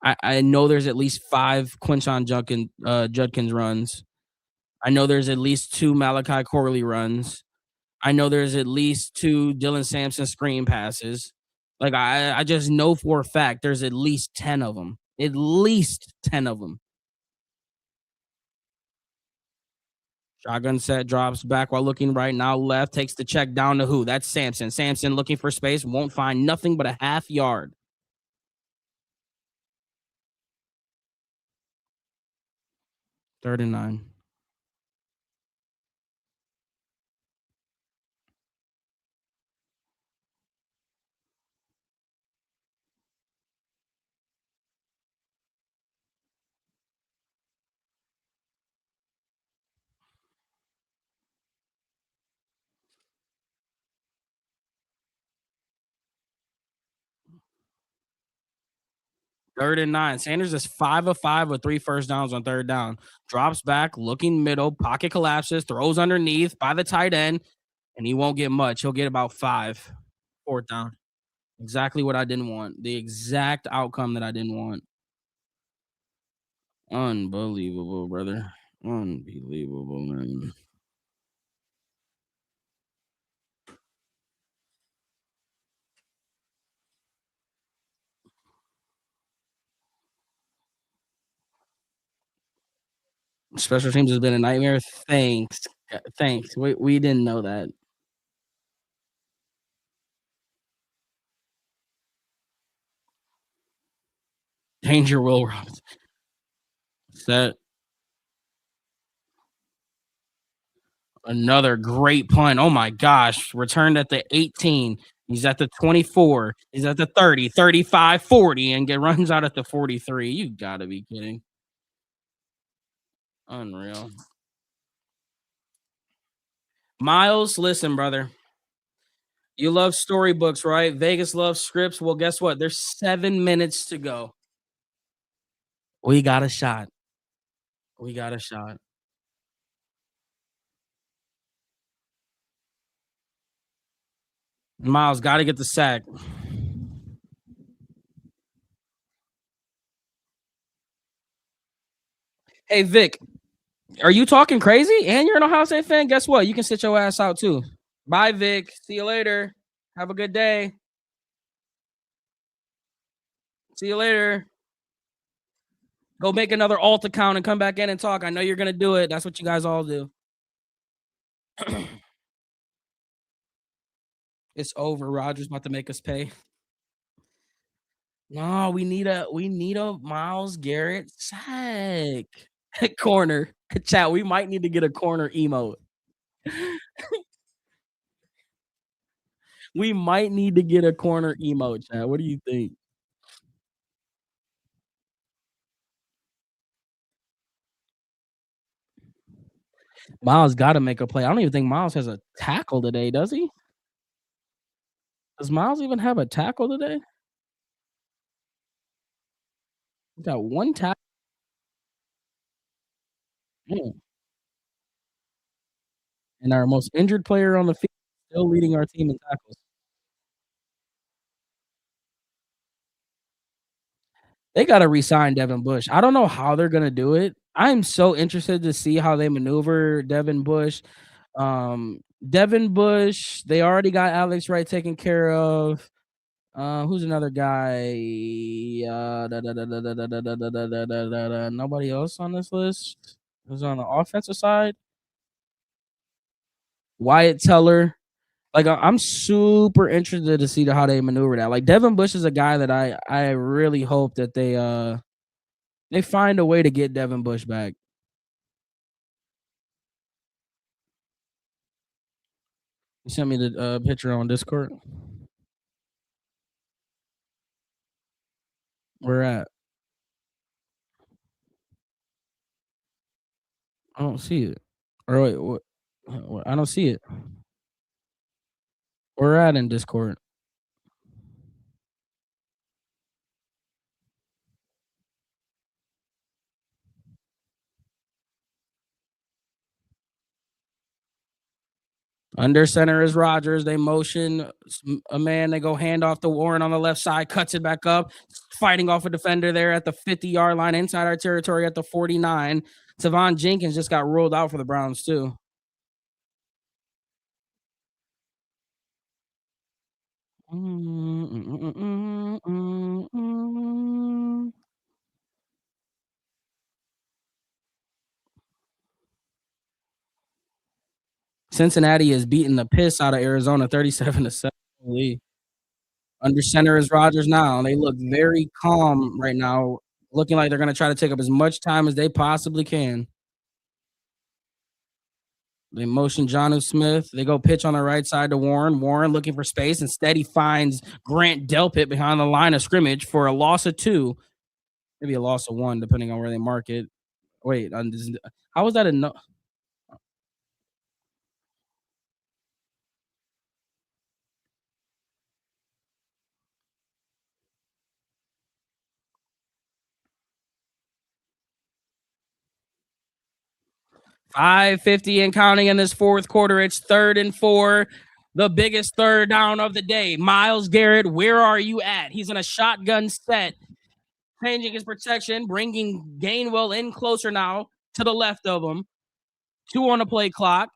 I know there's at least 5 Judkins runs. I know there's at least 2 Malachi Corley runs. I know there's at least 2 Dylan Sampson screen passes. Like I just know for a fact there's at least 10 of them. At least 10 of them. Shotgun set, drops back while looking right, now left, takes the check down to who? That's Sampson. Sampson looking for space, won't find nothing but a half yard. 3rd and 9. 3rd and 9. Sanders is 5 of 5 with 3 first downs on 3rd down. Drops back, looking middle, pocket collapses, throws underneath by the tight end, and he won't get much. He'll get about 5. 4th down. Exactly what I didn't want. The exact outcome that I didn't want. Unbelievable, brother. Unbelievable, man. Special teams has been a nightmare. Thanks. Thanks. We didn't know that. Danger Will Robinson. Set another great punt. Oh my gosh. Returned at the 18. He's at the 24. He's at the 30, 35, 40, and runs out at the 43. You gotta be kidding. Unreal. Miles, listen, brother. You love storybooks, right? Vegas loves scripts. Well, guess what? There's 7 minutes to go. We got a shot. We got a shot. Miles got to get the sack. Hey, Vic, are you talking crazy? And you're an Ohio State fan? Guess what? You can sit your ass out too. Bye, Vic. See you later. Have a good day. See you later. Go make another alt account and come back in and talk. I know you're going to do it. That's what you guys all do. It's over. Roger's about to make us pay. No, we need a Miles Garrett sack. Corner. Chat, we might need to get a corner emote. We might need to get a corner emote, chat. What do you think? Miles got to make a play. I don't even think Miles has a tackle today, does he? Does Miles even have a tackle today? He got 1 tackle. And our most injured player on the field still leading our team in tackles. They got to resign Devin Bush. I don't know how they're gonna do it. I'm so interested to see how they maneuver Devin Bush. Devin Bush, they already got Alex Wright taken care of. Who's another guy? Nobody else on this list. Who's on the offensive side? Wyatt Teller. Like I'm super interested to see how they maneuver that. Like Devin Bush is a guy that I really hope that they find a way to get Devin Bush back. You sent me the picture on Discord. Where at? I don't see it. Or wait, what? I don't see it. Where at in Discord? Under center is Rogers. They motion a man. They go hand off to Warren on the left side, cuts it back up, fighting off a defender there at the 50-yard line inside our territory at the 49. Tavon Jenkins just got ruled out for the Browns, too. Cincinnati is beating the piss out of Arizona 37-7. Under center is Rogers now. They look very calm right now, looking like they're going to try to take up as much time as they possibly can. They motion Jonnu Smith. They go pitch on the right side to Warren. Warren looking for space. Instead, he finds Grant Delpit behind the line of scrimmage for a loss of 2, maybe a loss of 1, depending on where they mark it. Wait, how was that a no? 5:50 and counting in this fourth quarter. It's 3rd and 4, the biggest third down of the day. Myles Garrett, where are you at? He's in a shotgun set, changing his protection, bringing Gainwell in closer now to the left of him. 2 on the play clock.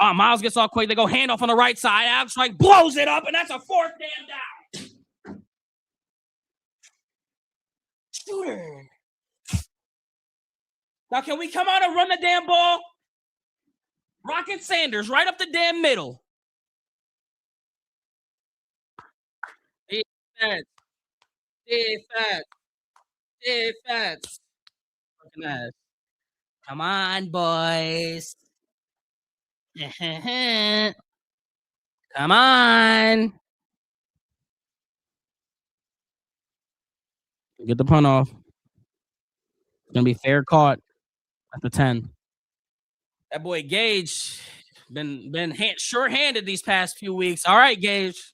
Myles gets off quick. They go handoff on the right side. Alex Strike blows it up, and that's a 4th damn down. Shooter. Now, can we come out and run the damn ball? Rocket Sanders right up the damn middle. Defense. Defense. Defense. Fucking ass. Come on, boys. Come on. Get the punt off. It's gonna be fair caught at the 10. That boy Gage been sure-handed these past few weeks. All right, Gage.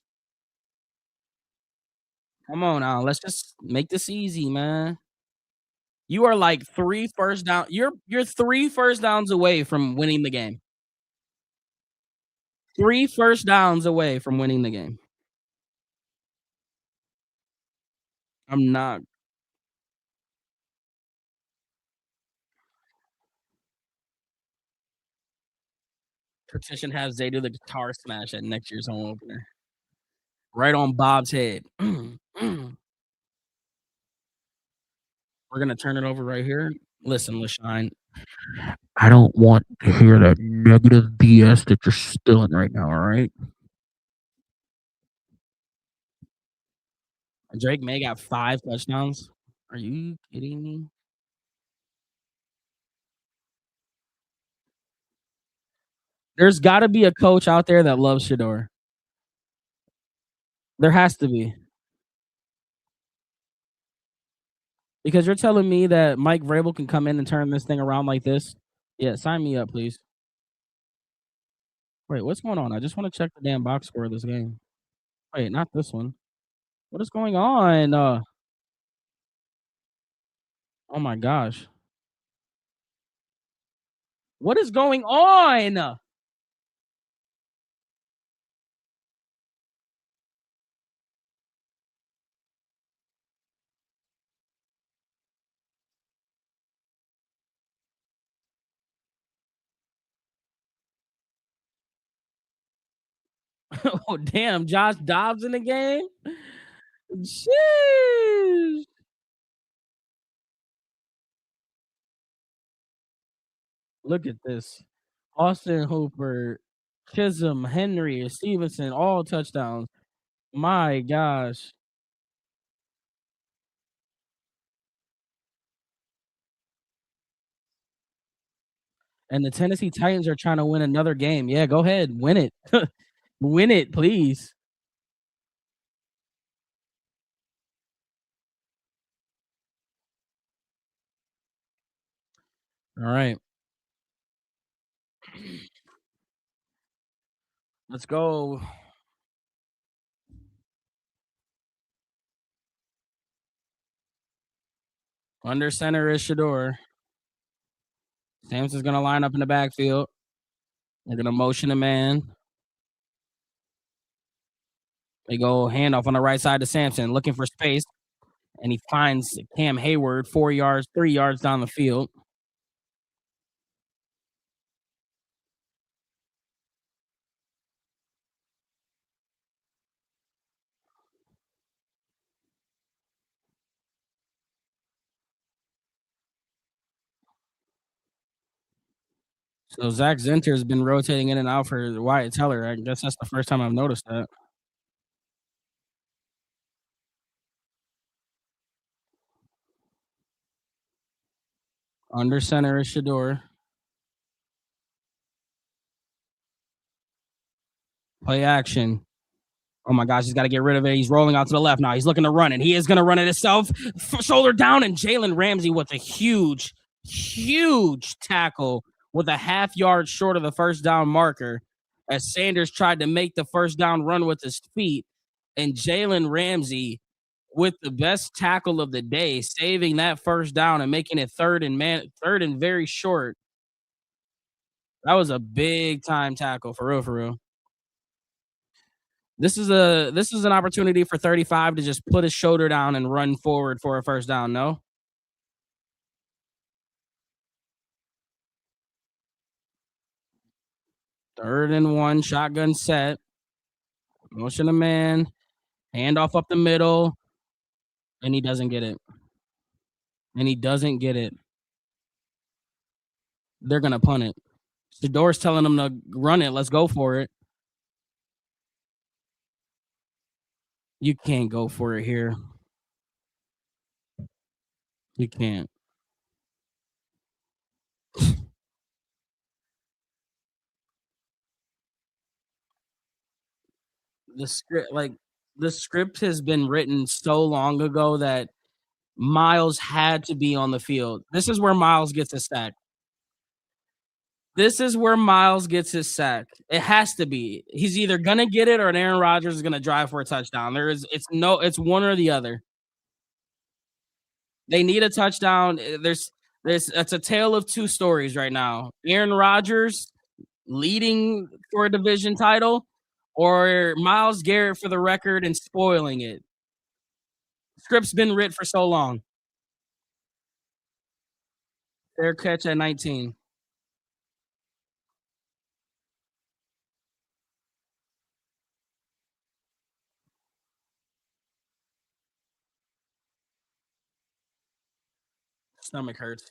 Come on now. Let's just make this easy, man. You are like 3 first down. You're 3 first downs away from winning the game. 3 first downs away from winning the game. I'm not. Petition has Zay do the guitar smash at next year's home opener. Right on Bob's head. We're gonna turn it over right here. Listen, LaShine. I don't want to hear that negative BS that you're spilling right now, all right? Drake May got 5 touchdowns. Are you kidding me? There's gotta be a coach out there that loves Shador. There has to be. Because you're telling me that Mike Vrabel can come in and turn this thing around like this? Yeah, sign me up, please. Wait, what's going on? I just want to check the damn box score of this game. Wait, not this one. What is going on? Oh my gosh. What is going on? Oh damn, Josh Dobbs in the game? Sheesh. Look at this. Austin Hooper Chisholm, Henry, Stevenson, all touchdowns. My gosh. And the Tennessee Titans are trying to win another game. Yeah, go ahead, win it. Win it, please. All right. Let's go. Under center is Shador. Samson's gonna line up in the backfield. They're gonna motion a man. They go handoff on the right side to Sampson, looking for space, and he finds Cam Hayward 4 yards, 3 yards down the field. So Zach Zenter's been rotating in and out for Wyatt Teller. I guess that's the first time I've noticed that. Under center is Shador. Play action. Oh my gosh, he's got to get rid of it. He's rolling out to the left now. He's looking to run it. He is going to run it himself. Shoulder down, and Jalen Ramsey with a huge, huge tackle with a half-yard short of the first down marker as Sanders tried to make the first down run with his feet. And Jalen Ramsey with the best tackle of the day, saving that first down and making it third and very short. That was a big time tackle for real, for real. This is an opportunity for 35 to just put his shoulder down and run forward for a first down. No, 3rd and 1, shotgun set, motion a man, handoff up the middle, and he doesn't get it. And he doesn't get it. They're gonna punt it. Shador's telling them to run it. Let's go for it. You can't go for it here. You can't. The script has been written so long ago that Miles had to be on the field. This is where Miles gets his sack. This is where Miles gets his sack. It has to be. He's either gonna get it or Aaron Rodgers is gonna drive for a touchdown. It's one or the other. They need a touchdown. There's it's a tale of two stories right now. Aaron Rodgers leading for a division title, or Miles Garrett for the record and spoiling it. Script's been writ for so long. Fair catch at 19. Stomach hurts.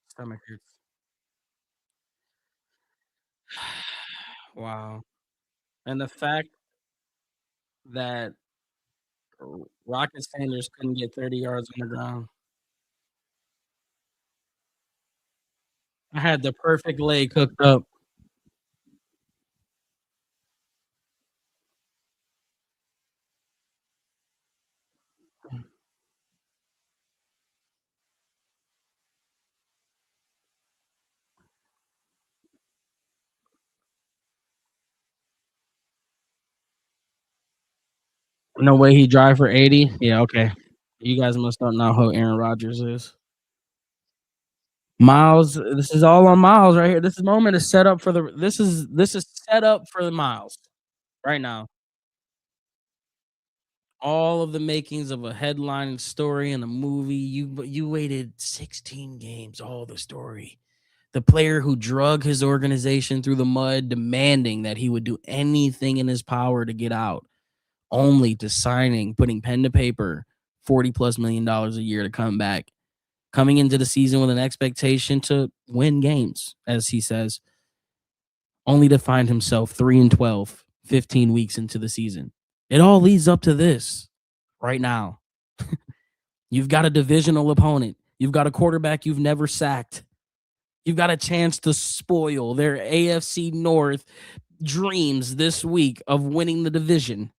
Stomach hurts. Wow. And the fact that Rocket Sanders couldn't get 30 yards on the ground. I had the perfect leg cooked up. No way he drive for 80. Yeah, okay. You guys must not know who Aaron Rodgers is. Miles, this is all on Miles right here. This moment is set up for the this is set up for the Miles right now. All of the makings of a headline story and a movie. You waited 16 games, all the story. The player who drug his organization through the mud, demanding that he would do anything in his power to get out, only to putting pen to paper, $40+ million a year to come back coming into the season with an expectation to win games, as he says, only to find himself 3-12, 15 weeks into the season. It all leads up to this right now. You've got a divisional opponent. You've got a quarterback you've never sacked. You've got a chance to spoil their AFC North dreams this week of winning the division.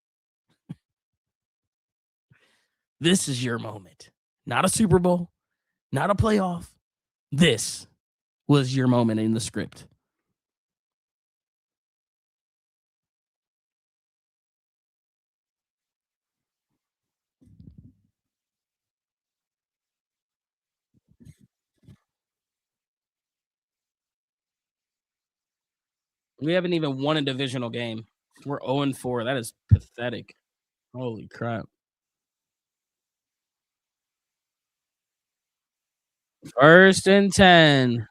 This is your moment. Not a Super Bowl, not a playoff. This was your moment in the script. We haven't even won a divisional game. We're 0-4. That is pathetic. Holy crap. First and 10.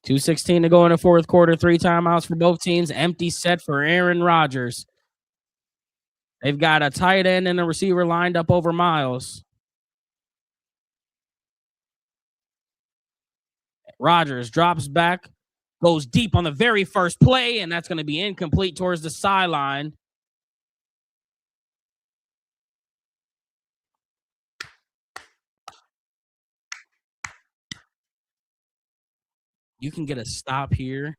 2:16 to go in the fourth quarter. 3 timeouts for both teams. Empty set for Aaron Rodgers. They've got a tight end and a receiver lined up over Miles. Rodgers drops back, goes deep on the very first play, and that's going to be incomplete towards the sideline. You can get a stop here.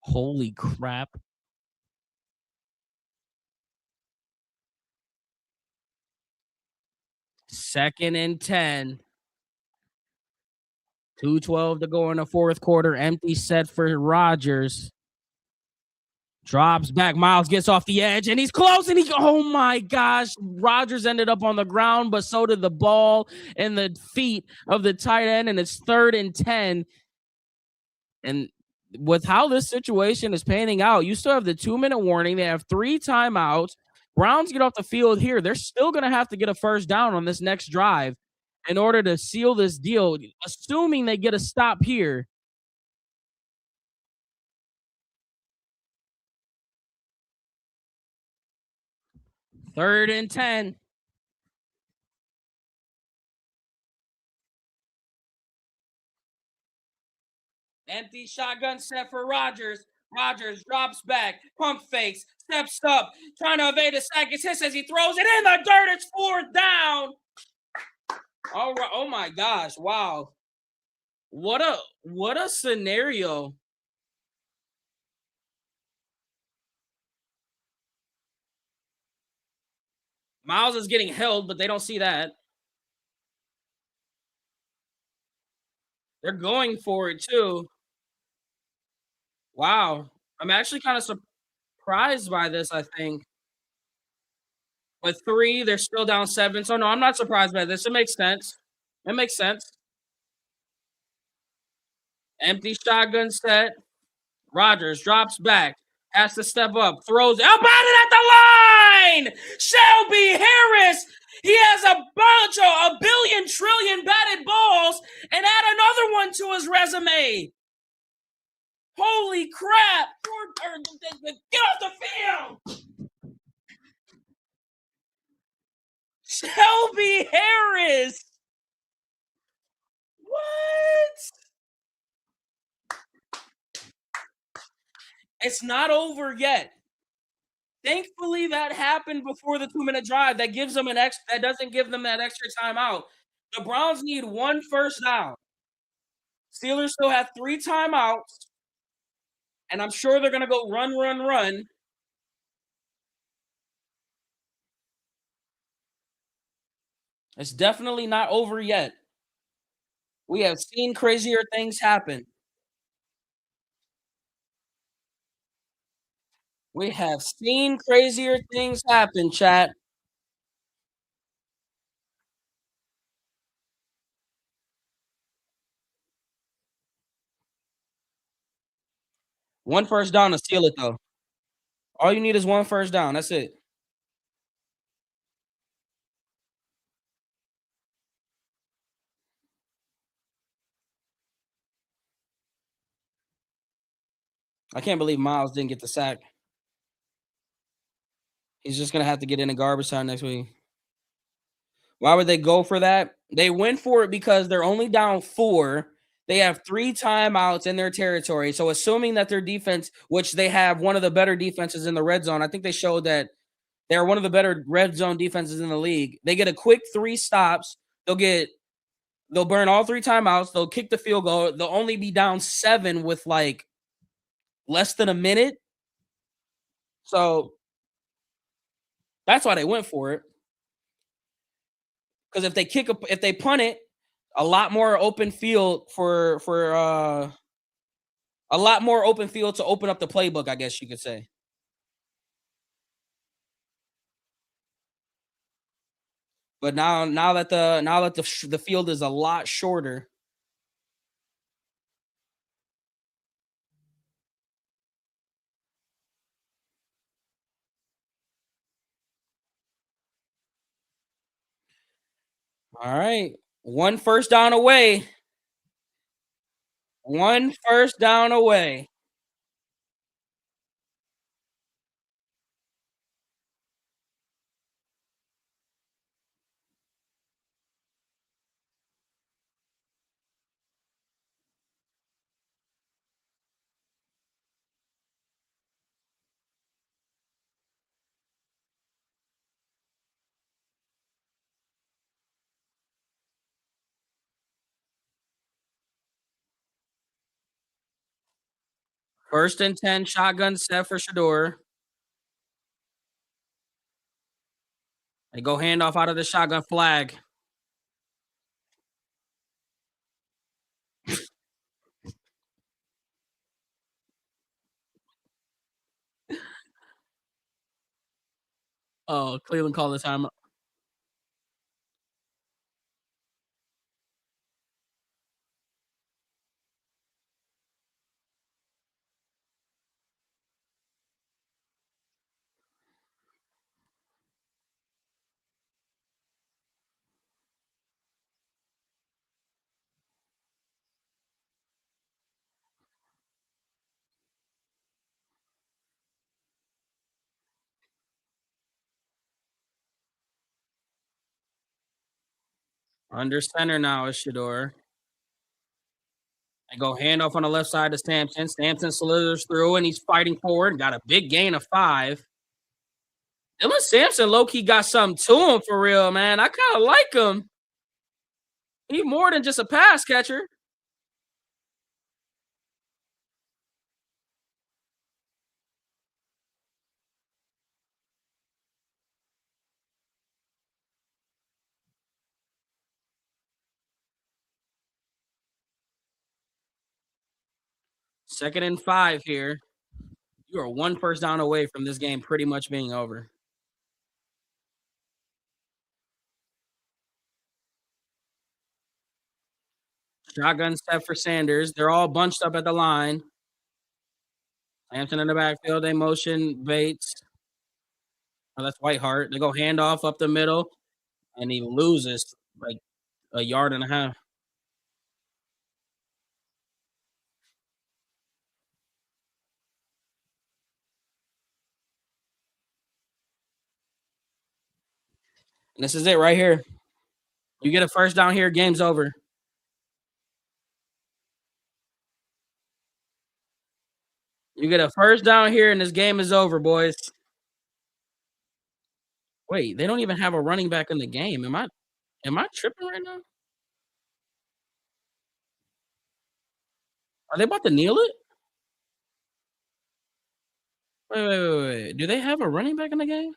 Holy crap. Second and 10. 2:12 to go in the fourth quarter. Empty set for Rodgers. Drops back. Miles gets off the edge, and he's close. And oh my gosh, Rodgers ended up on the ground, but so did the ball and the feet of the tight end. And it's 3rd and 10. And with how this situation is panning out, you still have the 2-minute warning. They have 3 timeouts. Browns get off the field here. They're still going to have to get a first down on this next drive in order to seal this deal, assuming they get a stop here. Third and 10. Empty shotgun set for Rodgers. Rodgers drops back, pump fakes, steps up, trying to evade a sack. It's his as he throws it in the dirt. It's 4th down. All right. Oh my gosh. Wow. What a scenario. Miles is getting held, but they don't see that. They're going for it too. Wow. I'm actually kind of surprised by this, I think. With 3, they're still down 7. So no, I'm not surprised by this. It makes sense. It makes sense. Empty shotgun set. Rodgers drops back, has to step up, throws it up at the line. Shelby Harris. He has a billion trillion batted balls and add another one to his resume. Holy crap. Get off the field. Shelby Harris. What? It's not over yet. Thankfully, that happened before the 2-minute drive. That gives them that doesn't give them that extra timeout. The Browns need 1 first down. Steelers still have 3 timeouts, and I'm sure they're gonna go run. It's definitely not over yet. We have seen crazier things happen. We have seen crazier things happen, chat. One first down to seal it, though. All you need is 1 first down. That's it. I can't believe Miles didn't get the sack. He's just gonna have to get in a garbage time next week. Why would they go for that? They went for it because they're only down 4. They have 3 timeouts in their territory. So assuming that their defense, which they have one of the better defenses in the red zone, I think they showed that they're one of the better red zone defenses in the league. They get a quick 3 stops. They'll burn all 3 timeouts. They'll kick the field goal. They'll only be down 7 with like less than a minute. So that's why they went for it. Because if they punt it, a lot more open field for a lot more open field to open up the playbook, I guess you could say. But now that the field is a lot shorter. All right. One first down away. One first down away. First and 10, shotgun set for Shador. They go handoff out of the shotgun flag. Oh, Cleveland called the time. Under center now is Shador. They go handoff on the left side to Sampson. Sampson slithers through and he's fighting forward. Got a big gain of 5. Dylan Sampson low key got something to him for real, man. I kind of like him. He more than just a pass catcher. Second and 5 here. You are one first down away from this game pretty much being over. Shotgun step for Sanders. They're all bunched up at the line. Sampson in the backfield. They motion Bates. Oh, that's Whiteheart. They go handoff up the middle, and he loses like a yard and a half. And this is it right here. You get a first down here, game's over. You get a first down here, and this game is over, boys. Wait, they don't even have a running back in the game. Am I tripping right now? Are they about to kneel it? Wait. Do they have a running back in the game?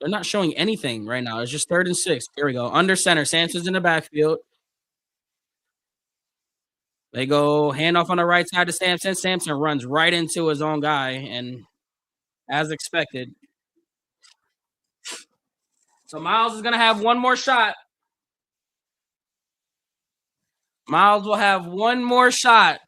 They're not showing anything right now. It's just 3rd and 6. Here we go. Under center. Sampson's in the backfield. They go handoff on the right side to Sampson. Sampson runs right into his own guy, and as expected. So Miles is gonna have one more shot. Miles will have one more shot.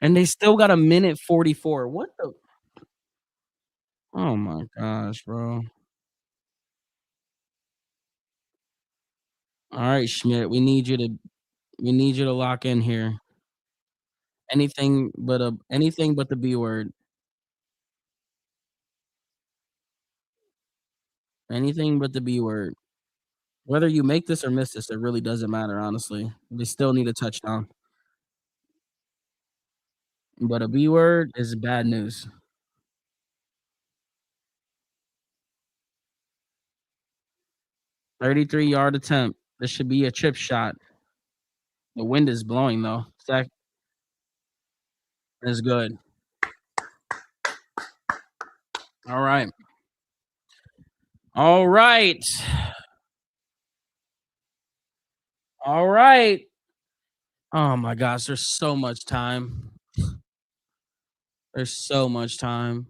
And they still got a minute 44. What the Oh my gosh, bro. All right, Schmidt, we need you to lock in here. Anything but the B word. Anything but the B word. Whether you make this or miss this, it really doesn't matter, honestly. They still need a touchdown. But a B word is bad news. 33-yard attempt. This should be a chip shot. The wind is blowing though. Zach is good. All right. All right. All right. Oh my gosh, there's so much time. There's so much time.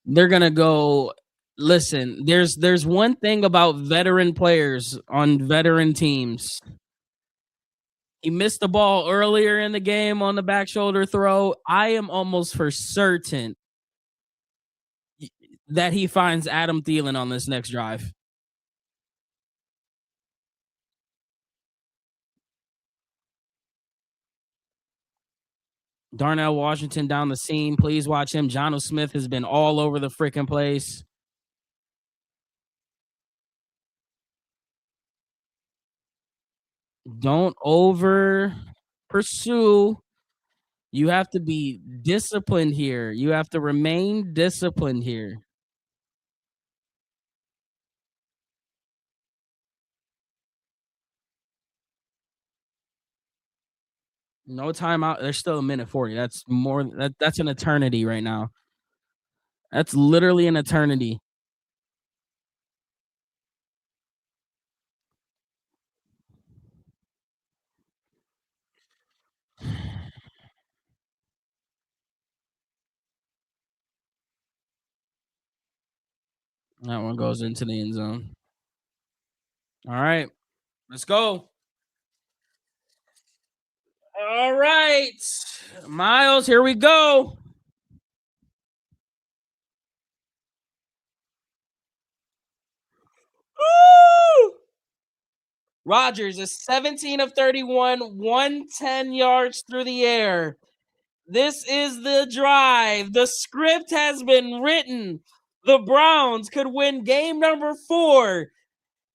They're gonna go. Listen, there's one thing about veteran players on veteran teams. He missed the ball earlier in the game on the back shoulder throw. I am almost for certain that he finds Adam Thielen on this next drive. Darnell Washington down the seam. Please watch him. Jonnu Smith has been all over the freaking place. Don't over pursue. You have to be disciplined here. You have to remain disciplined here. No timeout. There's still a minute 40. That's an eternity right now. That's literally an eternity. That one goes into the end zone. All right. Let's go. All right. Miles, here we go. Woo! Rodgers is 17 of 31, 110 yards through the air. This is the drive. The script has been written. The Browns could win game number 4.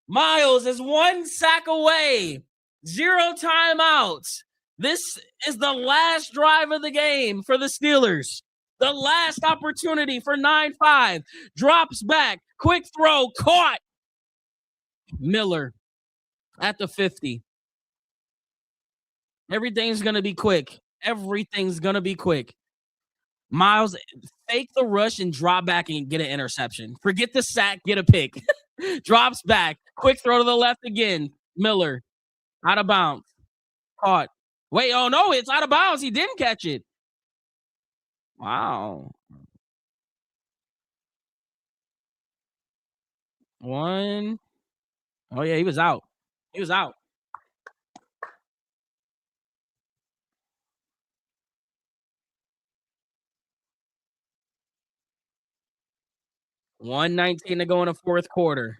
Miles is 1 sack away. 0 timeouts. This is the last drive of the game for the Steelers. The last opportunity for 9-5. Drops back. Quick throw. Caught. Miller at the 50. Everything's going to be quick. Everything's going to be quick. Miles, fake the rush and drop back and get an interception. Forget the sack, get a pick. Drops back. Quick throw to the left again. Miller, out of bounds. Caught. Wait, oh no, it's out of bounds. He didn't catch it. Wow. One. Oh yeah, he was out. He was out. $1:19 to go in the fourth quarter.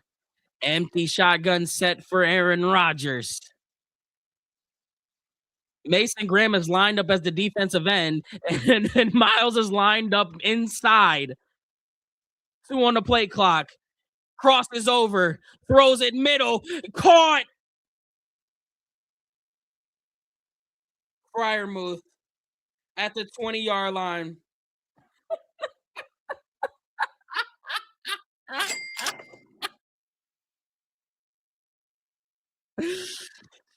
Empty shotgun set for Aaron Rodgers. Mason Graham is lined up as the defensive end, and Miles is lined up inside. 2 on the play clock. Crosses over, throws it middle, caught. Fryermuth at the 20-yard line.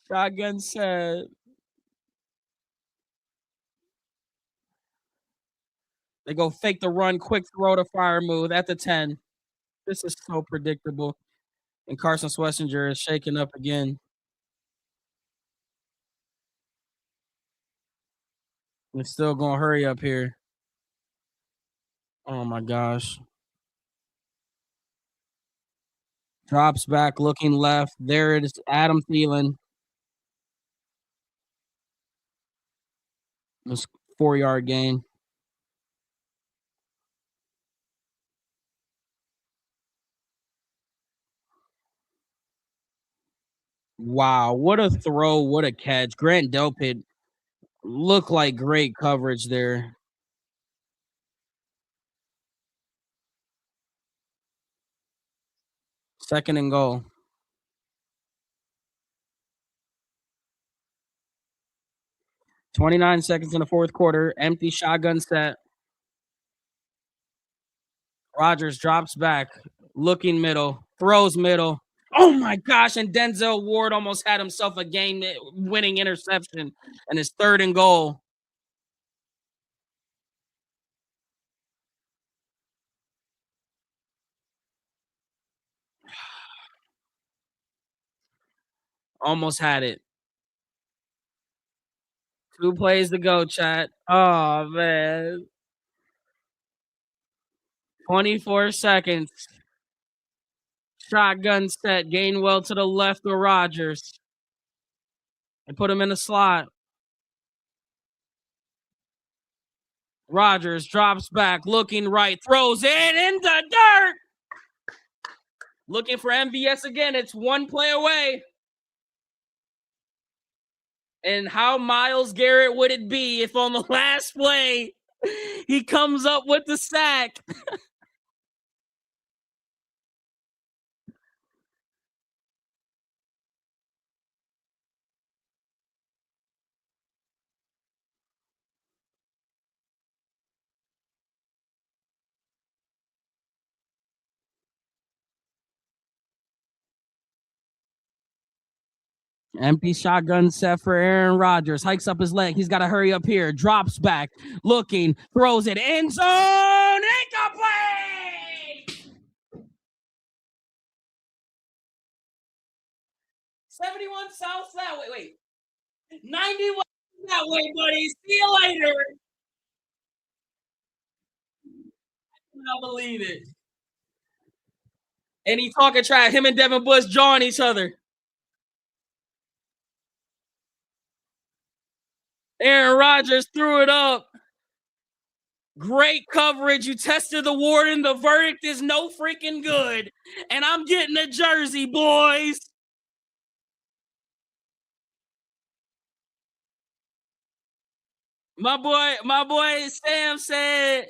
Shotgun set. They go fake the run, quick throw to Fryermuth at the 10. This is so predictable. And Carson Schlesinger is shaken up again. We're still going to hurry up here. Oh my gosh. Drops back, looking left. There it is, Adam Thielen. This 4-yard gain. Wow, what a throw, what a catch. Grant Delpit looked like great coverage there. Second and goal. 29 seconds in the fourth quarter. Empty shotgun set. Rodgers drops back, looking middle, throws middle. Oh my gosh! And Denzel Ward almost had himself a game-winning interception, and his third and goal. Almost had it. 2 plays to go, chat. Oh man. 24 seconds. Shotgun set. Gainwell to the left of Rodgers. They put him in the slot. Rodgers drops back, looking right, throws it in the dirt. Looking for MVS again. It's one play away. And how Myles Garrett would it be if on the last play he comes up with the sack? Empty shotgun set for Aaron Rodgers. Hikes up his leg. He's got to hurry up here. Drops back. Looking. Throws it. End zone. Incomplete. 71 South that way. Wait. 91 that way, buddy. See you later. I cannot believe it. And he talking trash. Him and Devin Bush jawing each other. Aaron Rodgers threw it up. Great coverage. You tested the warden. The verdict is no freaking good. And I'm getting a jersey, boys. My boy Sam said.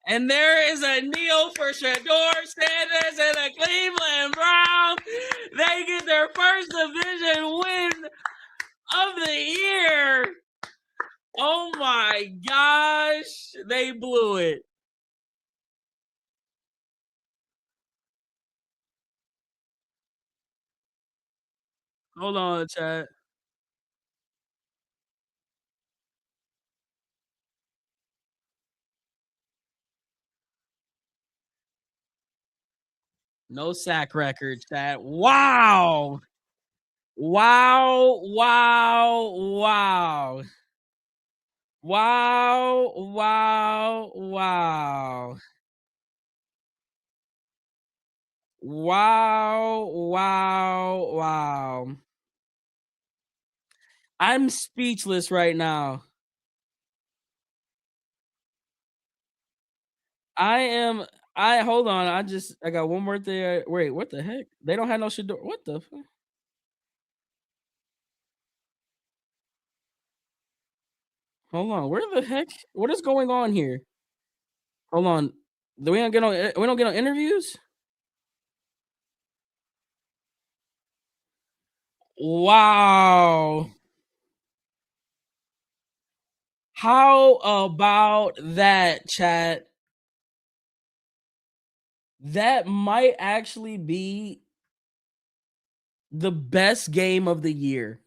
And there is a kneel for Shador Sanders and the Cleveland Browns. They get their first division win of the year. Oh my gosh. They blew it. Hold on, chat. No sack record, chat. Wow. Wow. Wow. Wow. Wow. Wow. Wow. Wow. Wow. Wow. I'm speechless right now. I am. I hold on. I got one more thing. Wait, what the heck? They don't have no Shador. What the? Hold on. Where the heck? What is going on here? Hold on. Do we don't get on? We don't get on interviews. Wow. How about that, chat? That might actually be the best game of the year.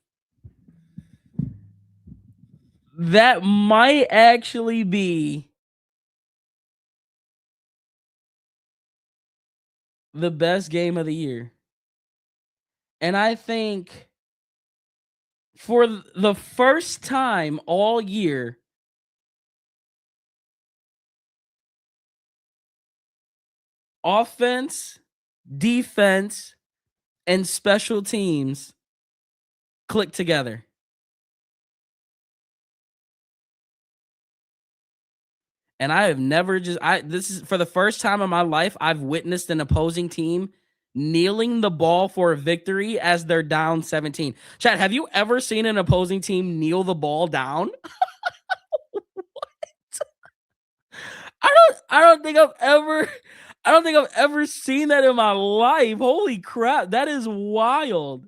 That might actually be the best game of the year. And I think for the first time all year, offense, defense, and special teams click together. And I have never this is for the first time in my life I've witnessed an opposing team kneeling the ball for a victory as they're down 17. Chad, have you ever seen an opposing team kneel the ball down? I don't think I've ever seen that in my life. Holy crap, that is wild.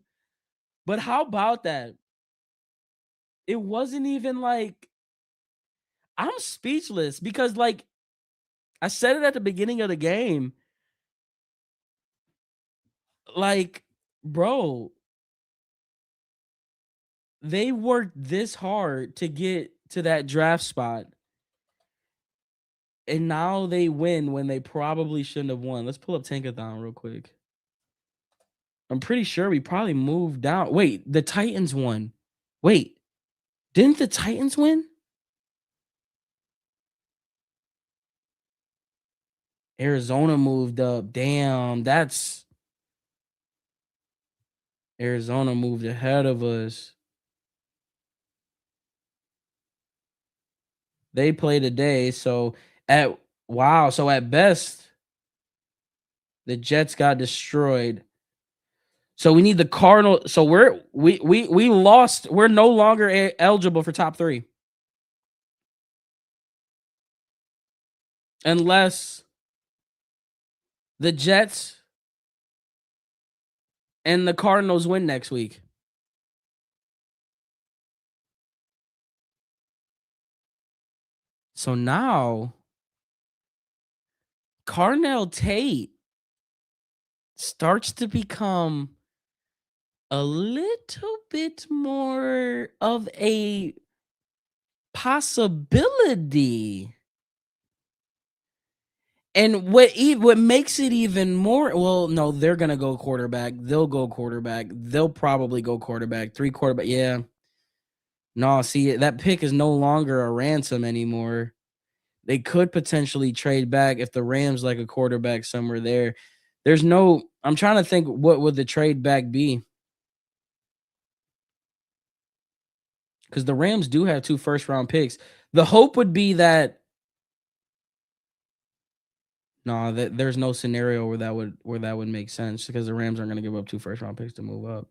But how about that? It wasn't even like I'm speechless because like I said it at the beginning of the game. Like, bro, they worked this hard to get to that draft spot. And now they win when they probably shouldn't have won. Let's pull up Tankathon real quick. I'm pretty sure we probably moved down. Wait, the Titans won. Wait, didn't the Titans win? Arizona moved up. Damn, that's Arizona moved ahead of us. They play today, so at wow, so at best the Jets got destroyed. So we need the Cardinal. So we lost. We're no longer eligible for top 3 unless the Jets and the Cardinals win next week. So now Carnell Tate starts to become a little bit more of a possibility. And what makes it even more, well, no, they're gonna go quarterback. They'll go quarterback. They'll probably go quarterback. 3 quarterback. Yeah. No, see, that pick is no longer a ransom anymore. They could potentially trade back if the Rams like a quarterback somewhere there. I'm trying to think what would the trade back be? Because the Rams do have 2 first-round picks. The hope would be that no, there's no scenario where that would make sense because the Rams aren't going to give up 2 first-round picks to move up.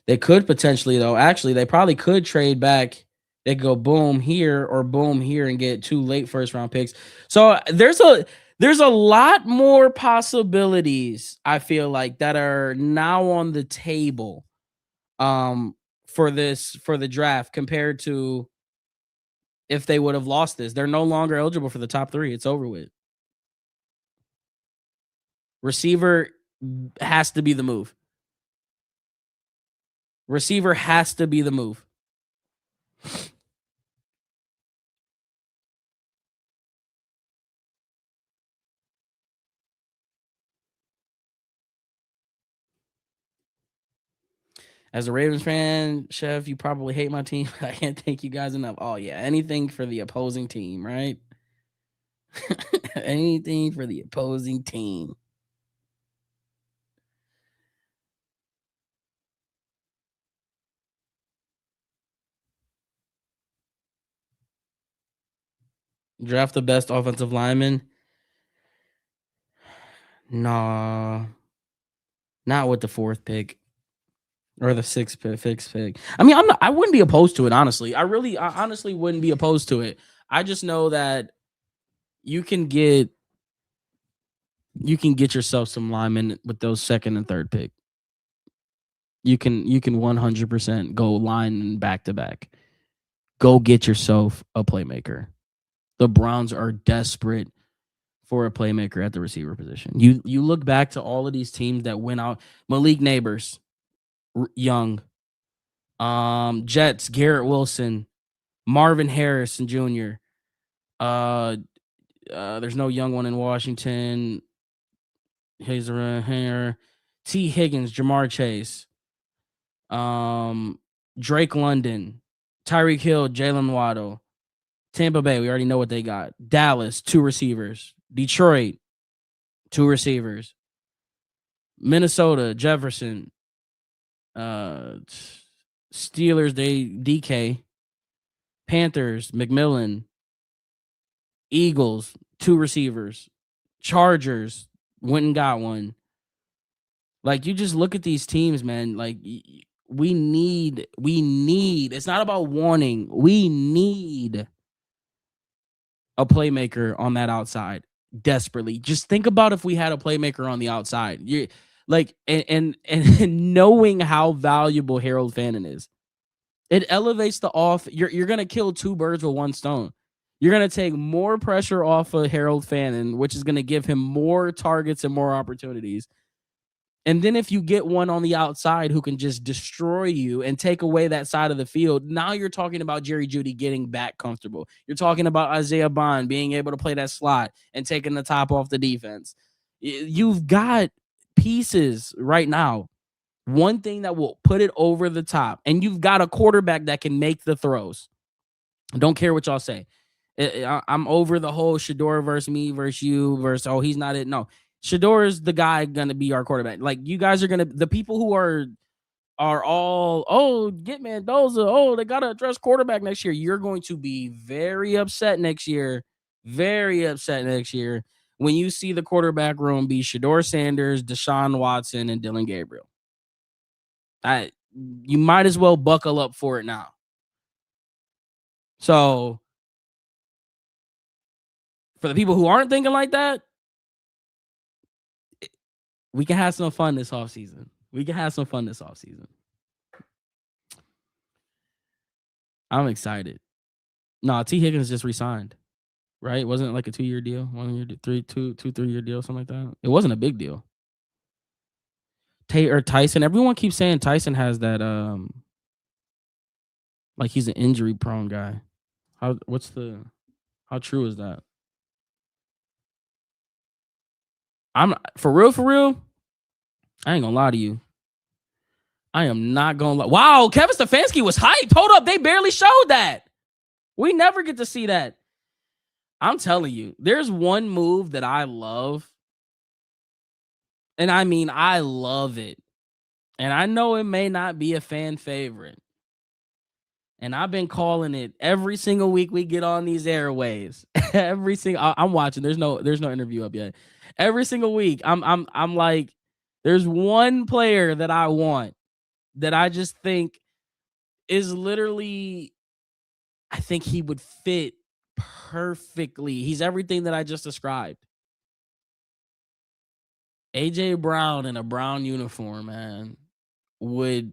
They could potentially though. Actually, they probably could trade back. They could go boom here or boom here and get 2 late first-round picks. So there's a lot more possibilities I feel like that are now on the table for the draft compared to if they would have lost this. They're no longer eligible for the top 3. It's over with. Receiver has to be the move. Receiver has to be the move. As a Ravens fan, Chef, you probably hate my team. I can't thank you guys enough. Oh, yeah. Anything for the opposing team, right? Anything for the opposing team. Draft the best offensive lineman. Nah. Not with the 4th pick. Or the 6th pick. I mean, I wouldn't be opposed to it, honestly. I honestly wouldn't be opposed to it. I just know that you can get yourself some linemen with those 2nd and 3rd pick. You can 100% go line back to back. Go get yourself a playmaker. The Browns are desperate for a playmaker at the receiver position. You look back to all of these teams that went out. Malik Neighbors, young. Jets, Garrett Wilson, Marvin Harrison Jr. There's no young one in Washington. Hazer, T. Higgins, Jamar Chase, Drake London, Tyreek Hill, Jalen Waddle, Tampa Bay. We already know what they got. Dallas, 2 receivers. Detroit, 2 receivers. Minnesota, Jefferson. Steelers, they DK. Panthers, McMillan. Eagles, 2 receivers. Chargers, went and got one. Like, you just look at these teams, man. Like, we need. It's not about wanting. We need a playmaker on that outside desperately. Just think about if we had a playmaker on the outside. You like, and knowing how valuable Harold Fannon is, it elevates the off. You're gonna kill 2 birds with 1 stone. You're gonna take more pressure off of Harold Fannon, which is gonna give him more targets and more opportunities. And then if you get one on the outside who can just destroy you and take away that side of the field, now you're talking about Jerry Jeudy getting back comfortable. You're talking about Isaiah Bond being able to play that slot and taking the top off the defense. You've got pieces right now. One thing that will put it over the top, and you've got a quarterback that can make the throws. Don't care what y'all say. I'm over the whole Shador versus me versus you versus, oh, he's not it. No. Shador is the guy gonna be our quarterback. Like, you guys are gonna, the people who are all, oh, get Mendoza, oh, they gotta address quarterback next year. You're going to be very upset next year when you see the quarterback room be Shador Sanders, Deshaun Watson, and Dylan Gabriel. You might as well buckle up for it now. So, for the people who aren't thinking like that, we can have some fun this offseason. I'm excited. No, T. Higgins just resigned, right? Wasn't it like a 2-year deal? 1 year, 3-year deal, something like that? It wasn't a big deal. Tyson, everyone keeps saying Tyson has that, like, he's an injury prone guy. How true is that? I'm for real. I ain't gonna lie to you. I am not gonna lie. Wow, Kevin Stefanski was hyped. Hold up, they barely showed that. We never get to see that. I'm telling you, there's one move that I love. And I mean, I love it. And I know it may not be a fan favorite. And I've been calling it every single week we get on these airwaves. I'm watching. There's no interview up yet. Every single week, I'm like, there's one player that I want that I just think is literally, I think he would fit perfectly. He's everything that I just described. AJ Brown in a brown uniform, man, would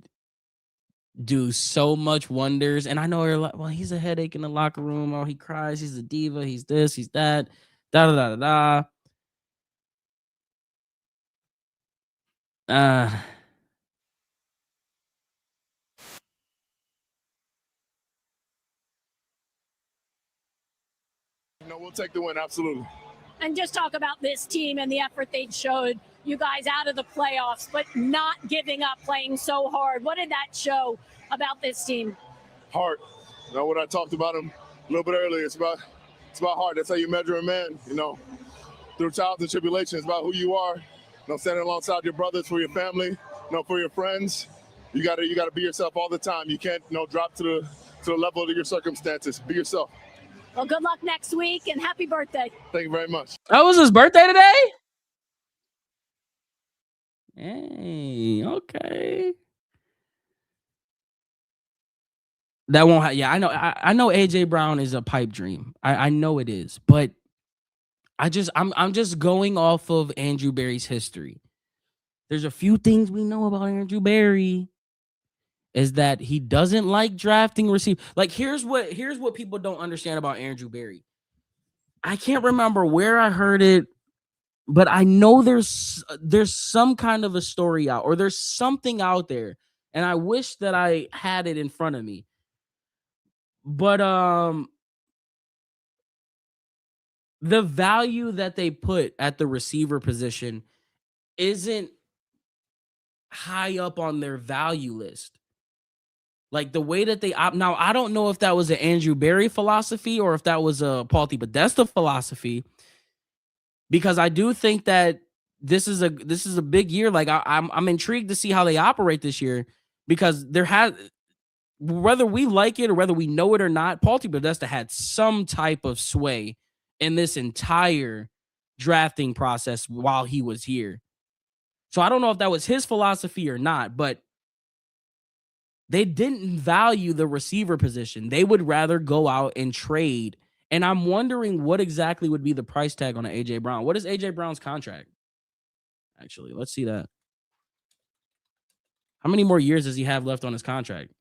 do so much wonders. And I know you're like, well, he's a headache in the locker room. Oh, he cries. He's a diva. He's this. He's that. Da da da da da. No, we'll take the win, absolutely. And just talk about this team and the effort they showed. You guys out of the playoffs, but not giving up, playing so hard. What did that show about this team? Heart. You know what I talked about him a little bit earlier. It's about heart. That's how you measure a man. You know, through trials and tribulations, about who you are. You know, standing alongside your brothers, for your family, you know, for your friends. You gotta be yourself all the time. You can't, you know, drop to the level of your circumstances. Be yourself. Well, good luck next week and happy birthday. Thank you very much. Oh, it was his birthday today? Hey, okay. That won't happen. Yeah, I know AJ Brown is a pipe dream. I know it is, but I'm just going off of Andrew Berry's history. There's a few things we know about Andrew Berry. Is that he doesn't like drafting receivers. Like, here's what people don't understand about Andrew Berry. I can't remember where I heard it, but I know there's some kind of a story out, or there's something out there, and I wish that I had it in front of me. But the value that they put at the receiver position isn't high up on their value list. Like, the way that they now, I don't know if that was an Andrew Berry philosophy or if that was a Paul Podesta philosophy, because I do think that this is a big year. Like I'm intrigued to see how they operate this year because whether we like it or whether we know it or not, Paul Podesta had some type of sway in this entire drafting process while he was here. So I don't know if that was his philosophy or not, but they didn't value the receiver position. They would rather go out and trade. And I'm wondering what exactly would be the price tag on an AJ Brown. What is AJ Brown's contract? Actually, let's see that. How many more years does he have left on his contract?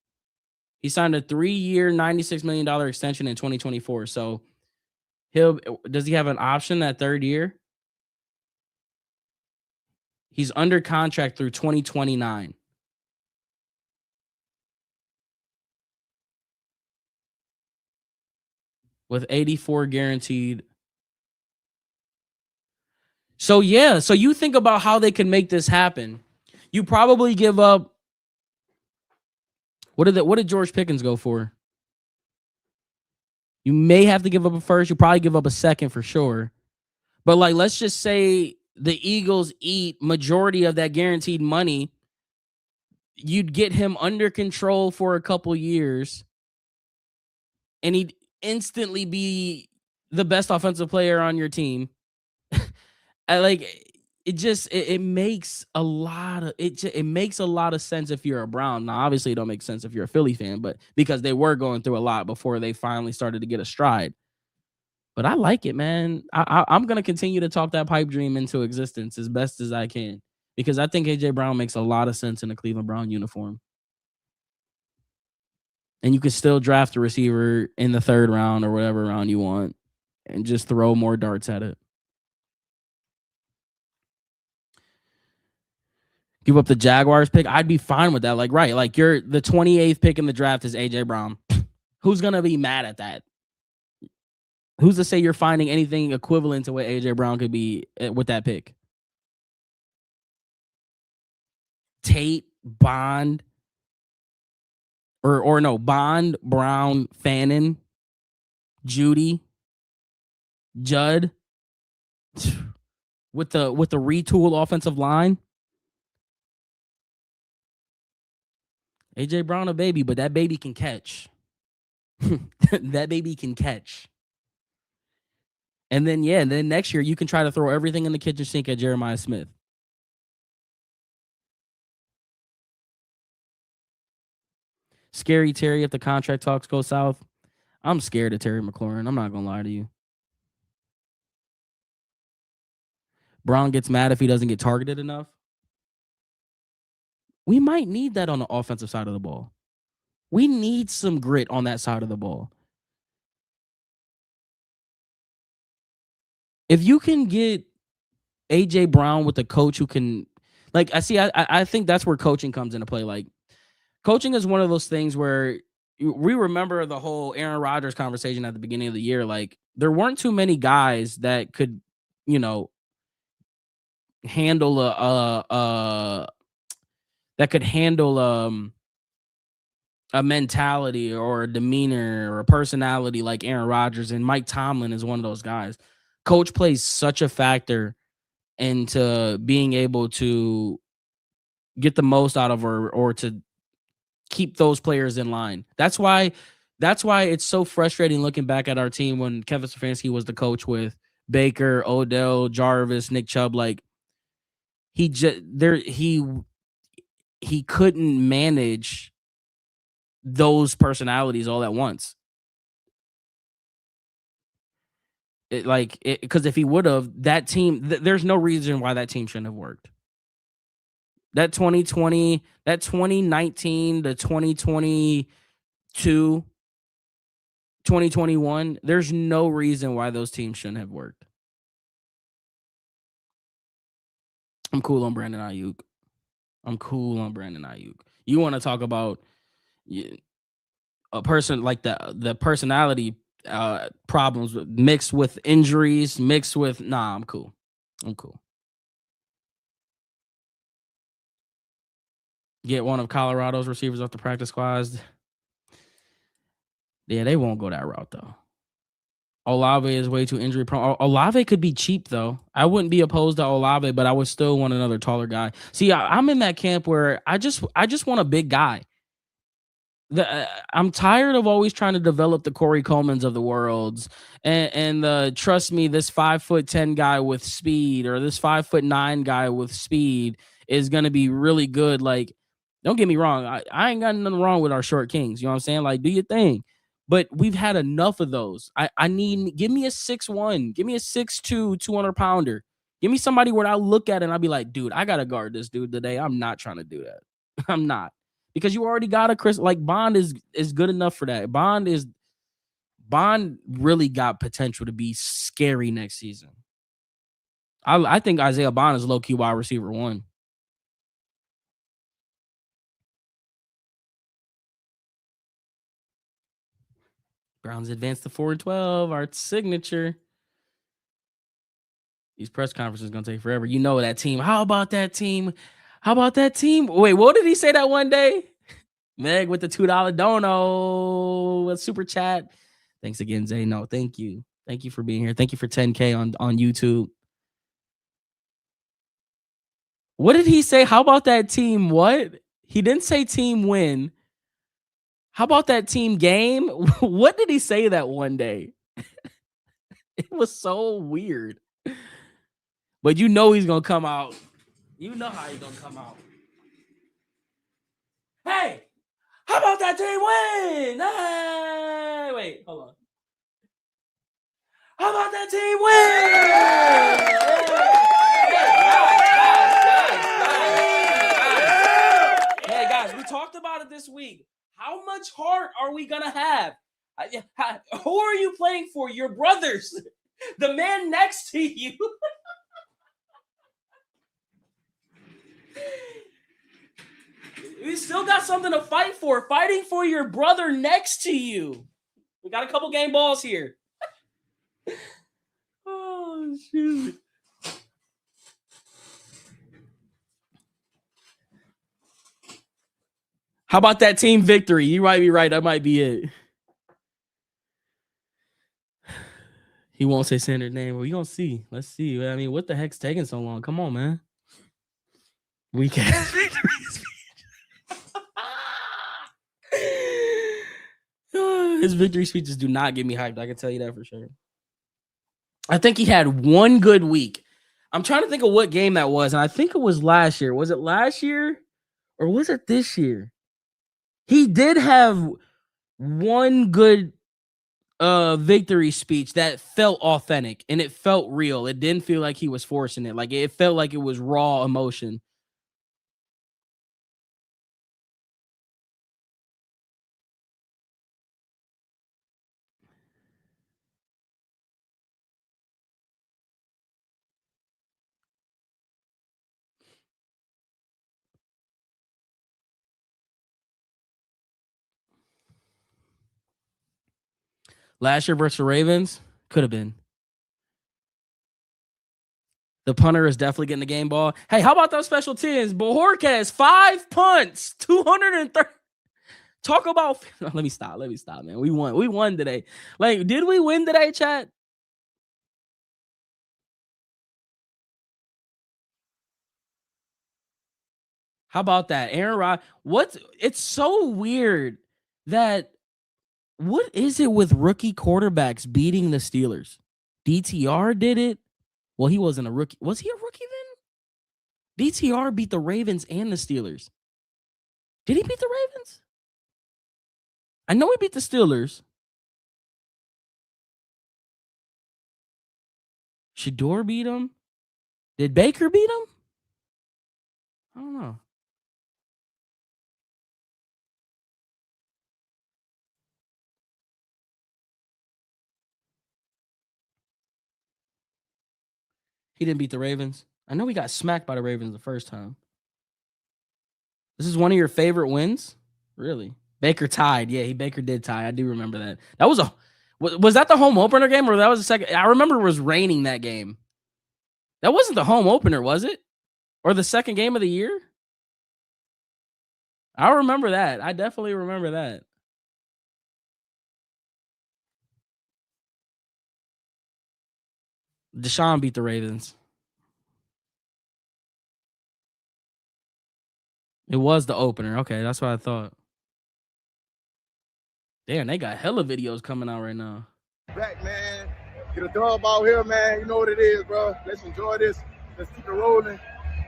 He signed a 3-year, $96 million extension in 2024. So does he have an option that third year? He's under contract through 2029. With 84 guaranteed. So yeah, so you think about how they can make this happen. You probably give up. What did George Pickens go for? You may have to give up a first. You probably give up a second for sure. But like, let's just say the Eagles eat majority of that guaranteed money. You'd get him under control for a couple years, and he'd instantly be the best offensive player on your team. It makes a lot of sense if you're a Brown. Now, obviously, it don't make sense if you're a Philly fan, but because they were going through a lot before they finally started to get a stride. But I like it, man. I'm gonna continue to talk that pipe dream into existence as best as I can because I think AJ Brown makes a lot of sense in a Cleveland Brown uniform. And you can still draft a receiver in the 3rd round or whatever round you want and just throw more darts at it. Give up the Jaguars pick. I'd be fine with that. Like, right. Like you're the 28th pick in the draft is AJ Brown. Who's going to be mad at that? Who's to say you're finding anything equivalent to what AJ Brown could be with that pick? Tate, Bond, or no, Bond, Brown, Fannon, Judy, Judd, with the retool offensive line. AJ Brown a baby, but that baby can catch. That baby can catch. And then next year you can try to throw everything in the kitchen sink at Jeremiah Smith. Scary Terry if the contract talks go south. I'm scared of Terry McLaurin. I'm not going to lie to you. Brown gets mad if he doesn't get targeted enough. We might need that on the offensive side of the ball. We need some grit on that side of the ball. If you can get AJ Brown with a coach who can, like, I think that's where coaching comes into play. Like, coaching is one of those things where we remember the whole Aaron Rodgers conversation at the beginning of the year. Like, there weren't too many guys that could, handle a mentality or a demeanor or a personality like Aaron Rodgers, and Mike Tomlin is one of those guys. Coach plays such a factor into being able to get the most out of or to keep those players in line. That's why it's so frustrating looking back at our team when Kevin Stefanski was the coach with Baker, Odell, Jarvis, Nick Chubb. Like, he couldn't manage those personalities all at once. Because if he would have, that team, there's no reason why that team shouldn't have worked. That 2020, that 2019 to 2022, 2021, there's no reason why those teams shouldn't have worked. I'm cool on Brandon Ayuk. You want to talk about a person like the personality problems mixed with injuries, I'm cool. Get one of Colorado's receivers off the practice squads. Yeah, they won't go that route though. Olave is way too injury prone. Olave could be cheap though. I wouldn't be opposed to Olave, but I would still want another taller guy. See, I'm in that camp where I just want a big guy. I'm tired of always trying to develop the Corey Colemans of the worlds and trust me, this 5'10" guy with speed or this 5'9" guy with speed is gonna be really good. Like, don't get me wrong, I ain't got nothing wrong with our short kings. You know what I'm saying? Like, do your thing. But we've had enough of those. I need give me a 6'1, give me a 6'2", 200-pounder. Give me somebody where I look at it and I'll be like, dude, I gotta guard this dude today. I'm not trying to do that. I'm not. Because you already got a Chris, like Bond is good enough for that. Bond really got potential to be scary next season. I think Isaiah Bond is low-key wide receiver 1. Browns advanced to 4-12, our signature. These press conferences gonna take forever. You know that team. How about that team? How about that team? Wait, what did he say that one day? Meg with the $2 dono with super chat. Thanks again, Zay. No, thank you. Thank you for being here. Thank you for 10K on YouTube. What did he say? How about that team? What? He didn't say team win. How about that team game? What did he say that one day? It was so weird. But you know he's going to come out. You know how he's going to come out. Hey, how about that team win? Hey, wait, hold on. How about that team win? Hey, guys, we talked about it this week. How much heart are we going to have? Who are you playing for? Your brothers. The man next to you. We still got something to fight for. Fighting for your brother next to you. We got a couple game balls here. Oh, shoot. How about that team victory? You might be right. That might be it. He won't say Sanders' name. Well, we gonna see. Let's see. I mean, what the heck's taking so long? Come on, man. Weekend victories. His victory speeches do not get me hyped. I can tell you that for sure. I think he had one good week. I'm trying to think of what game that was, and I think it was last year. Was it last year or was it this year? He did have one good victory speech that felt authentic and it felt real. It didn't feel like he was forcing it. Like it felt like it was raw emotion. Last year versus the Ravens could have been. The punter is definitely getting the game ball. Hey, how about those special teams? Bojorquez, 5 punts, 230. Talk about. Let me stop, man. We won today. Like, did we win today, chat? How about that? Aaron Rodgers. It's so weird that what is it with rookie quarterbacks beating the Steelers? DTR did it. Well, he wasn't a rookie. Was he a rookie then? DTR beat the Ravens and the Steelers. Did he beat the Ravens? I know he beat the Steelers. Shador beat him. Did Baker beat him? I don't know. He didn't beat the Ravens. I know he got smacked by the Ravens the first time. This is one of your favorite wins? Really? Baker tied. Yeah, Baker did tie. I do remember that. That was that the home opener game or that was the second? I remember it was raining that game. That wasn't the home opener, was it? Or the second game of the year? I remember that. I definitely remember that. Deshaun beat the Ravens. It was the opener. Okay, that's what I thought. Damn, they got hella videos coming out right now. Back, man. Get a dub out here, man. You know what it is, bro. Let's enjoy this. Let's keep it rolling.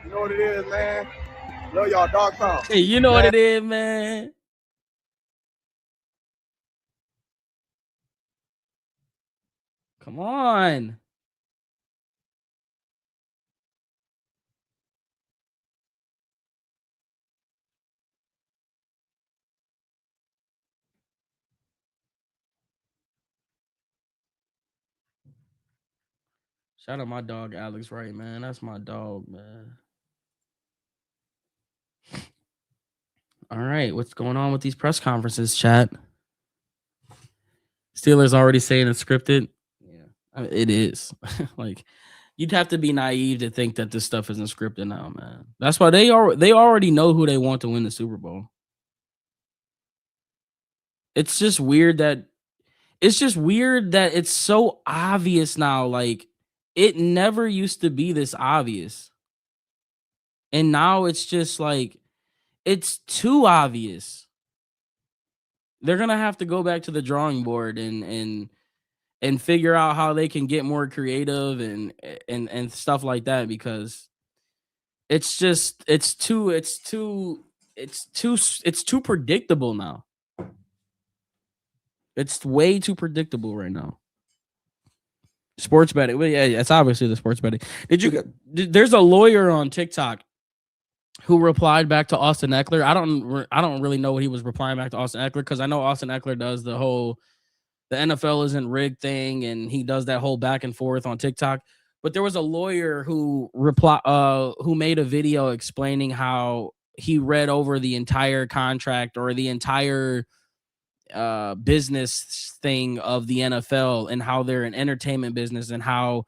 You know what it is, man. Love y'all, dog pound. Hey, you know what it is, man. Come on. Shout out my dog, Alex Wright, man. That's my dog, man. All right, what's going on with these press conferences, chat? Steelers already saying it's scripted. Yeah, it is. Like, you'd have to be naive to think that this stuff isn't scripted now, man. That's why they already know who they want to win the Super Bowl. It's just weird that it's so obvious now. Like, it never used to be this obvious. And now it's just like, it's too obvious. They're going to have to go back to the drawing board and figure out how they can get more creative and stuff like that, because it's too predictable now. It's way too predictable right now. Sports betting. Well, yeah, it's obviously the sports betting. There's a lawyer on TikTok who replied back to Austin Eckler. I don't really know what he was replying back to Austin Eckler, because I know Austin Eckler does the NFL isn't rigged thing, and he does that whole back and forth on TikTok. But there was a lawyer who made a video explaining how he read over the entire contract or the entire business thing of the NFL, and how they're an entertainment business, and how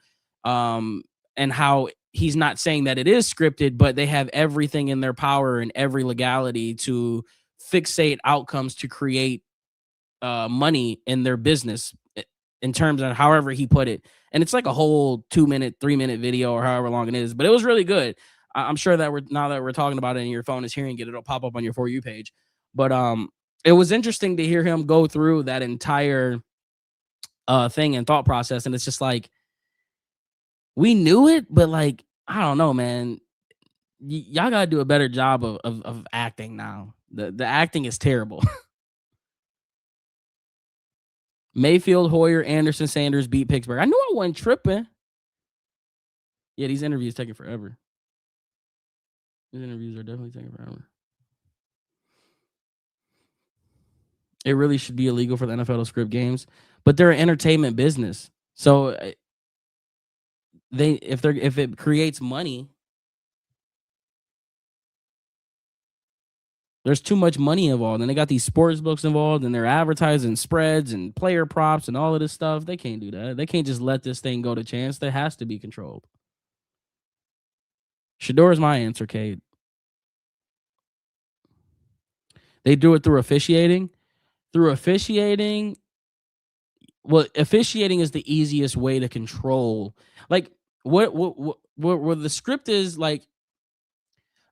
he's not saying that it is scripted, but they have everything in their power and every legality to fixate outcomes to create money in their business, in terms of however he put it. And it's like a whole 2-minute, 3-minute video, or however long it is, but it was really good. I'm sure that now that we're talking about it and your phone is hearing it, it'll pop up on your For You page. But it was interesting to hear him go through that entire thing and thought process. And it's just like, we knew it, but like, I don't know, man. Y'all gotta do a better job of acting now. The acting is terrible. Mayfield, Hoyer, Anderson, Sanders beat Pittsburgh. I knew I wasn't tripping. Yeah, these interviews taking forever. These interviews are definitely taking forever. It really should be illegal for the NFL to script games, but they're an entertainment business. So if it creates money, there's too much money involved, and they got these sports books involved, and they're advertising spreads and player props and all of this stuff. They can't do that. They can't just let this thing go to chance. There has to be controlled. Shador's my answer, Cade. They do it through officiating. Officiating is the easiest way to control. Like, what the script is, like,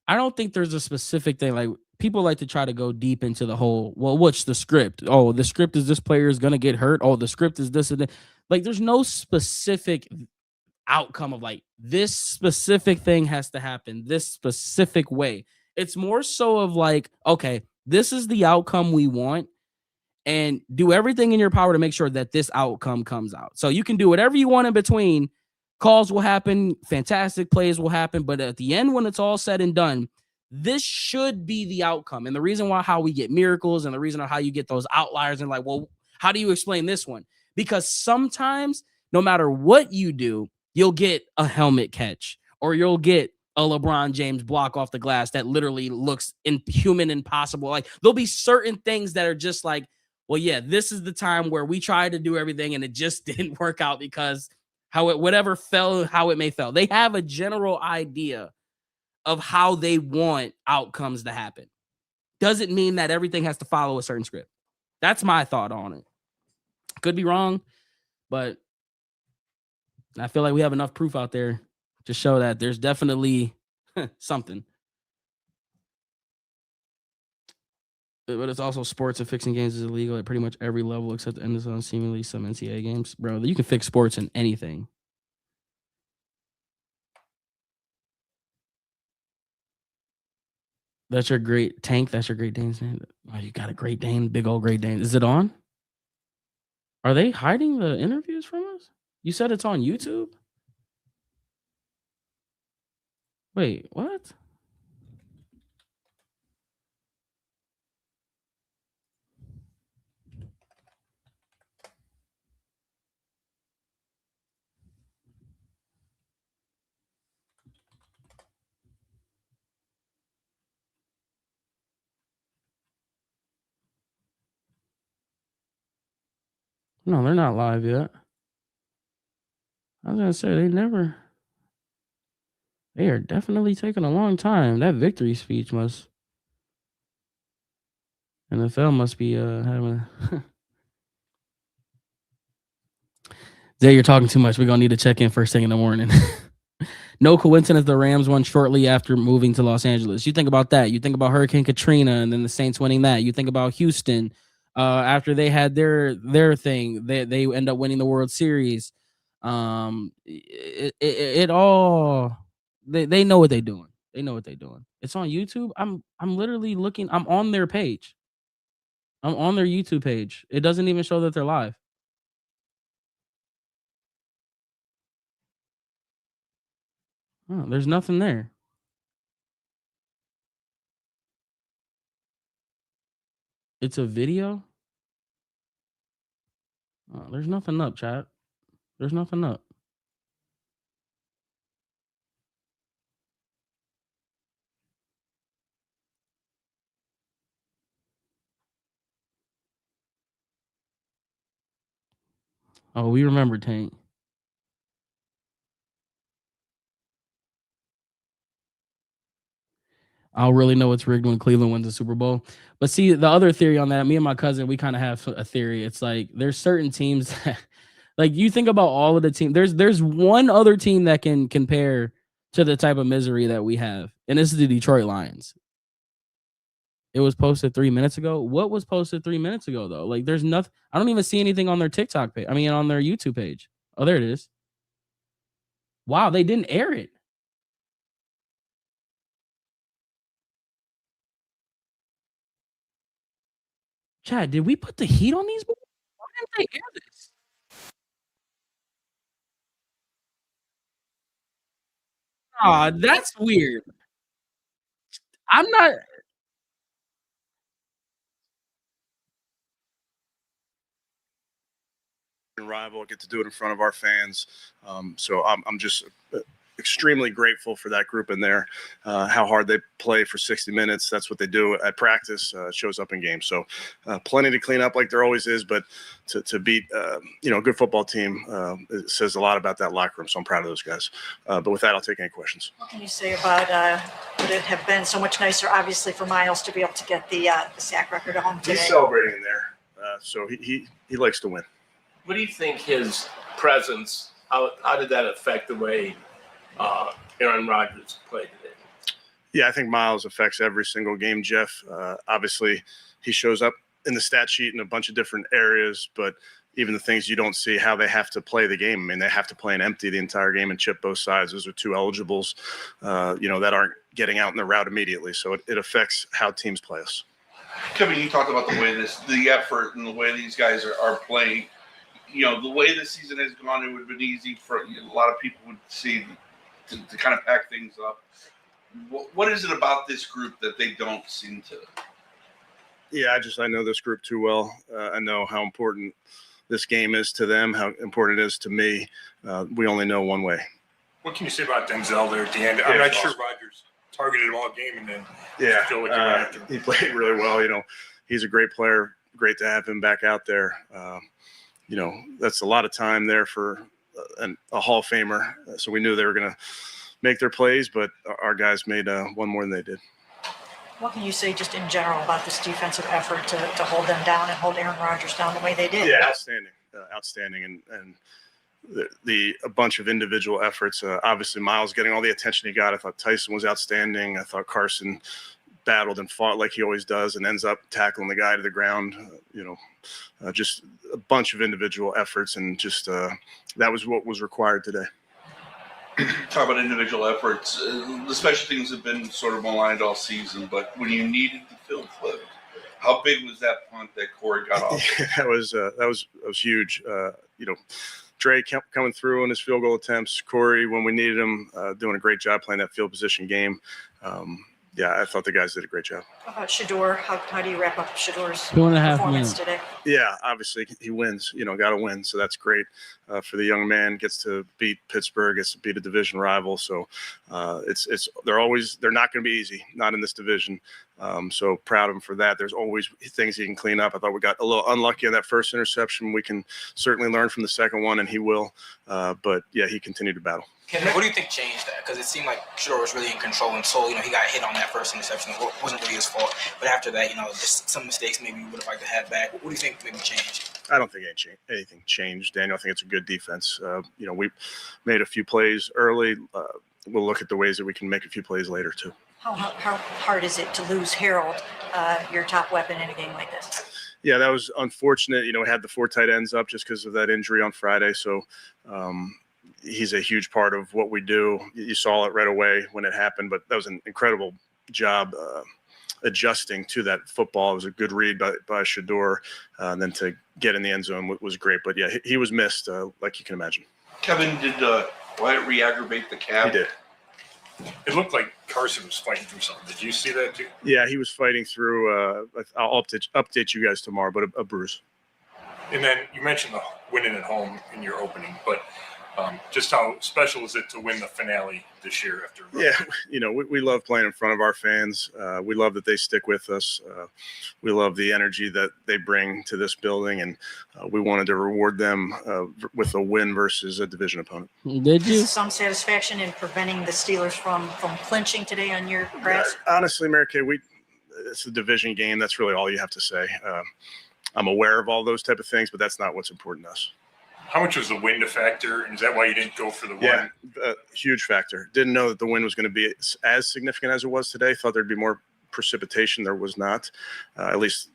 I don't think there's a specific thing. Like, people like to try to go deep into the whole, well, what's the script? Oh, the script is this player is going to get hurt. Oh, the script is this and that. Like, there's no specific outcome of like, this specific thing has to happen this specific way. It's more so of like, okay, this is the outcome we want, and do everything in your power to make sure that this outcome comes out. So you can do whatever you want in between. Calls will happen, fantastic plays will happen, but at the end, when it's all said and done, this should be the outcome. And the reason why how we get miracles, and the reason how you get those outliers, and like, well, how do you explain this one? Because sometimes, no matter what you do, you'll get a helmet catch, or you'll get a LeBron James block off the glass that literally looks inhuman, impossible. Like, there'll be certain things that are just like, well, yeah, this is the time where we tried to do everything and it just didn't work out because how it may fail. They have a general idea of how they want outcomes to happen. Doesn't mean that everything has to follow a certain script. That's my thought on it. Could be wrong, but I feel like we have enough proof out there to show that there's definitely something. But it's also sports, and fixing games is illegal at pretty much every level except the end of zone, seemingly some NCAA games. Bro, you can fix sports in anything. That's your Great Tank. That's your Great Dane's name. Oh, you got a Great Dane, big old Great Dane. Is it on? Are they hiding the interviews from us? You said it's on YouTube? Wait, what? No, they're not live yet. I was gonna say they are definitely taking a long time. That victory speech NFL must be having Zay, you're talking too much. We're gonna need to check in first thing in the morning. No coincidence the Rams won shortly after moving to Los Angeles. You think about that. You think about Hurricane Katrina and then the Saints winning that. You think about Houston after they had their thing. They end up winning the World Series. It all they know what they're doing. They know what they're doing. It's on YouTube. I'm literally looking. I'm on their page. I'm on their YouTube page. It doesn't even show that they're live. Oh, there's nothing there. It's a video. Oh, there's nothing up, chat. There's nothing up. Oh, we remember Tank. I'll really know it's rigged when Cleveland wins the Super Bowl. But see, the other theory on that, me and my cousin, we kind of have a theory. It's like there's certain teams that, like you think about all of the teams. There's one other team that can compare to the type of misery that we have, and this is the Detroit Lions. It was posted 3 minutes ago. What was posted 3 minutes ago though? Like there's nothing. I don't even see anything on their TikTok page. I mean, on their YouTube page. Oh, there it is. Wow, they didn't air it. Chad, did we put the heat on these boys? Why didn't they air this? Aw, that's weird. I'm not. Rival, get to do it in front of our fans. So I'm just extremely grateful for that group in there. How hard they play for 60 minutes. That's what they do at practice. Shows up in games. So plenty to clean up like there always is, but to beat a good football team, it says a lot about that locker room. So I'm proud of those guys. But with that, I'll take any questions. What can you say about would it have been so much nicer, obviously, for Miles to be able to get the sack record at home today? He's celebrating in there. So he likes to win. What do you think his presence, how did that affect the way Aaron Rodgers played today? Yeah, I think Miles affects every single game, Jeff. Obviously, he shows up in the stat sheet in a bunch of different areas, but even the things you don't see, how they have to play the game. I mean, they have to play an empty the entire game and chip both sides. Those are two eligibles, that aren't getting out in the route immediately. So it affects how teams play us. Kevin, you talked about the effort and the way these guys are playing. The way the season has gone, it would have been easy for a lot of people would see to kind of pack things up. What is it about this group that they don't seem to? Yeah, I know this group too well. I know how important this game is to them, how important it is to me. We only know one way. What can you say about Denzel there at the end? I'm not sure Rodgers targeted him all game, and then feel like he played really well. He's a great player. Great to have him back out there. That's a lot of time there for a Hall of Famer. So we knew they were going to make their plays, but our guys made one more than they did. What can you say just in general about this defensive effort to hold them down and hold Aaron Rodgers down the way they did? Yeah, outstanding. And a bunch of individual efforts. Obviously, Miles getting all the attention he got. I thought Tyson was outstanding. I thought Carson battled and fought like he always does and ends up tackling the guy to the ground. Just a bunch of individual efforts, and just that was what was required today. Talk about individual efforts. The special teams have been sort of maligned all season, but when you needed the field flipped, how big was that punt that Corey got off? That was huge. Dre kept coming through in his field goal attempts. Corey, when we needed him, doing a great job playing that field position game. I thought the guys did a great job. How about Shador? How do you wrap up Shador's 2.5 performance minutes today? Yeah, obviously he wins. Got to win, so that's great for the young man. Gets to beat Pittsburgh, gets to beat a division rival. So they're not going to be easy, not in this division. So proud of him for that. There's always things he can clean up. I thought we got a little unlucky on that first interception. We can certainly learn from the second one, and he will. But yeah, he continued to battle. Kevin, what do you think changed that? Because it seemed like Shador was really in control, and so he got hit on that first interception. It wasn't really his fault. But after that, just some mistakes maybe you would have liked to have back. What do you think maybe changed? I don't think anything changed, Daniel. I think it's a good defense. We made a few plays early. We'll look at the ways that we can make a few plays later too. How hard is it to lose Harold, your top weapon, in a game like this? Yeah, that was unfortunate. We had the 4 tight ends up just because of that injury on Friday. So he's a huge part of what we do. You saw it right away when it happened, but that was an incredible job adjusting to that football. It was a good read by Shador, and then to get in the end zone was great. But yeah, he was missed, like you can imagine. Kevin, did Wyatt re-aggravate the calf? He did. It looked like Carson was fighting through something. Did you see that too? Yeah, he was fighting through. I'll update you guys tomorrow, but a bruise. And then you mentioned the winning at home in your opening, but just how special is it to win the finale this year after? Yeah, we love playing in front of our fans. We love that they stick with us. We love the energy that they bring to this building, and we wanted to reward them with a win versus a division opponent. Did you? Some satisfaction in preventing the Steelers from clinching today on your grass? Honestly, Mary Kay, it's a division game. That's really all you have to say. I'm aware of all those type of things, but that's not what's important to us. How much was the wind a factor? And is that why you didn't go for the Yeah, win? huge factor. Didn't know that the wind was going to be as significant as it was today. Thought there'd be more precipitation. There was not, at least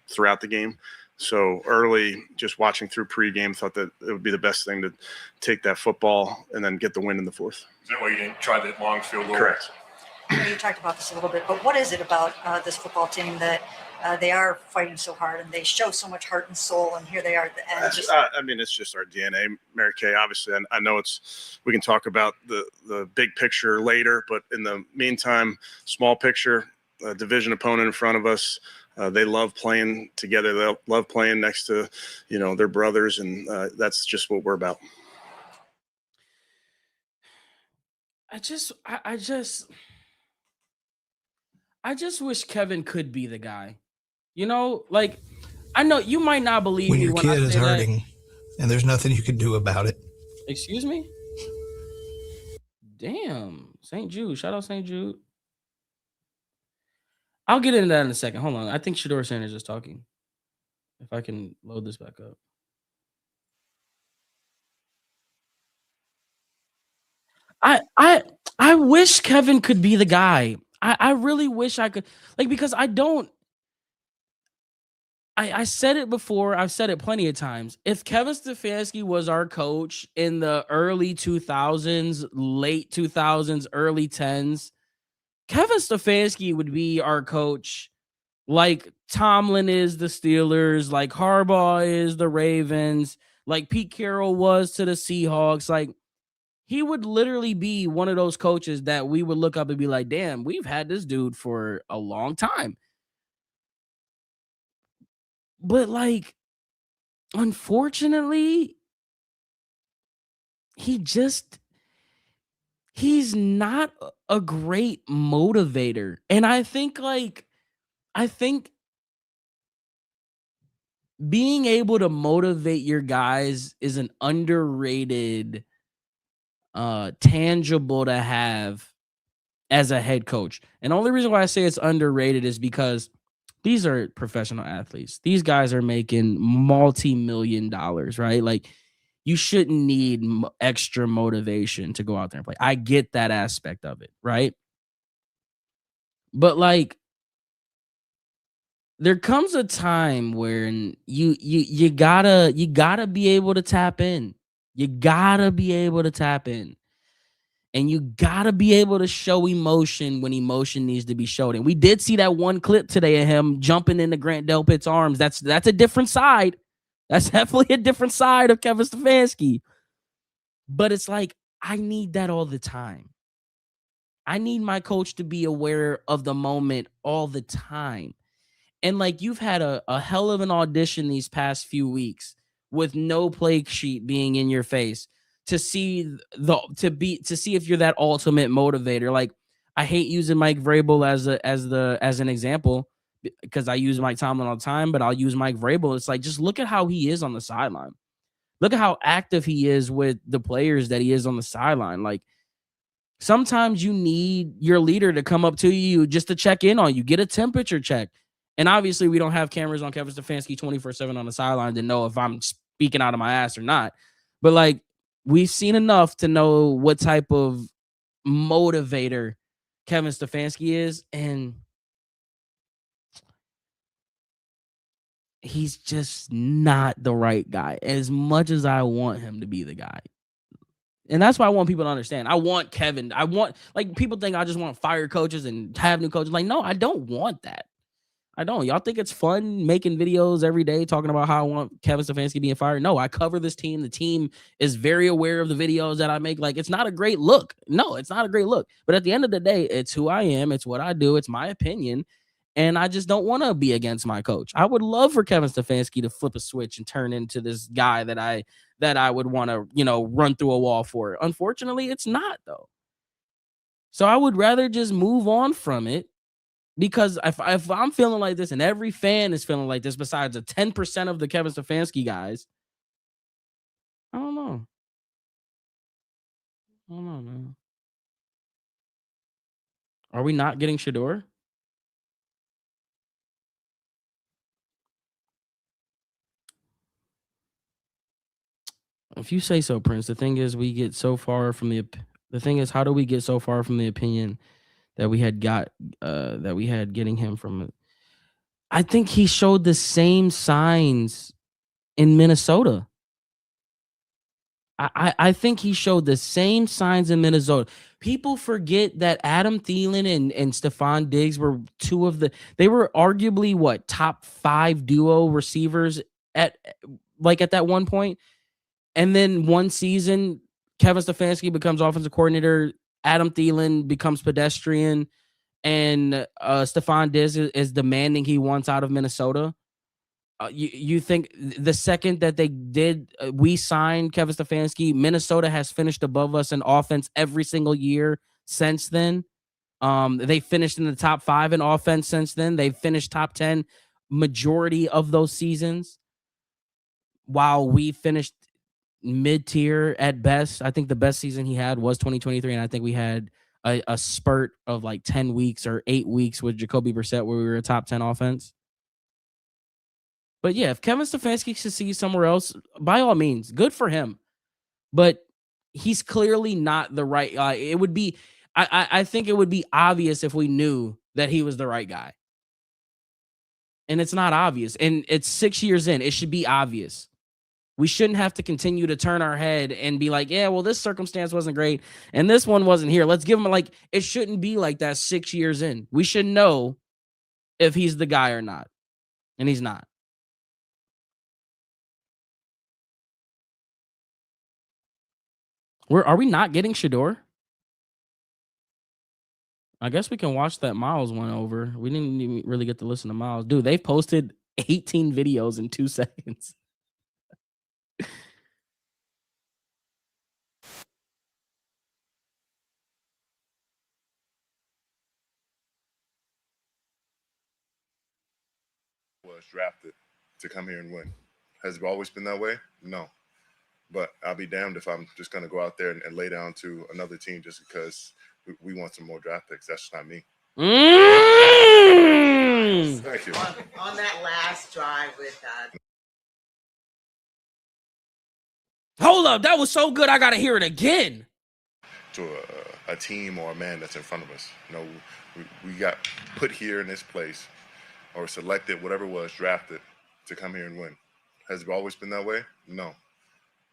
throughout the game. So early, just watching through pregame, thought that it would be the best thing to take that football and then get the win in the fourth. Is that why you didn't try that long field goal? Correct. You talked about this a little bit, but what is it about this football team that they are fighting so hard and they show so much heart and soul, and here they are at the end? It's just our DNA, Mary Kay. Obviously, I know we can talk about the big picture later, but in the meantime, small picture, division opponent in front of us. They love playing together. They love playing next to, their brothers, and that's just what we're about. I just wish Kevin could be the guy. I know you might not believe when me your when kid I is say hurting that. and there's nothing you can do about it. Excuse me? Damn. St. Jude. Shout out St. Jude. I'll get into that in a second. Hold on. I think Shador Sanders is talking. If I can load this back up. I wish Kevin could be the guy. I really wish I could, because I don't. I said it before. I've said it plenty of times. If Kevin Stefanski was our coach in the early 2000s, late 2000s, early 10s, Kevin Stefanski would be our coach like Tomlin is the Steelers, like Harbaugh is the Ravens, like Pete Carroll was to the Seahawks. He would literally be one of those coaches that we would look up and be like, damn, we've had this dude for a long time. But unfortunately, he's not a great motivator. And I think being able to motivate your guys is an underrated tangible to have as a head coach. And the only reason why I say it's underrated is because these are professional athletes. These guys are making multi-million dollars, right? you shouldn't need extra motivation to go out there and play. I get that aspect of it, right? But like, there comes a time where you gotta be able to tap in. You gotta be able to tap in. And you gotta be able to show emotion when emotion needs to be showed. And we did see that one clip today of him jumping into Grant Delpit's arms. That's a different side. That's definitely a different side of Kevin Stefanski. But it's like, I need that all the time. I need my coach to be aware of the moment all the time. And like, you've had a hell of an audition these past few weeks with no play sheet being in your face to see if you're that ultimate motivator. Like, I hate using Mike Vrabel as an example because I use Mike Tomlin all the time, but I'll use Mike Vrabel. It's like, just look at how he is on the sideline. Look at how active he is with the players that he is on the sideline. Like, sometimes you need your leader to come up to you just to check in on you, get a temperature check. And obviously, we don't have cameras on Kevin Stefanski 24/7 on the sideline to know if I'm speaking out of my ass or not. But like, we've seen enough to know what type of motivator Kevin Stefanski is, and he's just not the right guy as much as I want him to be the guy. And that's why I want people to understand. I want Kevin. I want, like, people think I just want fire coaches and have new coaches. Like, no, I don't want that. I don't. Y'all think it's fun making videos every day talking about how I want Kevin Stefanski being fired? No, I cover this team. The team is very aware of the videos that I make. Like, it's not a great look. No, it's not a great look. But at the end of the day, it's who I am. It's what I do. It's my opinion. And I just don't want to be against my coach. I would love for Kevin Stefanski to flip a switch and turn into this guy that I would want to, run through a wall for. Unfortunately, it's not, though. So I would rather just move on from it. Because if I'm feeling like this and every fan is feeling like this besides the 10% of the Kevin Stefanski guys, I don't know. I don't know, man. Are we not getting Shador? If you say so, Prince. The thing is, we get so far from the thing is, how do we get so far from the opinion that we had getting him from? I think he showed the same signs in Minnesota. I think he showed the same signs in Minnesota. People forget that Adam Thielen and Stephon Diggs were they were arguably top 5 duo receivers at that one point. And then one season, Kevin Stefanski becomes offensive coordinator. Adam Thielen becomes pedestrian, and Stephon Diggs is demanding he wants out of Minnesota. You think the second that we signed Kevin Stefanski, Minnesota has finished above us in offense every single year since then. They finished in the top 5 in offense since then. They've finished top 10 majority of those seasons, while we finished mid-tier at best. I think the best season he had was 2023, and I think we had a spurt of like 10 weeks or 8 weeks with Jacoby Brissett where we were a top 10 offense. But yeah, if Kevin Stefanski succeeds somewhere else, by all means, good for him. But he's clearly not the right. It would be, I think it would be obvious if we knew that he was the right guy. And it's not obvious. And it's 6 years in. It should be obvious. We shouldn't have to continue to turn our head and be like, yeah, well, this circumstance wasn't great and this one wasn't here. Let's give him it shouldn't be like that 6 years in. We should know if he's the guy or not. And he's not. Are we not getting Shador? I guess we can watch that Miles one over. We didn't even really get to listen to Miles. Dude, they posted 18 videos in 2 seconds. Was drafted to come here and win. Has it always been that way? No. But I'll be damned if I'm just going to go out there and lay down to another team just because we want some more draft picks. That's just not me. Thank you. On that last drive with Hold up, that was so good. I gotta hear it again. To a team or a man that's in front of us. You know, we got put here in this place, or selected, whatever it was, drafted to come here and win. Has it always been that way? No.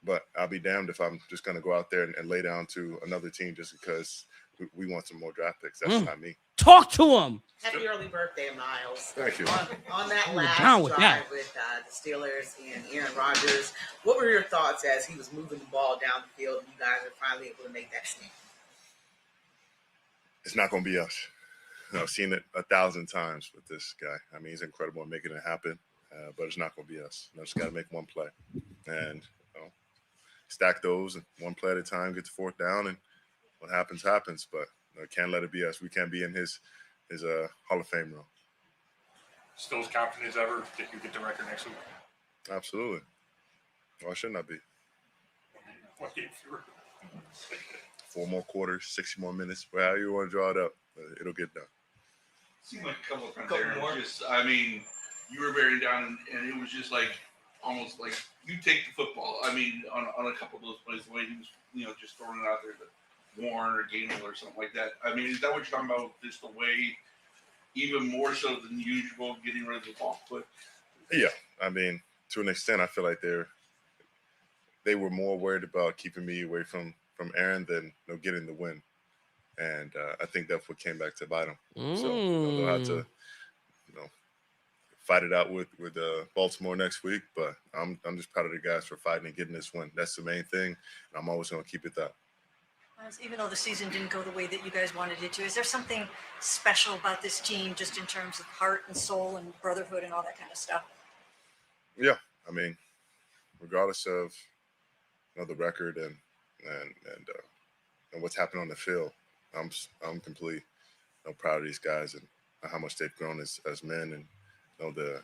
But I'll be damned if I'm just going to go out there and lay down to another team just because we want some more draft picks. That's not me. Talk to him. Happy early birthday, Miles. Thank you. On that Down last with drive that. with the Steelers and Aaron Rodgers, what were your thoughts as he was moving the ball down the field and you guys are finally able to make that stand? It's not going to be us. You know, I've seen it 1,000 times with this guy. I mean, he's incredible at making it happen, but it's not going to be us. You know, just got to make one play and stack those and one play at a time, get the fourth down, and what happens, happens. But can't let it be us. We can't be in his Hall of Fame room. Still as confident as ever that you get the record next week? Absolutely. Why shouldn't I be? 4 more quarters, 60 more minutes, however you want to draw it up, it'll get done. Seemed like a couple of times there. Just, I mean, you were bearing down, and it was just like almost like you take the football. I mean, on a couple of those plays, the way he was, just throwing it out there to Warren or Gainwell or something like that. I mean, is that what you're talking about? Just the way, even more so than usual, getting rid of the ball foot? Yeah, I mean, to an extent, I feel like they were more worried about keeping me away from Aaron than getting the win. And I think that's what came back to bite them. So they'll have to, fight it out with Baltimore next week. But I'm just proud of the guys for fighting and getting this win. That's the main thing. And I'm always going to keep it that. Even though the season didn't go the way that you guys wanted it to, is there something special about this team just in terms of heart and soul and brotherhood and all that kind of stuff? Yeah, I mean, regardless of the record and what's happened on the field, I'm completely proud of these guys and how much they've grown as men and the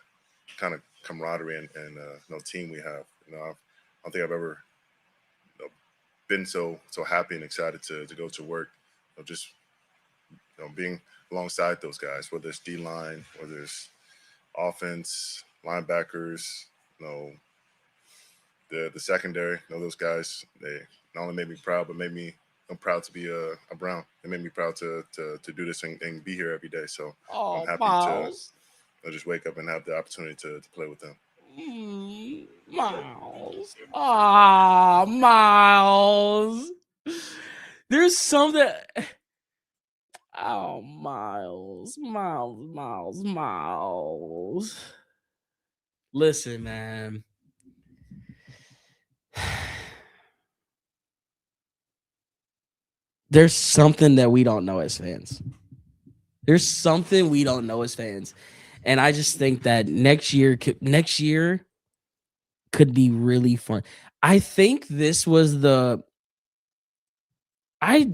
kind of camaraderie and team we have. I don't think I've ever been so happy and excited to go to work. Just being alongside those guys, whether it's D-line, whether it's offense, linebackers, the secondary. Those guys, they not only made me proud, but made me proud to be a Brown. It made me proud to do this and be here every day. So I'm happy to just wake up and have the opportunity to play with them. Miles. Miles. There's something. Oh, Miles. Listen, man. There's something that we don't know as fans. And I just think that next year could be really fun. I think this was I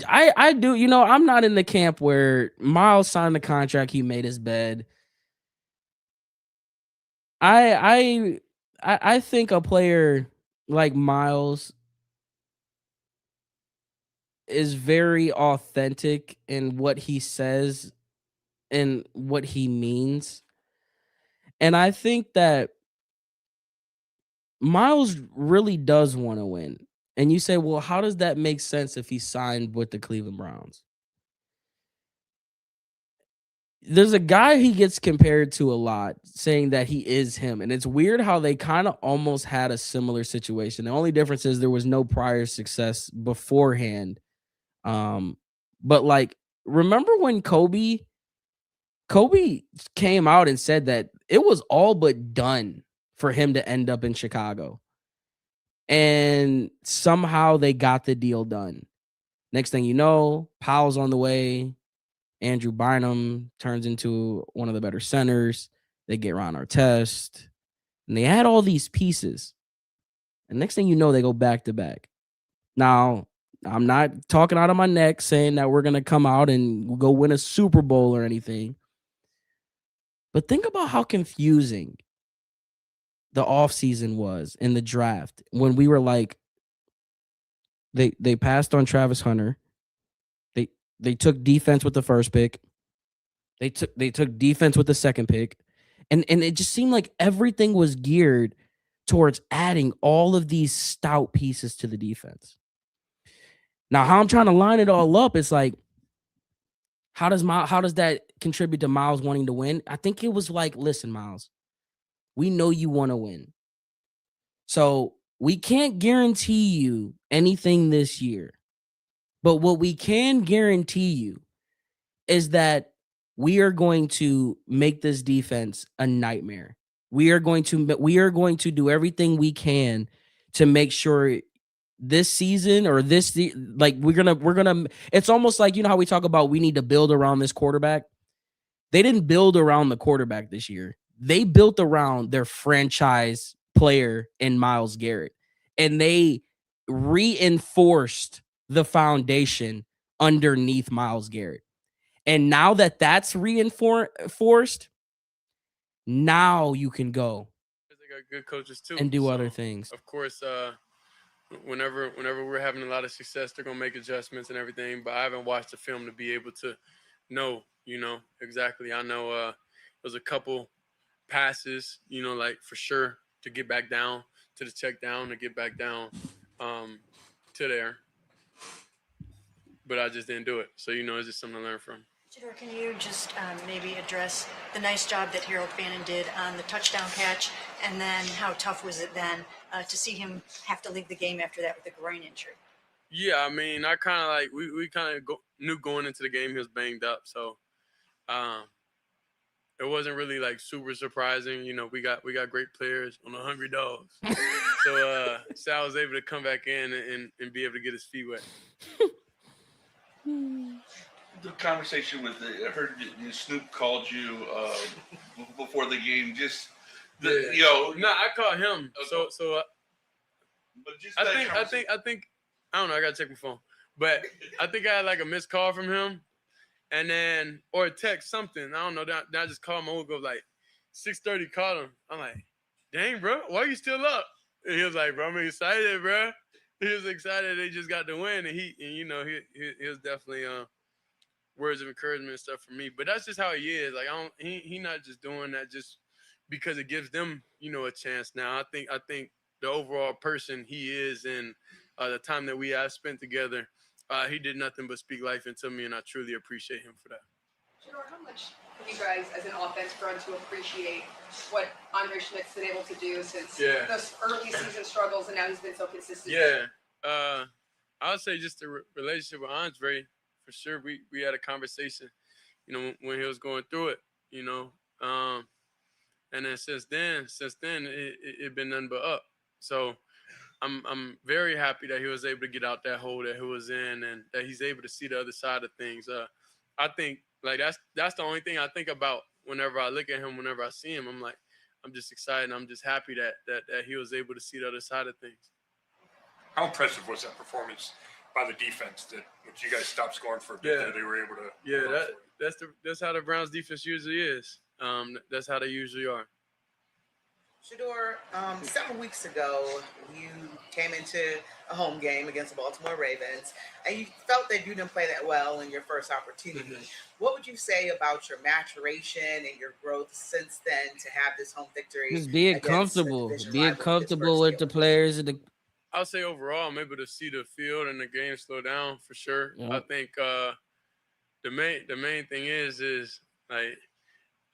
do, I'm not in the camp where Miles signed the contract, he made his bed. I think a player like Miles is very authentic in what he says and what he means. And I think that Miles really does want to win. And you say, well, how does that make sense if he signed with the Cleveland Browns? There's a guy he gets compared to a lot, saying that he is him. And it's weird how they kind of almost had a similar situation. The only difference is there was no prior success beforehand. But remember when Kobe came out and said that it was all but done for him to end up in Chicago. And somehow they got the deal done. Next thing you know, Powell's on the way. Andrew Bynum turns into one of the better centers. They get Ron Artest. And they had all these pieces. And next thing you know, they go back to back. Now, I'm not talking out of my neck saying that we're going to come out and go win a Super Bowl or anything. But think about how confusing the offseason was in the draft when we were like, they passed on Travis Hunter. They took defense with the first pick. They took defense with the second pick. And it just seemed like everything was geared towards adding all of these stout pieces to the defense. Now, how I'm trying to line it all up is like, how does that contribute to Miles wanting to win? I think it was like, listen, Miles, we know you want to win. So we can't guarantee you anything this year. But what we can guarantee you is that we are going to make this defense a nightmare. We are going to do everything we can to make sure this season or we're gonna it's almost like, you know how we talk about we need to build around this quarterback. They didn't build around the quarterback this year. They built around their franchise player in Myles Garrett, and they reinforced the foundation underneath Myles Garrett. And now that that's reinforced, now you can go They got good coaches too and do other things. Of course, whenever we're having a lot of success, they're gonna make adjustments and everything. But I haven't watched the film to be able to know, exactly. I know there's a couple passes, like for sure to get back down to the check down, to get back down to there. But I just didn't do it. So, it's just something to learn from. Shedeur, can you just maybe address the nice job that Harold Fannon did on the touchdown catch, and then how tough was it then to see him have to leave the game after that with a groin injury? Yeah, I mean, I kind of we kind of knew going into the game he was banged up, so it wasn't really super surprising. We got great players on the Hungry Dogs, so Sal was able to come back in and be able to get his feet wet. The conversation with I heard Snoop called you before the game. Just No, I called him. Okay. So but just I think I don't know. I gotta check my phone, but I think I had a missed call from him, and then or a text something. I don't know. Then I just called my old go 6:30. Called him. I'm like, dang, bro, why are you still up? And he was like, bro, I'm excited, bro. He was excited they just got the win, and he was definitely words of encouragement and stuff for me. But that's just how he is. He not just doing that just because it gives them, a chance. Now I think the overall person he is and the time that we have spent together, he did nothing but speak life into me, and I truly appreciate him for that. Shedeur, how much have you guys as an offense grown to appreciate what Andre Schmidt's been able to do since those early season struggles, and now he's been so consistent? Yeah, I would say just the relationship with Andre, for sure. We had a conversation, when he was going through it, and then since then it been nothing but up. So I'm very happy that he was able to get out that hole that he was in, and that he's able to see the other side of things. I think that's the only thing I think about whenever I look at him, whenever I see him. I'm just excited. I'm just happy that he was able to see the other side of things. How impressive was that performance by the defense that once you guys stopped scoring for a bit, they were able to? Yeah, that's how the Browns defense usually is. That's how they usually are. Shedeur, several weeks ago, you came into a home game against the Baltimore Ravens, and you felt that you didn't play that well in your first opportunity. Mm-hmm. What would you say about your maturation and your growth since then to have this home victory? Just being comfortable. Being comfortable with the players. I'll say overall, I'm able to see the field and the game slow down for sure. Yep. I think the main thing is I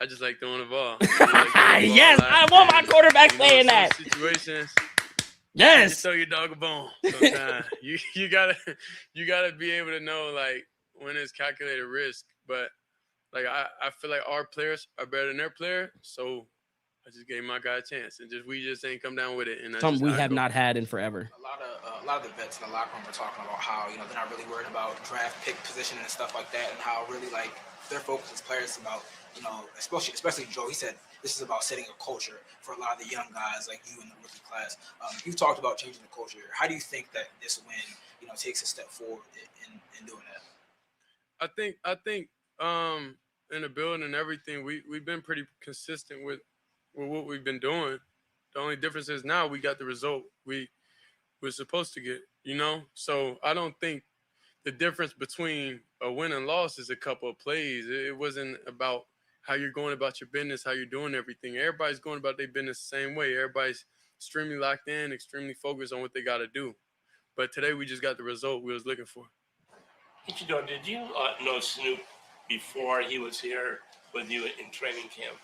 just like throwing the ball. Yes, I want my quarterback saying that. Situations. Yes. You throw your dog a bone sometimes. you gotta be able to know when it's calculated risk. But I feel like our players are better than their player, so I just gave my guy a chance, and we just ain't come down with it. And something we have not had in forever. A lot of the vets in the locker room were talking about how they're not really worried about draft pick position and stuff like that, and how really their focus as players about especially Joe. He said this is about setting a culture for a lot of the young guys like you in the rookie class. You've talked about changing the culture. How do you think that this win takes a step forward in doing that? I think in the building and everything, we've been pretty consistent with what we've been doing. The only difference is now we got the result we were supposed to get, So I don't think the difference between a win and loss is a couple of plays. It wasn't about how you're going about your business, how you're doing everything. Everybody's going about their business the same way. Everybody's extremely locked in, extremely focused on what they got to do. But today we just got the result we was looking for. Ichidor, did you know Snoop before he was here with you in training camp?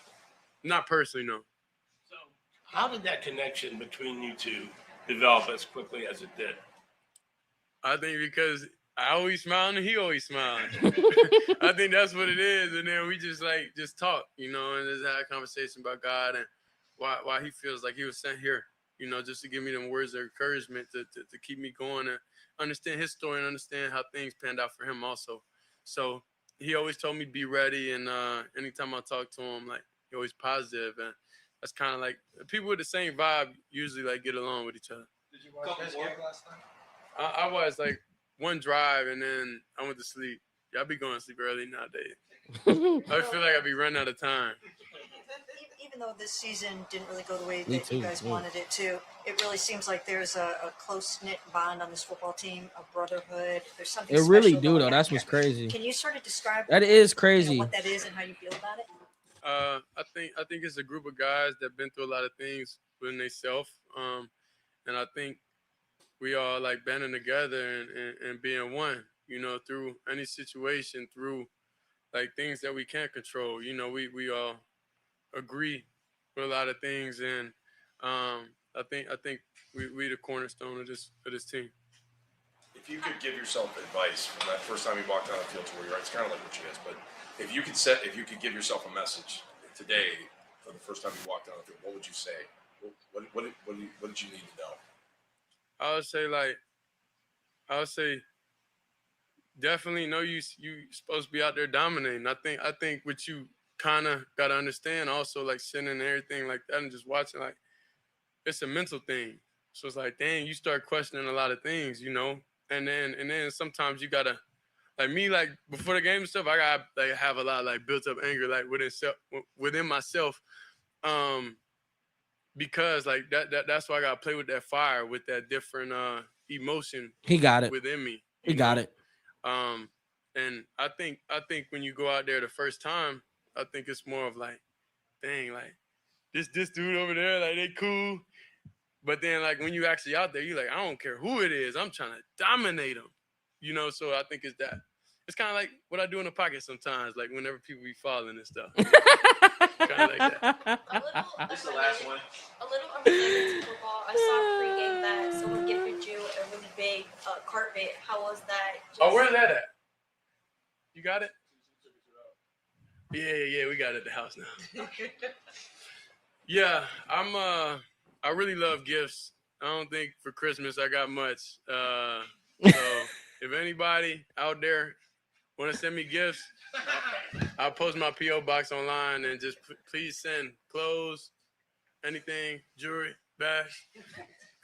Not personally, no. So how did that connection between you two develop as quickly as it did? I think because I always smile and he always smiles. I think that's what it is. And then we just talk, and just had a conversation about God and why he feels like he was sent here, just to give me them words of encouragement to keep me going and understand his story and understand how things panned out for him also. So he always told me be ready. And anytime I talk to him, he always positive. And that's kind of like people with the same vibe usually get along with each other. Did you watch his game last time? I was one drive and then I went to sleep. Yeah, I be going to sleep early nowadays. I feel like I be running out of time. Even though this season didn't really go the way that you guys wanted it to, it really seems like there's a close-knit bond on this football team, a brotherhood. There's something It really special do, going though. on That's here. what's crazy. Can you sort of describe That is crazy. what that is and how you feel about it? I think it's a group of guys that been through a lot of things within themselves. And I think we all banding together and being one, through any situation, through things that we can't control. We all agree with a lot of things, and I think we the cornerstone of this team. If you could give yourself advice from that first time you walked on the field to where you're at, it's kind of like what you is, but if you could give yourself a message today for the first time you walked on the field, what would you say? What did you need to know? I would say definitely know you supposed to be out there dominating. I think what you kind of got to understand also, sitting and everything like that and just watching, it's a mental thing. So it's dang, you start questioning a lot of things, and then sometimes you gotta, me, before the game and stuff, I gotta have a lot of built up anger within myself, because that's why I gotta play with that fire, with that different emotion. He got it within me. He got it. And I think when you go out there the first time, I think it's more of dang, this dude over there, they cool. But then when you actually out there, you're I don't care who it is, I'm trying to dominate them. So I think it's that. It's kind of like what I do in the pocket sometimes, whenever people be falling and stuff. Kind of like that. This is the last one. A little unrelated to football. I saw pregame that someone gifted you a really big carpet. How was that? Oh, where's that at? You got it? Yeah, we got it at the house now. Yeah, I really love gifts. I don't think for Christmas I got much. So if anybody out there want to send me gifts, I'll post my P.O. box online and just please send clothes, anything, jewelry, bags.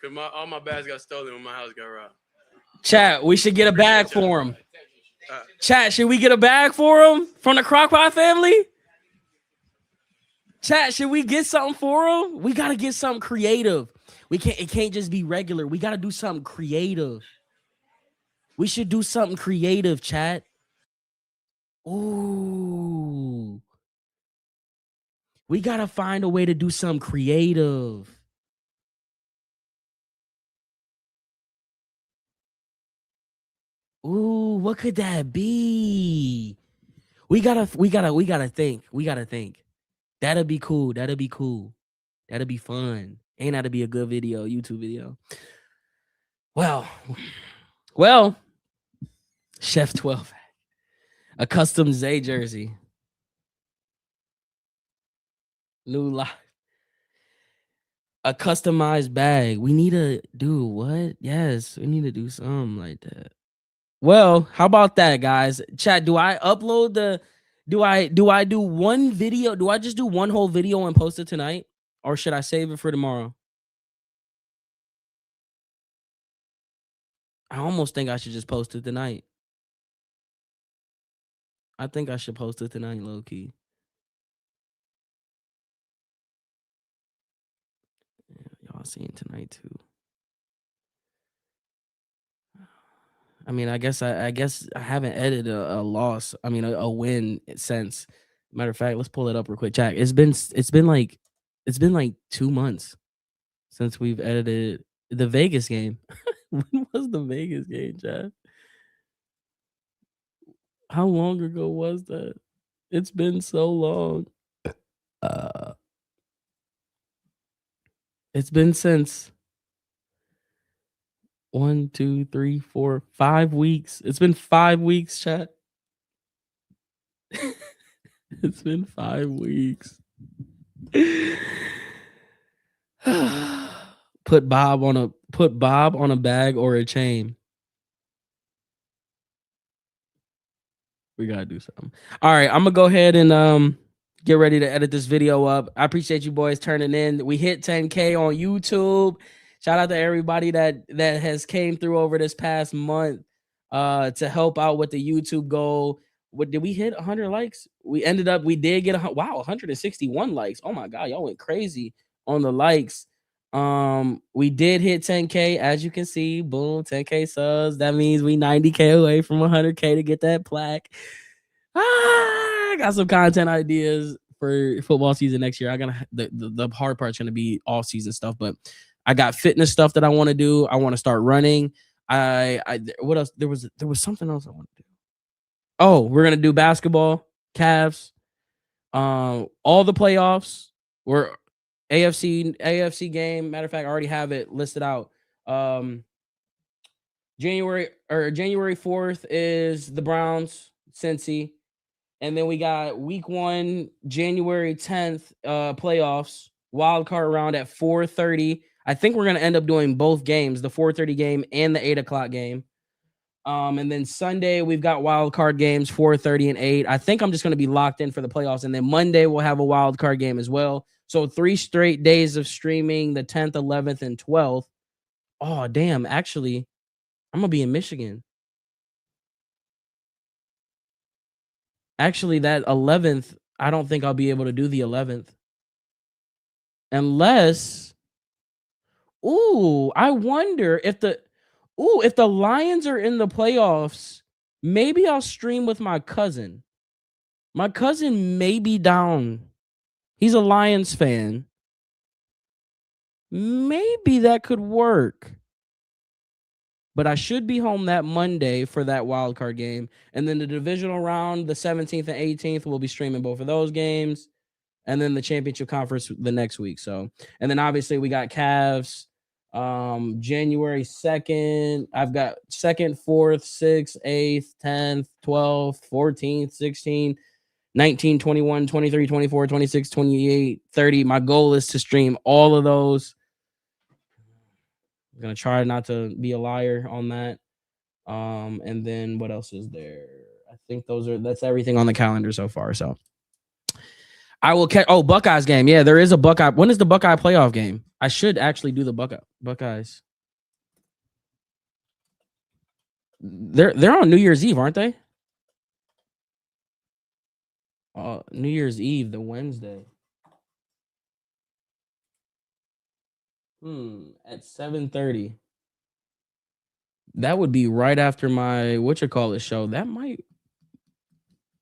Because all my bags got stolen when my house got robbed. Chat, we should get a bag for him. Chat, should we get a bag for him from the Crockpot family? Chat, should we get something for him? We got to get something creative. It can't just be regular. We got to do something creative. We should do something creative, chat. Ooh. We got to find a way to do something creative. Ooh, what could that be? We gotta think. That'll be cool. That'll be fun. And that'll be a good video, YouTube video. Well, Chef 12, a custom Zay jersey. New life. A customized bag. We need to do what? Yes, we need to do something like that. Well, how about that, guys? Chat, do I upload do I do one video? Do I just do one whole video and post it tonight? Or should I save it for tomorrow? I almost think I should just post it tonight. I think I should post it tonight, low key. Yeah, y'all seeing tonight too. I mean, I guess I haven't edited a loss. I mean, a win since. Matter of fact, let's pull it up real quick. Chat. It's been like 2 months since we've edited the Vegas game. When was the Vegas game, Chad? How long ago was that? It's been so long. It's been since 1, 2, 3, 4, 5 weeks. It's been 5 weeks, chat. It's been 5 weeks. Put Bob on a bag or a chain. We gotta do something. All right, I'm gonna go ahead and get ready to edit this video up. I appreciate you boys turning in. We hit 10K on YouTube. Shout out to everybody that has came through over this past month to help out with the YouTube goal. What did we hit? 100 likes? We did get 161 likes. Oh my god, y'all went crazy on the likes. We did hit 10K, as you can see. Boom, 10K subs. That means we 90K away from 100K to get that plaque. I got some content ideas for football season next year. The hard part's gonna be off season stuff, but I got fitness stuff that I want to do. I want to start running. What else? There was something else I want to do. Oh, we're gonna do basketball, Cavs, all the playoffs. We're AFC game. Matter of fact, I already have it listed out. January 4th is the Browns, Cincy. And then we got week 1, January 10th, playoffs, wild card round at 4:30. I think we're gonna end up doing both games, the 4:30 game and the 8 o'clock game. And then Sunday we've got wild card games, 4:30 and 8. I think I'm just gonna be locked in for the playoffs. And then Monday we'll have a wild card game as well. So 3 straight days of streaming, the 10th, 11th, and 12th. Oh damn! Actually, I'm gonna be in Michigan. Actually, that 11th, I don't think I'll be able to do the 11th. Unless, I wonder if the Lions are in the playoffs, maybe I'll stream with my cousin. My cousin may be down. He's a Lions fan. Maybe that could work. But I should be home that Monday for that wild card game. And then the divisional round, the 17th and 18th, we'll be streaming both of those games. And then the championship conference the next week. So, and then obviously we got Cavs, January 2nd. I've got 2nd, 4th, 6th, 8th, 10th, 12th, 14th, 16th, 19, 21, 23, 24, 26, 28, 30. My goal is to stream all of those. I'm gonna try not to be a liar on that. And then what else is there? I think that's everything on the calendar so far. So I will catch. Oh, Buckeyes game. Yeah, there is a Buckeye. When is the Buckeye playoff game? I should actually do the Buckeyes. They're on New Year's Eve, aren't they? New Year's Eve, the Wednesday. At 7:30. That would be right after my show. That might.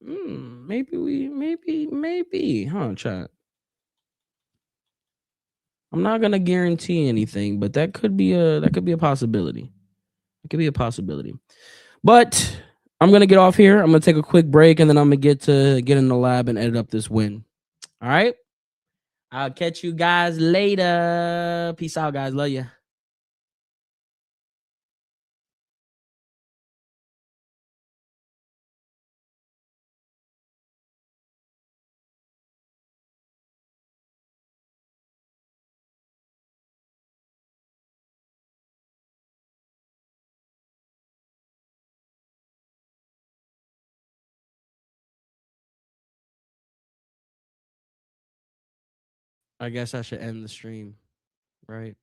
Maybe. Chat. I'm not gonna guarantee anything, but that could be a possibility. It could be a possibility. But I'm gonna get off here. I'm gonna take a quick break, and then I'm gonna get in the lab and edit up this win. All right. I'll catch you guys later. Peace out, guys. Love you. I guess I should end the stream, right?